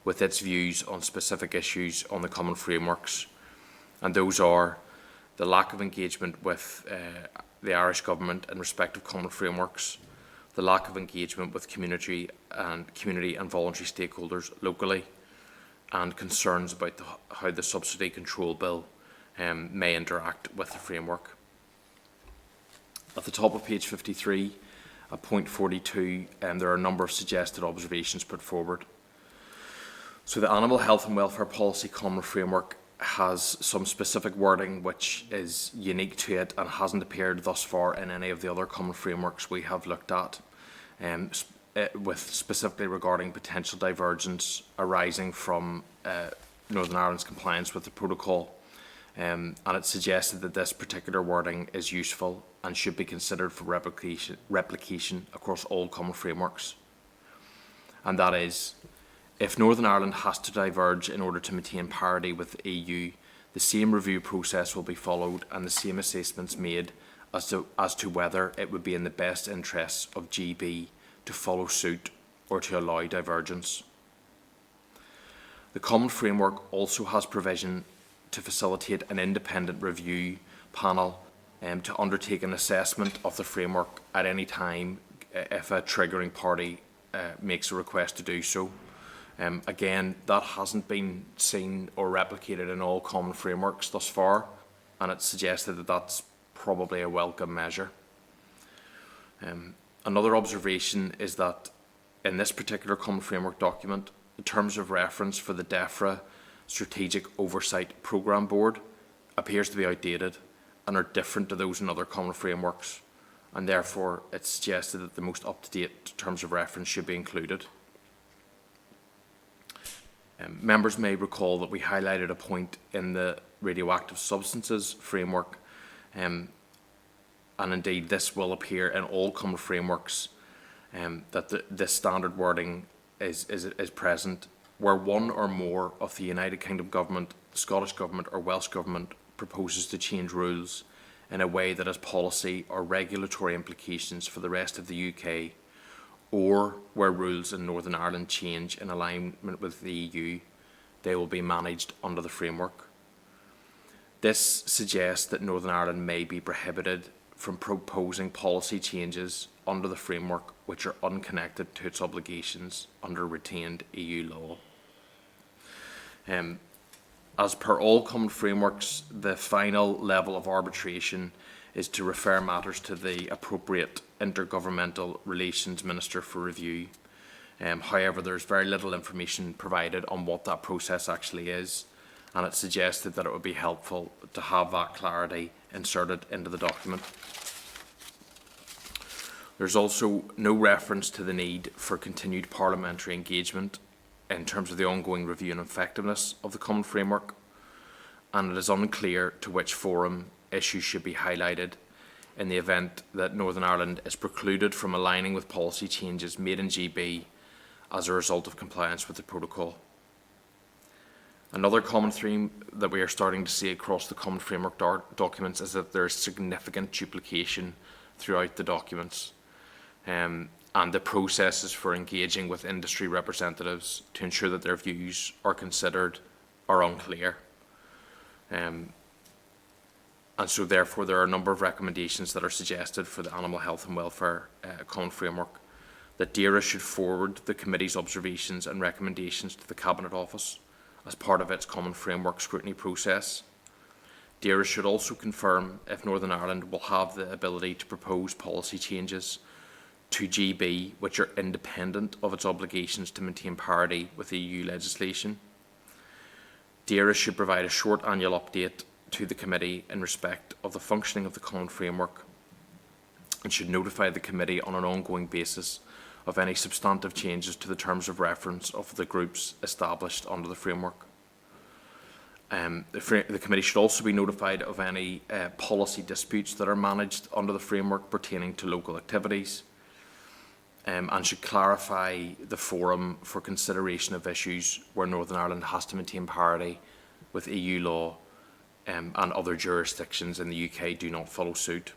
with its views on specific issues on the common frameworks, and those are the lack of engagement with the Irish Government in respect of common frameworks, the lack of engagement with community and voluntary stakeholders locally, and concerns about how the Subsidy Control Bill may interact with the framework. At the top of page 53, at point 42, there are a number of suggested observations put forward. So the Animal Health and Welfare Policy Common Framework has some specific wording which is unique to it and hasn't appeared thus far in any of the other common frameworks we have looked at, with specifically regarding potential divergence arising from Northern Ireland's compliance with the protocol. And it's suggested that this particular wording is useful and should be considered for replication across all common frameworks. And that is, if Northern Ireland has to diverge in order to maintain parity with the EU, The same review process will be followed and the same assessments made as to whether it would be in the best interests of GB to follow suit or to allow divergence. The Common Framework also has provision to facilitate an independent review panel to undertake an assessment of the framework at any time if a triggering party makes a request to do so. Again, that hasn't been seen or replicated in all common frameworks thus far, and it's suggested that that's probably a welcome measure. Another observation is that in this particular common framework document, the terms of reference for the DAERA Strategic Oversight Programme Board appears to be outdated and are different to those in other common frameworks, and therefore it's suggested that the most up-to-date terms of reference should be included. Members may recall that we highlighted a point in the radioactive substances framework, and indeed this will appear in all common frameworks, that this standard wording is present where one or more of the United Kingdom Government, Scottish Government or Welsh Government proposes to change rules in a way that has policy or regulatory implications for the rest of the UK, or where rules in Northern Ireland change in alignment with the EU, they will be managed under the framework. This suggests that Northern Ireland may be prohibited from proposing policy changes under the framework which are unconnected to its obligations under retained EU law. As per all common frameworks, the final level of arbitration is to refer matters to the appropriate intergovernmental relations minister for review. However, there's very little information provided on what that process actually is, and it's suggested that it would be helpful to have that clarity inserted into the document. There's also no reference to the need for continued parliamentary engagement in terms of the ongoing review and effectiveness of the common framework, and it is unclear to which forum issues should be highlighted in the event that Northern Ireland is precluded from aligning with policy changes made in GB as a result of compliance with the protocol. Another common theme that we are starting to see across the common framework documents is that there is significant duplication throughout the documents, and the processes for engaging with industry representatives to ensure that their views are considered are unclear. And so therefore there are a number of recommendations that are suggested for the Animal Health and Welfare Common Framework, that DAERA should forward the committee's observations and recommendations to the Cabinet Office as part of its Common Framework scrutiny process. DAERA should also confirm if Northern Ireland will have the ability to propose policy changes to GB which are independent of its obligations to maintain parity with EU legislation. DAERA should provide a short annual update to the committee in respect of the functioning of the Common Framework, and should notify the committee on an ongoing basis of any substantive changes to the terms of reference of the groups established under the framework. The committee should also be notified of any policy disputes that are managed under the framework pertaining to local activities, and should clarify the forum for consideration of issues where Northern Ireland has to maintain parity with EU law and other jurisdictions in the UK do not follow suit.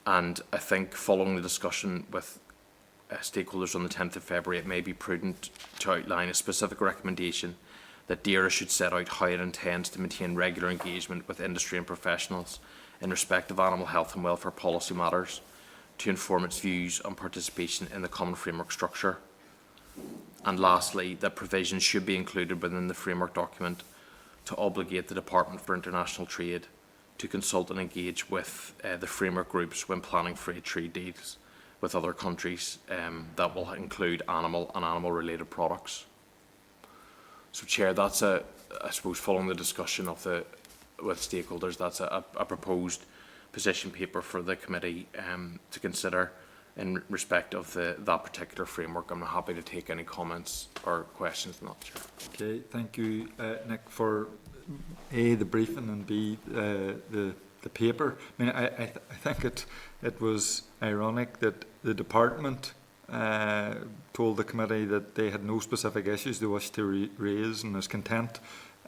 And I think following the discussion with stakeholders on the 10th of February, it may be prudent to outline a specific recommendation that DAERA should set out how it intends to maintain regular engagement with industry and professionals in respect of animal health and welfare policy matters to inform its views on participation in the common framework structure. And lastly, that provisions should be included within the framework document to obligate the Department for International Trade to consult and engage with the framework groups when planning free trade deals with other countries that will include animal and animal-related products. So, Chair, that's I suppose, following the discussion of with stakeholders, that's a proposed position paper for the committee to consider in respect of that particular framework. I'm happy to take any comments or questions on that, Chair. Okay, thank you, Nick, for A, the briefing, and B, the paper. I mean, I think it was ironic that the department told the committee that they had no specific issues they wished to raise and was content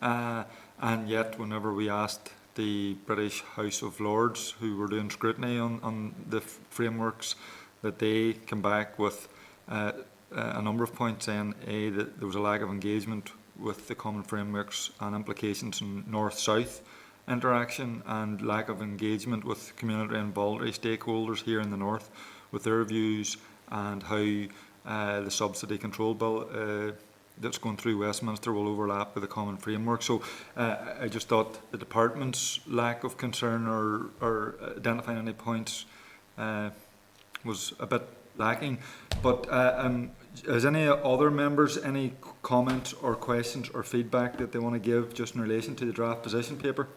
and yet whenever we asked the British House of Lords, who were doing scrutiny on the frameworks, that they came back with a number of points saying, A, that there was a lack of engagement with the common frameworks and implications in north-south interaction, and lack of engagement with community and voluntary stakeholders here in the north with their views, and how the subsidy control bill that's going through Westminster will overlap with the common framework. So I just thought the department's lack of concern or identifying any points was a bit lacking. But has any other members any comments or questions or feedback that they want to give just in relation to the draft position paper?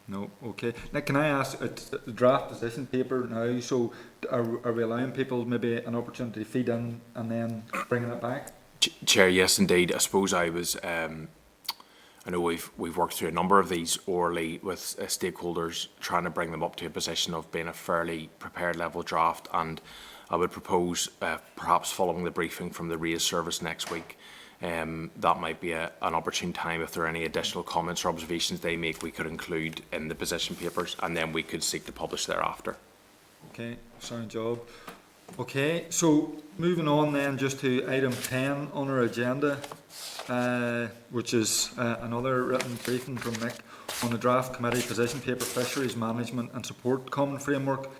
No, okay. Now, can I ask, it's the draft position paper now, so are we allowing people maybe an opportunity to feed in and then bringing it back? Chair, yes, indeed. I suppose I was, I know we've worked through a number of these orally with stakeholders, trying to bring them up to a position of being a fairly prepared level draft, and I would propose perhaps following the briefing from the RAISE service next week, that might be an opportune time. If there are any additional comments or observations they make, we could include in the position papers, and then we could seek to publish thereafter. Okay, sound job. Okay, so moving on then just to item 10 on our agenda, which is another written briefing from Nick on the draft committee position paper, Fisheries Management and Support Common Framework.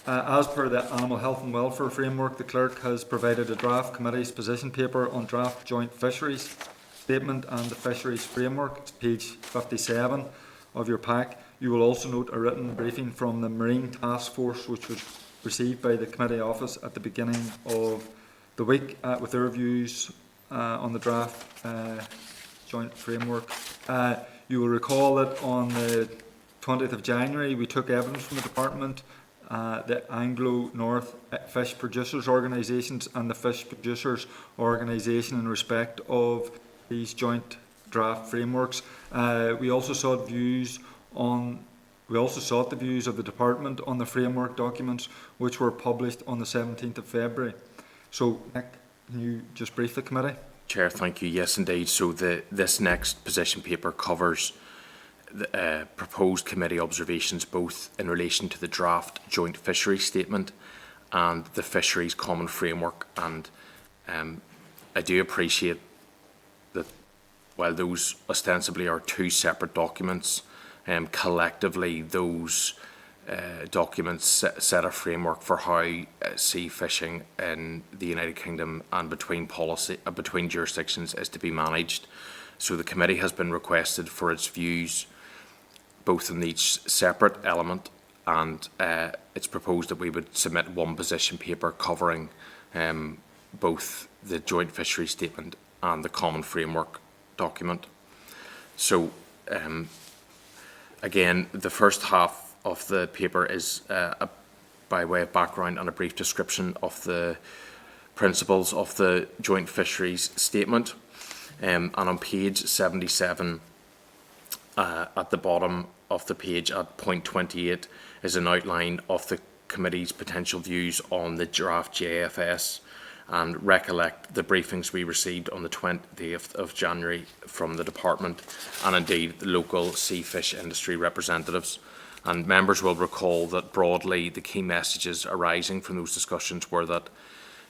As per the Animal Health and Welfare Framework, the clerk has provided a draft committee's position paper on draft joint fisheries statement and the fisheries framework. It's page 57 of your pack. You will also note a written briefing from the Marine Task Force, which was received by the committee office at the beginning of the week with their views on the draft joint framework. You will recall that on the 20th of January we took evidence from the department, the Anglo-North Fish Producers Organisations and the Fish Producers Organisation in respect of these joint draft frameworks. We also sought the views of the department on the framework documents, which were published on the 17th of February. So, Nick, can you just brief the committee? Chair, thank you. Yes, indeed. So this next position paper covers the proposed committee observations both in relation to the draft joint fisheries statement and the fisheries common framework. And I do appreciate that while those ostensibly are two separate documents, collectively those documents set a framework for how sea fishing in the United Kingdom and between jurisdictions is to be managed. So the committee has been requested for its views both in each separate element, and it's proposed that we would submit one position paper covering both the joint fishery statement and the common framework document. So again, the first half of the paper is by way of background and a brief description of the principles of the joint fisheries statement, and on page 77 at the bottom of the page at point 28 is an outline of the committee's potential views on the draft JFS, and recollect the briefings we received on the 20th of January from the department and indeed the local sea fish industry representatives. And members will recall that broadly the key messages arising from those discussions were that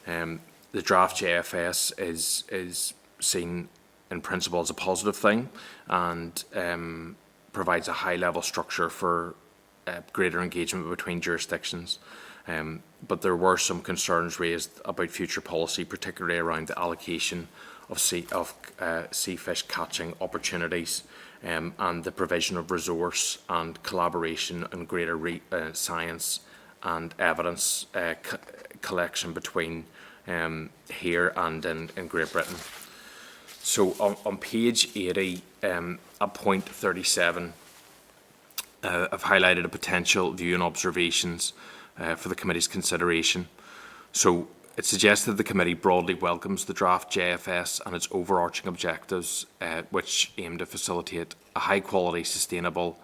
the draft JFS is seen in principle as a positive thing, and provides a high-level structure for greater engagement between jurisdictions. But there were some concerns raised about future policy, particularly around the allocation of sea fish catching opportunities, and the provision of resource and collaboration and greater science and evidence collection between here and in Great Britain. So on page 80, at point 37, I've highlighted a potential view and observations for the committee's consideration. So it suggests that the committee broadly welcomes the draft JFS and its overarching objectives, which aim to facilitate a high quality, sustainable,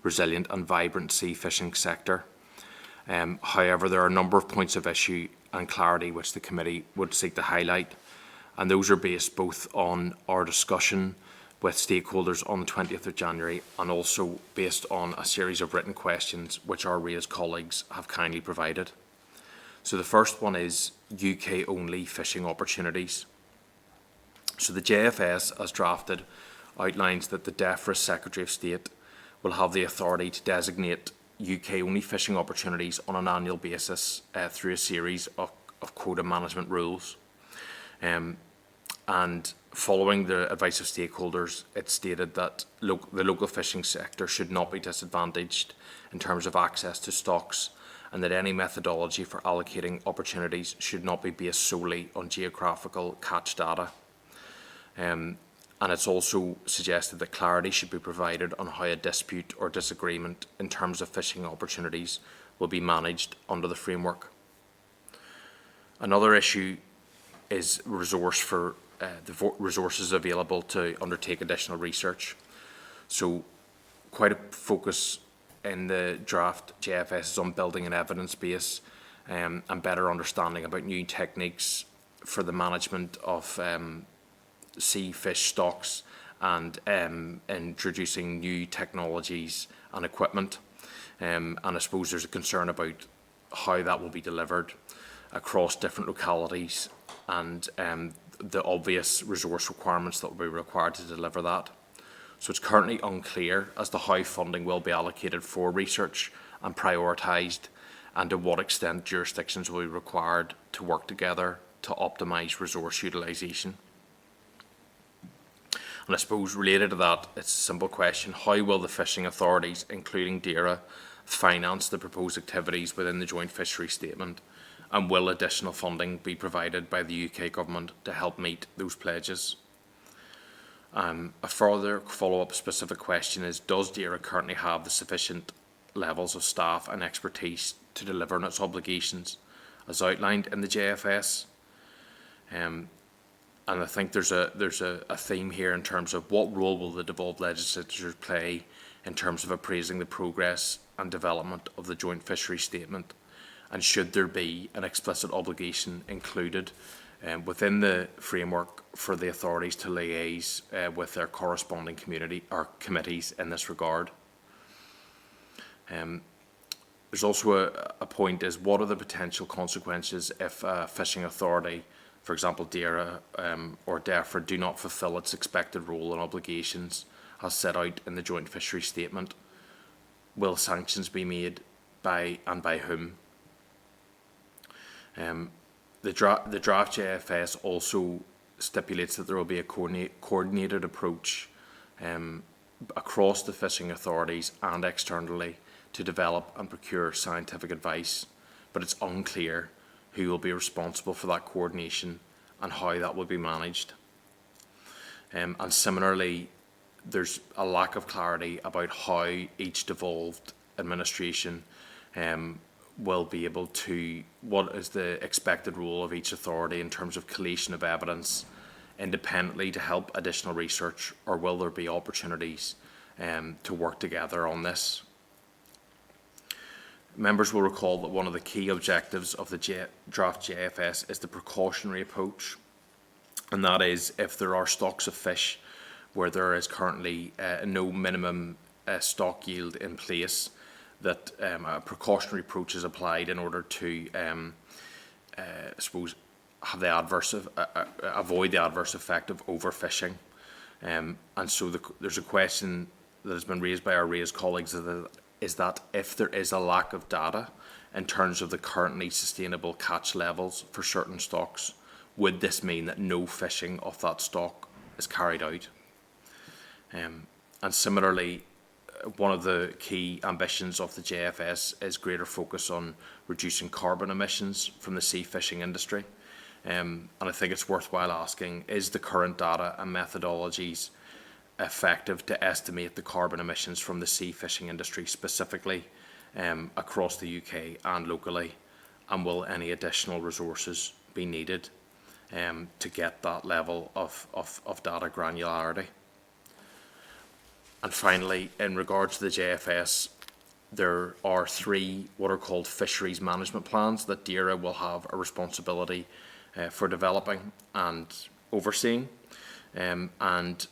resilient and vibrant sea fishing sector. However, there are a number of points of issue and clarity which the committee would seek to highlight. And those are based both on our discussion with stakeholders on the 20th of January and also based on a series of written questions which our RAISE colleagues have kindly provided. So the first one is UK-only fishing opportunities. So the JFS, as drafted, outlines that the DAERA Secretary of State will have the authority to designate UK-only fishing opportunities on an annual basis through a series of quota management rules. And following the advice of stakeholders, it stated that the local fishing sector should not be disadvantaged in terms of access to stocks, and that any methodology for allocating opportunities should not be based solely on geographical catch data. And it's also suggested that clarity should be provided on how a dispute or disagreement in terms of fishing opportunities will be managed under the framework. Another issue is the resources available to undertake additional research. So quite a focus in the draft JFS is on building an evidence base and better understanding about new techniques for the management of sea fish stocks and introducing new technologies and equipment. And I suppose there's a concern about how that will be delivered across different localities and the obvious resource requirements that will be required to deliver that. So it's currently unclear as to how funding will be allocated for research and prioritised, and to what extent jurisdictions will be required to work together to optimise resource utilisation. And I suppose related to that, it's a simple question: how will the fishing authorities, including DAERA, finance the proposed activities within the Joint Fisheries Statement? And will additional funding be provided by the UK Government to help meet those pledges? A further follow-up specific question is, does DAERA currently have the sufficient levels of staff and expertise to deliver on its obligations as outlined in the JFS? And I think there's a theme here in terms of what role will the devolved legislatures play in terms of appraising the progress and development of the Joint Fisheries Statement, and should there be an explicit obligation included within the framework for the authorities to liaise with their corresponding committees in this regard. There's also a point is, what are the potential consequences if a fishing authority, for example DAERA or DEFRA, do not fulfil its expected role and obligations as set out in the Joint Fisheries Statement? Will sanctions be made by whom? The draft JFS also stipulates that there will be a coordinated approach across the fishing authorities and externally to develop and procure scientific advice, but it's unclear who will be responsible for that coordination and how that will be managed. And similarly, there's a lack of clarity about how each devolved administration will be able to, what is the expected role of each authority in terms of collation of evidence independently to help additional research, or will there be opportunities to work together on this? Members will recall that one of the key objectives of the draft JFS is the precautionary approach, and that is, if there are stocks of fish where there is currently no minimum stock yield in place, that a precautionary approach is applied in order to, I suppose, have the avoid the adverse effect of overfishing. And so there's a question that has been raised by our RAISE colleagues, is that if there is a lack of data in terms of the currently sustainable catch levels for certain stocks, would this mean that no fishing of that stock is carried out? And similarly, one of the key ambitions of the JFS is greater focus on reducing carbon emissions from the sea fishing industry. And I think it's worthwhile asking, is the current data and methodologies effective to estimate the carbon emissions from the sea fishing industry specifically across the UK and locally? And will any additional resources be needed to get that level of data granularity? And finally, in regards to the JFS, there are 3 what are called fisheries management plans that DAERA will have a responsibility for developing, and overseeing, and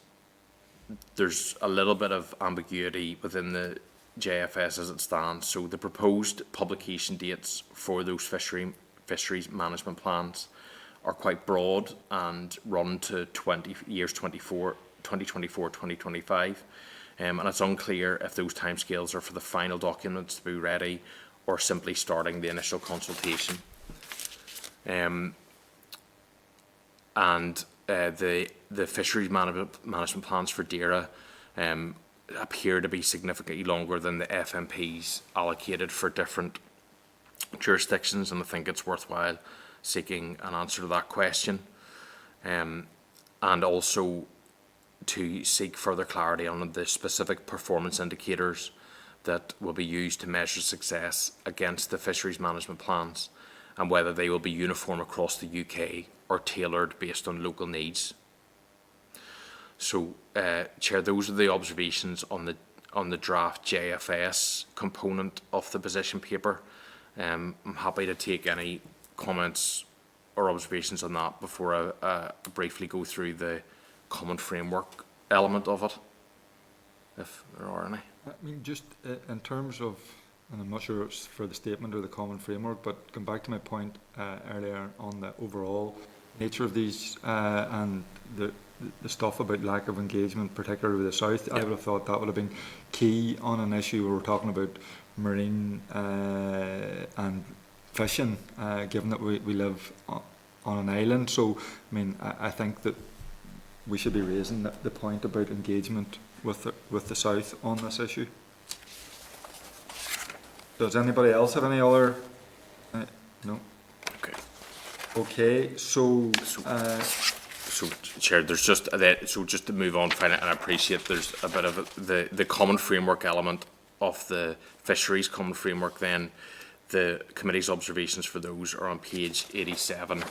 there's a little bit of ambiguity within the JFS as it stands. So the proposed publication dates for those fisheries management plans are quite broad and run to 2024-2025, and it's unclear if those timescales are for the final documents to be ready or simply starting the initial consultation. The fisheries management plans for DAERA appear to be significantly longer than the FMPs allocated for different jurisdictions, and I think it's worthwhile seeking an answer to that question, and also to seek further clarity on the specific performance indicators that will be used to measure success against the fisheries management plans, and whether they will be uniform across the UK or tailored based on local needs. So, Chair, those are the observations on the draft JFS component of the position paper. I'm happy to take any comments or observations on that before I briefly go through the common framework element of it, if there are any. I mean, just in terms of, and I'm not sure it's for the statement or the common framework, but come back to my point earlier on the overall nature of these and the stuff about lack of engagement, particularly with the South. I would have thought that would have been key on an issue where we're talking about marine and fishing, given that we live on an island. So, I mean, I think that we should be raising the point about engagement with the South on this issue. Does anybody else have any other? No. Okay. So, Chair, there's just just to move on, and I appreciate there's a bit of the common framework element of the fisheries common framework. Then the committee's observations for those are on page 87,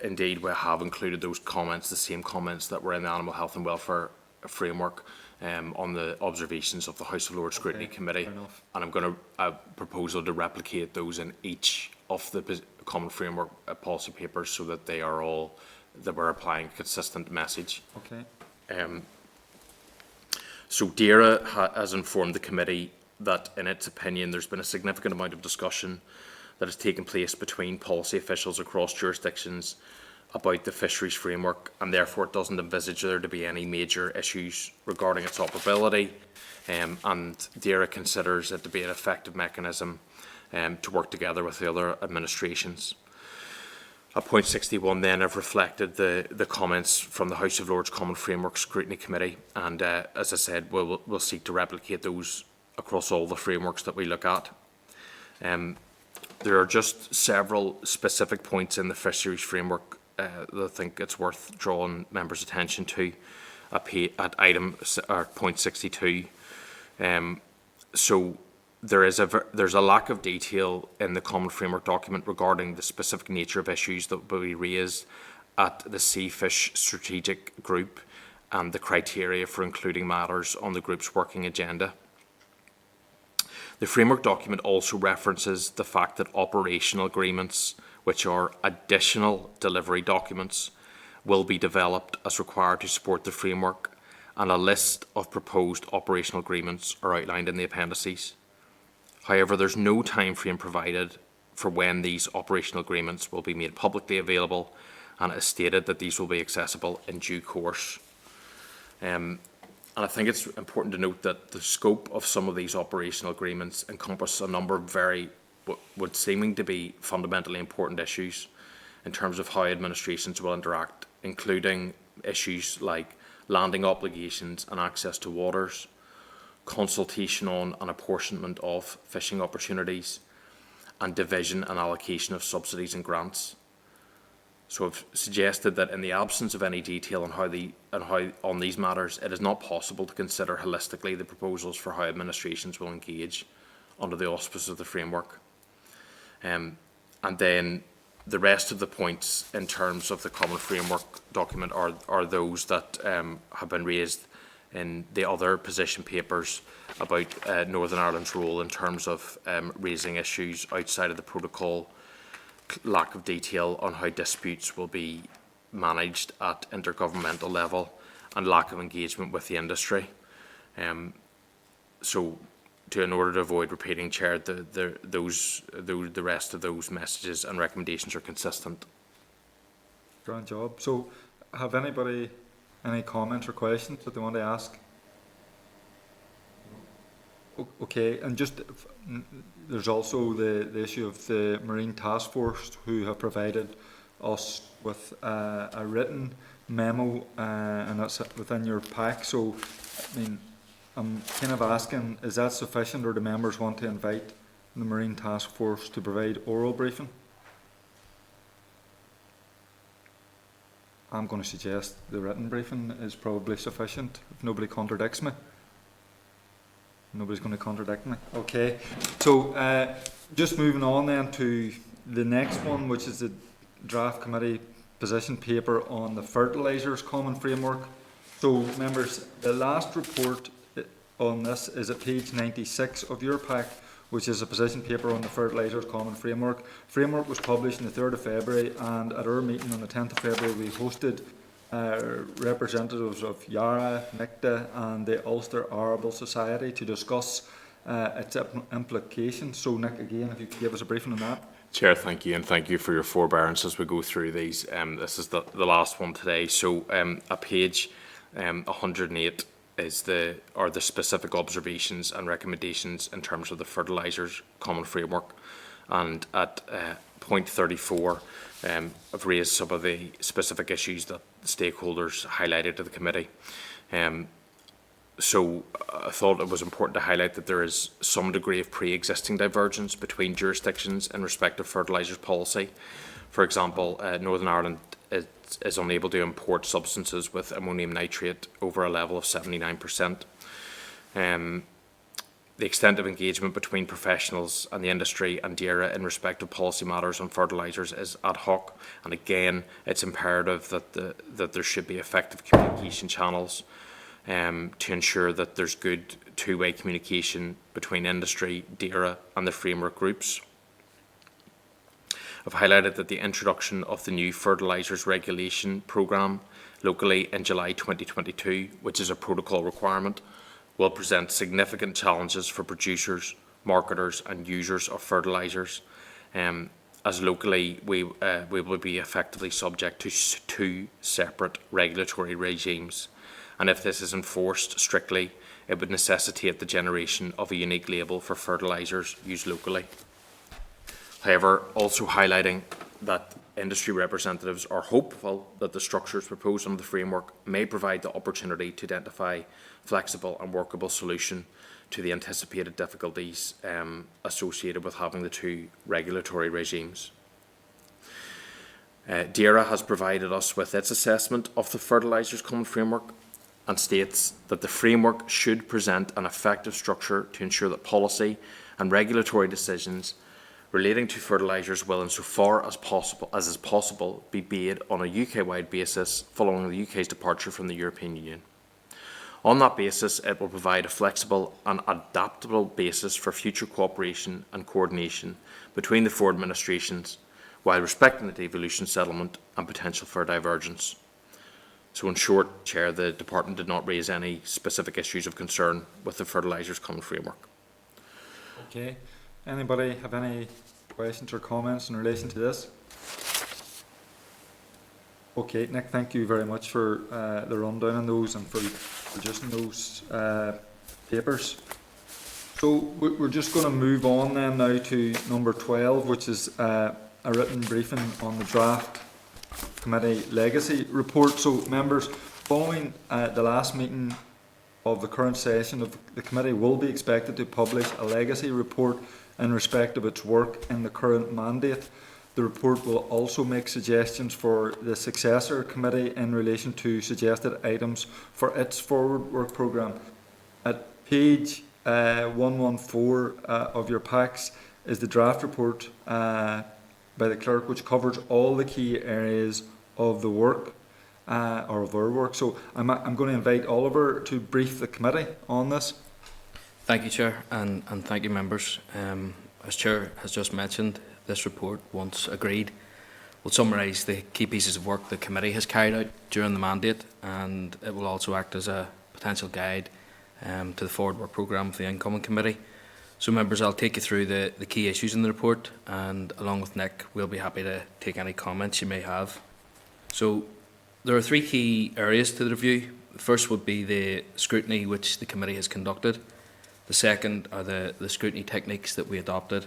indeed we have included those comments, the same comments that were in the Animal Health and Welfare framework, on the observations of the House of Lords Scrutiny Committee, and I'm going to proposal to replicate those in each of the common framework policy papers, so that they are all, that we're applying a consistent message. Okay. So DAERA has informed the committee that, in its opinion, there's been a significant amount of discussion that has taken place between policy officials across jurisdictions about the fisheries framework, and therefore it doesn't envisage there to be any major issues regarding its operability, and DAERA considers it to be an effective mechanism to work together with the other administrations. At point 61 then, I've reflected the comments from the House of Lords Common Framework Scrutiny Committee, and as I said, we'll seek to replicate those across all the frameworks that we look at. There are just several specific points in the fisheries framework that I think it's worth drawing members' attention to at point 62. So there's a lack of detail in the common framework document regarding the specific nature of issues that will be raised at the Seafish Strategic Group and the criteria for including matters on the group's working agenda. The framework document also references the fact that operational agreements, which are additional delivery documents, will be developed as required to support the framework, and a list of proposed operational agreements are outlined in the appendices. However, there's no time frame provided for when these operational agreements will be made publicly available, and it is stated that these will be accessible in due course. And I think it's important to note that the scope of some of these operational agreements encompass a number of what seeming to be fundamentally important issues in terms of how administrations will interact, including issues like landing obligations and access to waters, consultation on and apportionment of fishing opportunities, and division and allocation of subsidies and grants. So I've suggested that in the absence of any detail on on these matters, it is not possible to consider holistically the proposals for how administrations will engage under the auspices of the framework. And then the rest of the points in terms of the common framework document are those that have been raised in the other position papers about Northern Ireland's role in terms of raising issues outside of the protocol, lack of detail on how disputes will be managed at intergovernmental level, and lack of engagement with the industry. In order to avoid repeating, Chair, the rest of those messages and recommendations are consistent. Grand job. So, have anybody any comments or questions that they want to ask? Okay, and just there's also the issue of the Marine Task Force, who have provided us with a written memo, and that's within your pack. So, I mean, I'm kind of asking, is that sufficient, or do members want to invite the Marine Task Force to provide oral briefing? I'm going to suggest the written briefing is probably sufficient, if nobody contradicts me. Nobody's going to contradict me. Okay, so just moving on then to the next one, which is the draft committee position paper on the fertilisers common framework. So members, the last report on this is at page 96 of your pack, which is a position paper on the fertilisers common framework. Framework was published on the 3rd of February, and at our meeting on the 10th of February we hosted representatives of DAERA, NICTA and the Ulster Arable Society to discuss its implications. So Nick, again, if you could give us a briefing on that. Chair, thank you, and thank you for your forbearance as we go through these. This is the last one today. So at page 108 are the specific observations and recommendations in terms of the fertilisers common framework, and at point 34 I've raised some of the specific issues that the stakeholders highlighted to the committee. So I thought it was important to highlight that there is some degree of pre-existing divergence between jurisdictions in respect of fertilisers policy. For example, Northern Ireland is unable to import substances with ammonium nitrate over a level of 79%. The extent of engagement between professionals and the industry and DAERA in respect of policy matters on fertilisers is ad hoc, and again it's imperative that there should be effective communication channels to ensure that there's good two-way communication between industry, DAERA and the framework groups. I've highlighted that the introduction of the new fertilisers regulation programme locally in July 2022, which is a protocol requirement, will present significant challenges for producers, marketers and users of fertilisers, as locally we will be effectively subject to two separate regulatory regimes, and if this is enforced strictly, it would necessitate the generation of a unique label for fertilisers used locally. However, also highlighting that industry representatives are hopeful that the structures proposed under the framework may provide the opportunity to identify flexible and workable solution to the anticipated difficulties associated with having the two regulatory regimes. DAERA has provided us with its assessment of the fertilisers common framework and states that the framework should present an effective structure to ensure that policy and regulatory decisions relating to fertilisers will, insofar as is possible, be made on a UK-wide basis following the UK's departure from the European Union. On that basis, it will provide a flexible and adaptable basis for future cooperation and coordination between the four administrations, while respecting the devolution settlement and potential for divergence. So in short, Chair, the Department did not raise any specific issues of concern with the fertilisers common framework. Okay. Anybody have any questions or comments in relation to this? Okay, Nick, thank you very much for the rundown on those and for producing those papers. So we're just going to move on then now to number 12, which is a written briefing on the draft committee legacy report. So members, following the last meeting of the current session of the committee will be expected to publish a legacy report in respect of its work in the current mandate. The report will also make suggestions for the successor committee in relation to suggested items for its forward work programme. At page 114 of your packs is the draft report by the clerk, which covers all the key areas of the work or of our work. So I'm going to invite Oliver to brief the committee on this. Thank you, Chair, and thank you, members. As Chair has just mentioned, this report, once agreed, will summarise the key pieces of work the committee has carried out during the mandate, and it will also act as a potential guide to the forward work programme of the incoming committee. So members, I'll take you through the key issues in the report, and along with Nick, we'll be happy to take any comments you may have. So there are three key areas to the review. The first would be the scrutiny which the committee has conducted. The second are the scrutiny techniques that we adopted.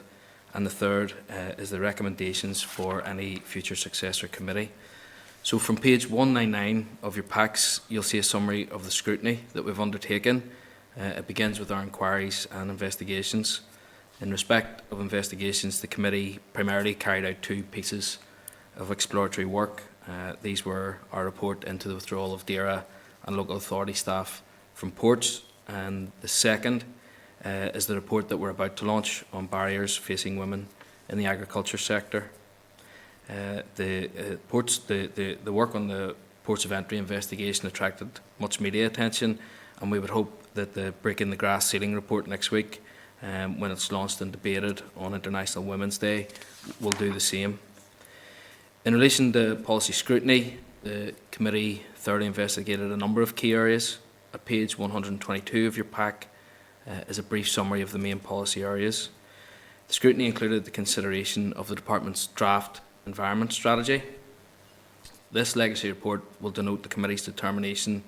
And the third is the recommendations for any future successor committee. So from page 199 of your packs, you'll see a summary of the scrutiny that we've undertaken. It begins with our inquiries and investigations. In respect of investigations, the committee primarily carried out two pieces of exploratory work. These were our report into the withdrawal of DAERA and local authority staff from ports, and the second is the report that we're about to launch on barriers facing women in the agriculture sector. The work on the ports of entry investigation attracted much media attention, and we would hope that the Breaking the Grass Sealing report next week, when it's launched and debated on International Women's Day, will do the same. In relation to policy scrutiny, the committee thoroughly investigated a number of key areas. At page 122 of your pack is a brief summary of the main policy areas. The scrutiny included the consideration of the Department's draft environment strategy. This legacy report will denote the committee's determination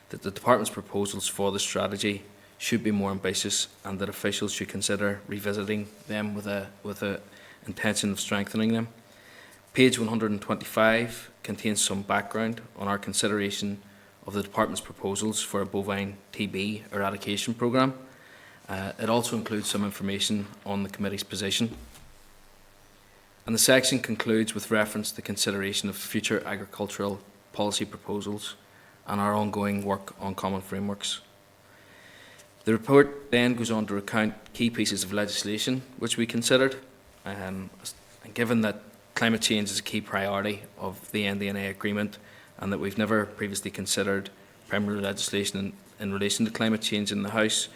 that the Department's proposals for the strategy should be more ambitious, and that officials should consider revisiting them with a intention of strengthening them. Page 125 contains some background on our consideration of the Department's proposals for a bovine TB eradication programme. It also includes some information on the committee's position. And the section concludes with reference to consideration of future agricultural policy proposals and our ongoing work on common frameworks. The report then goes on to recount key pieces of legislation which we considered, and given that climate change is a key priority of the NDNA agreement, and that we've never previously considered primary legislation in relation to climate change in the House,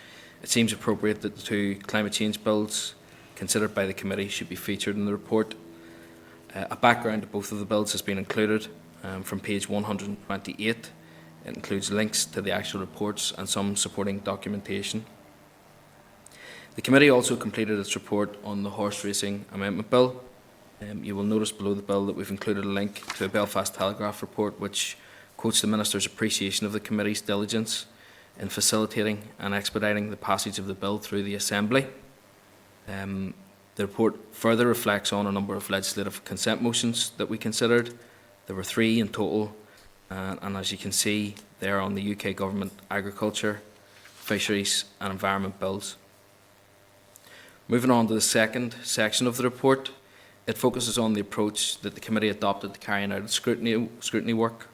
it seems appropriate that the two climate change bills considered by the committee should be featured in the report. A background to both of the bills has been included from page 128. It includes links to the actual reports and some supporting documentation. The committee also completed its report on the Horse Racing Amendment Bill. You will notice below the bill that we've included a link to a Belfast Telegraph report which quotes the Minister's appreciation of the committee's diligence in facilitating and expediting the passage of the bill through the Assembly. The report further reflects on a number of legislative consent motions that we considered. There were 3 in total, and as you can see, they are on the UK Government Agriculture, Fisheries and Environment bills. Moving on to the second section of the report, it focuses on the approach that the committee adopted to carrying out its scrutiny work.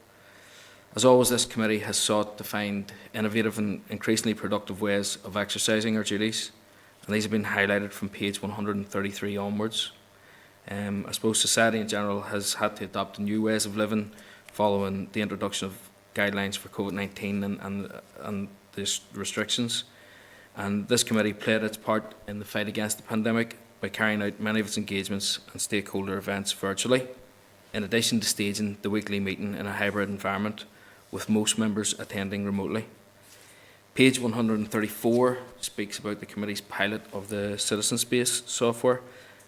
As always, this committee has sought to find innovative and increasingly productive ways of exercising our duties, and these have been highlighted from page 133 onwards. I suppose society in general has had to adopt new ways of living following the introduction of guidelines for COVID-19 and the restrictions. And this committee played its part in the fight against the pandemic by carrying out many of its engagements and stakeholder events virtually, in addition to staging the weekly meeting in a hybrid environment, with most members attending remotely. Page 134 speaks about the committee's pilot of the Citizen Space software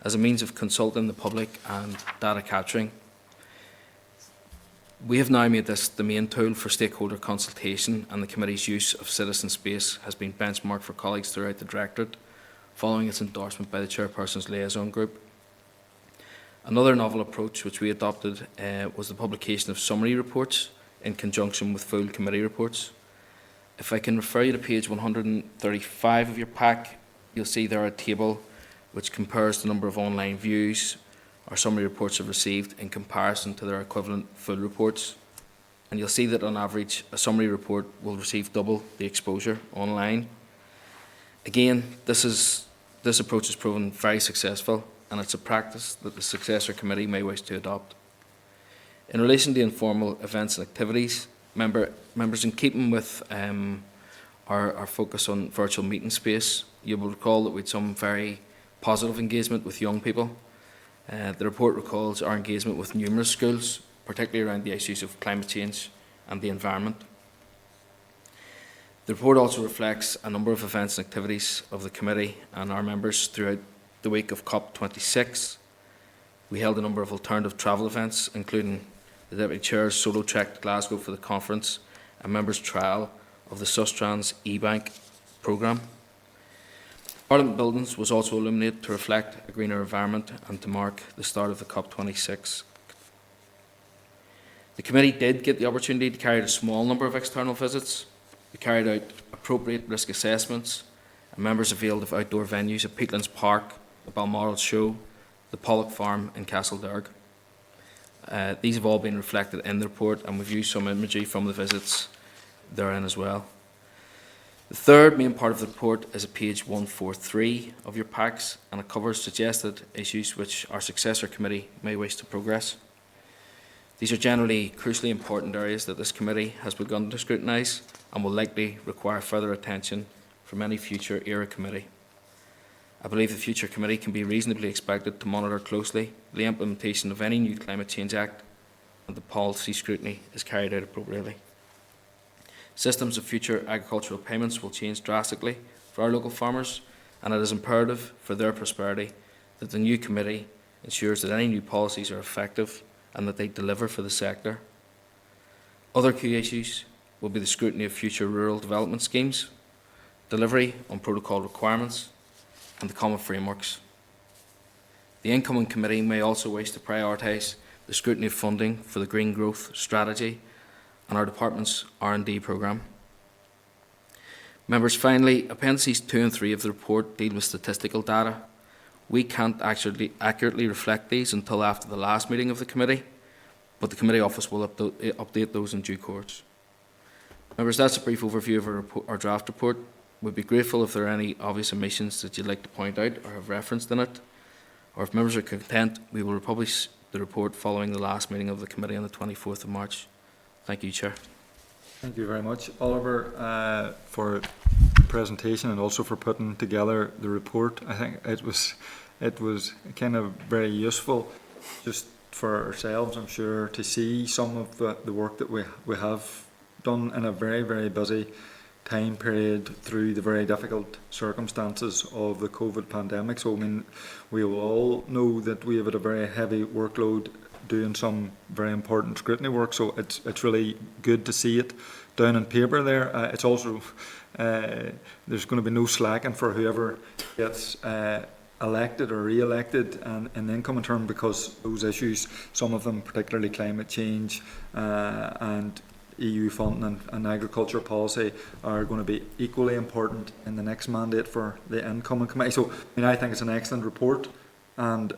as a means of consulting the public and data capturing. We have now made this the main tool for stakeholder consultation, and the committee's use of Citizen Space has been benchmarked for colleagues throughout the Directorate, following its endorsement by the Chairperson's Liaison Group. Another novel approach which we adopted was the publication of summary reports in conjunction with full committee reports. If I can refer you to page 135 of your pack, you'll see there a table which compares the number of online views our summary reports have received in comparison to their equivalent full reports. And you'll see that on average, a summary report will receive double the exposure online. Again, this approach has proven very successful, and it's a practice that the successor committee may wish to adopt. In relation to informal events and activities, members, in keeping with our focus on virtual meeting space, you will recall that we had some very positive engagement with young people. The report recalls our engagement with numerous schools, particularly around the issues of climate change and the environment. The report also reflects a number of events and activities of the committee and our members throughout the week of COP26. We held a number of alternative travel events, including the Deputy Chair's solo trek to Glasgow for the conference and members' trial of the Sustrans e-bank programme. Parliament Buildings was also illuminated to reflect a greener environment and to mark the start of the COP26. The committee did get the opportunity to carry out a small number of external visits. We carried out appropriate risk assessments, and members availed of outdoor venues at Peatlands Park, the Balmoral Show, the Pollock Farm in Castledarg. These have all been reflected in the report, and we've used some imagery from the visits therein as well. The third main part of the report is at page 143 of your packs, and it covers suggested issues which our successor committee may wish to progress. These are generally crucially important areas that this committee has begun to scrutinise and will likely require further attention from any future DAERA committee. I believe the future committee can be reasonably expected to monitor closely the implementation of any new Climate Change Act, and the policy scrutiny is carried out appropriately. Systems of future agricultural payments will change drastically for our local farmers, and it is imperative for their prosperity that the new committee ensures that any new policies are effective and that they deliver for the sector. Other key issues will be the scrutiny of future rural development schemes, delivery on protocol requirements, and the common frameworks. The incoming committee may also wish to prioritise the scrutiny of funding for the Green Growth Strategy and our department's R&D programme. Members, finally, appendices 2 and 3 of the report deal with statistical data. We can't actually accurately reflect these until after the last meeting of the committee, but the committee office will update those in due course. Members, that's a brief overview of our draft report. We'd be grateful if there are any obvious omissions that you'd like to point out or have referenced in it, or if members are content, we will publish the report following the last meeting of the committee on the 24th of March. Thank you, Chair. Thank you very much, Oliver, for the presentation and also for putting together the report. I think it was kind of very useful just for ourselves, I'm sure, to see some of the work that we have done in a very, very busy time period through the very difficult circumstances of the COVID pandemic. So I mean, we will all know that we have had a very heavy workload doing some very important scrutiny work, so it's really good to see it down on paper there. It's also there's going to be no slacking for whoever gets elected or re-elected in the incoming term, because those issues, some of them, particularly climate change and EU funding and agriculture policy, are going to be equally important in the next mandate for the incoming committee. So I mean, I think it's an excellent report, and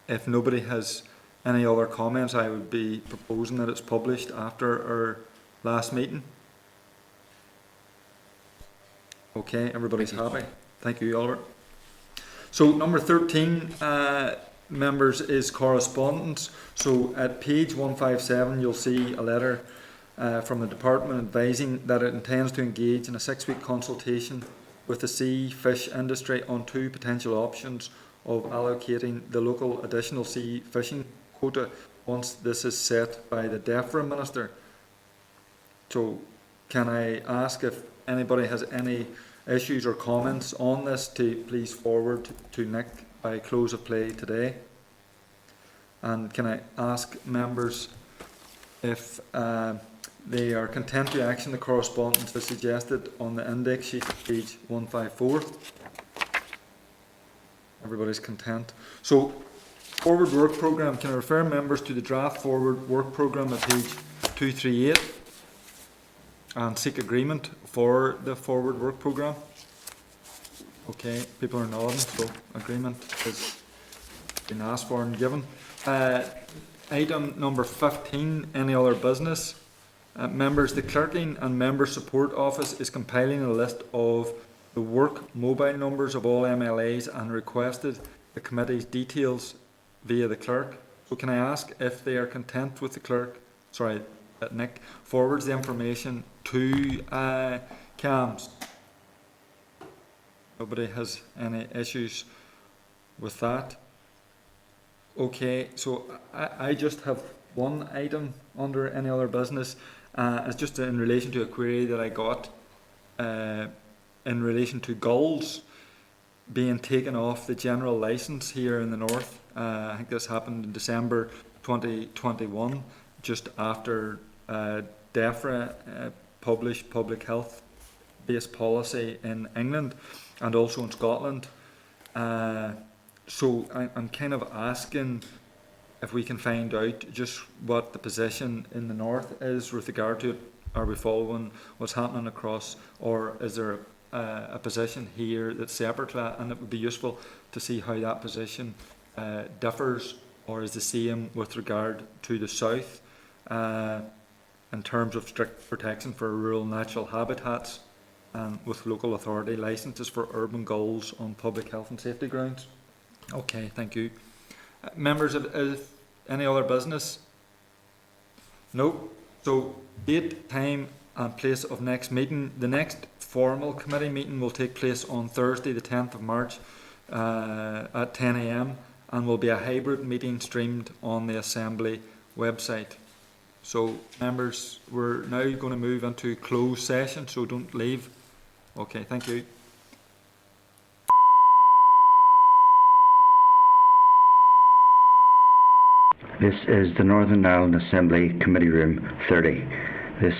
if nobody has any other comments, I would be proposing that it's published after our last meeting. Okay, everybody's happy. Thank you, Oliver. So number 13, members, is correspondence. So at page 157, you'll see a letter from the department advising that it intends to engage in a 6-week consultation with the sea fish industry on 2 potential options of allocating the local additional sea fishing quota once this is set by the DAERA Minister. So can I ask if anybody has any issues or comments on this to please forward to Nick by close of play today? And can I ask members if they are content to action the correspondence as suggested on the index sheet at page 154? Everybody's content. So, forward work programme, can I refer members to the draft forward work programme at page 238 and seek agreement for the forward work programme? Okay, people are nodding, so agreement has been asked for and given. Item number 15, any other business? Members, the Clerking and Member Support Office is compiling a list of the work mobile numbers of all MLAs and requested the committee's details via the clerk. So can I ask if they are content with the clerk, sorry, that Nick forwards the information to CAMS? Nobody has any issues with that? Okay, so I just have one item under any other business. It's just in relation to a query that I got in relation to gulls being taken off the general licence here in the north. I think this happened in December 2021, just after DAERA published public health based policy in England and also in Scotland. So I'm kind of asking if we can find out just what the position in the north is with regard to it. Are we following what's happening across, or is there a position here that's separate to that? And it would be useful to see how that position differs or is the same with regard to the south in terms of strict protection for rural natural habitats and with local authority licences for urban goals on public health and safety grounds. Okay, thank you. Members of any other business? No. So date, time and place of next meeting. The next formal committee meeting will take place on Thursday the 10th of March at 10 AM and will be a hybrid meeting streamed on the Assembly website. So members, we're now going to move into closed session, so don't leave. Okay, thank you. This is the Northern Ireland Assembly Committee Room 30. This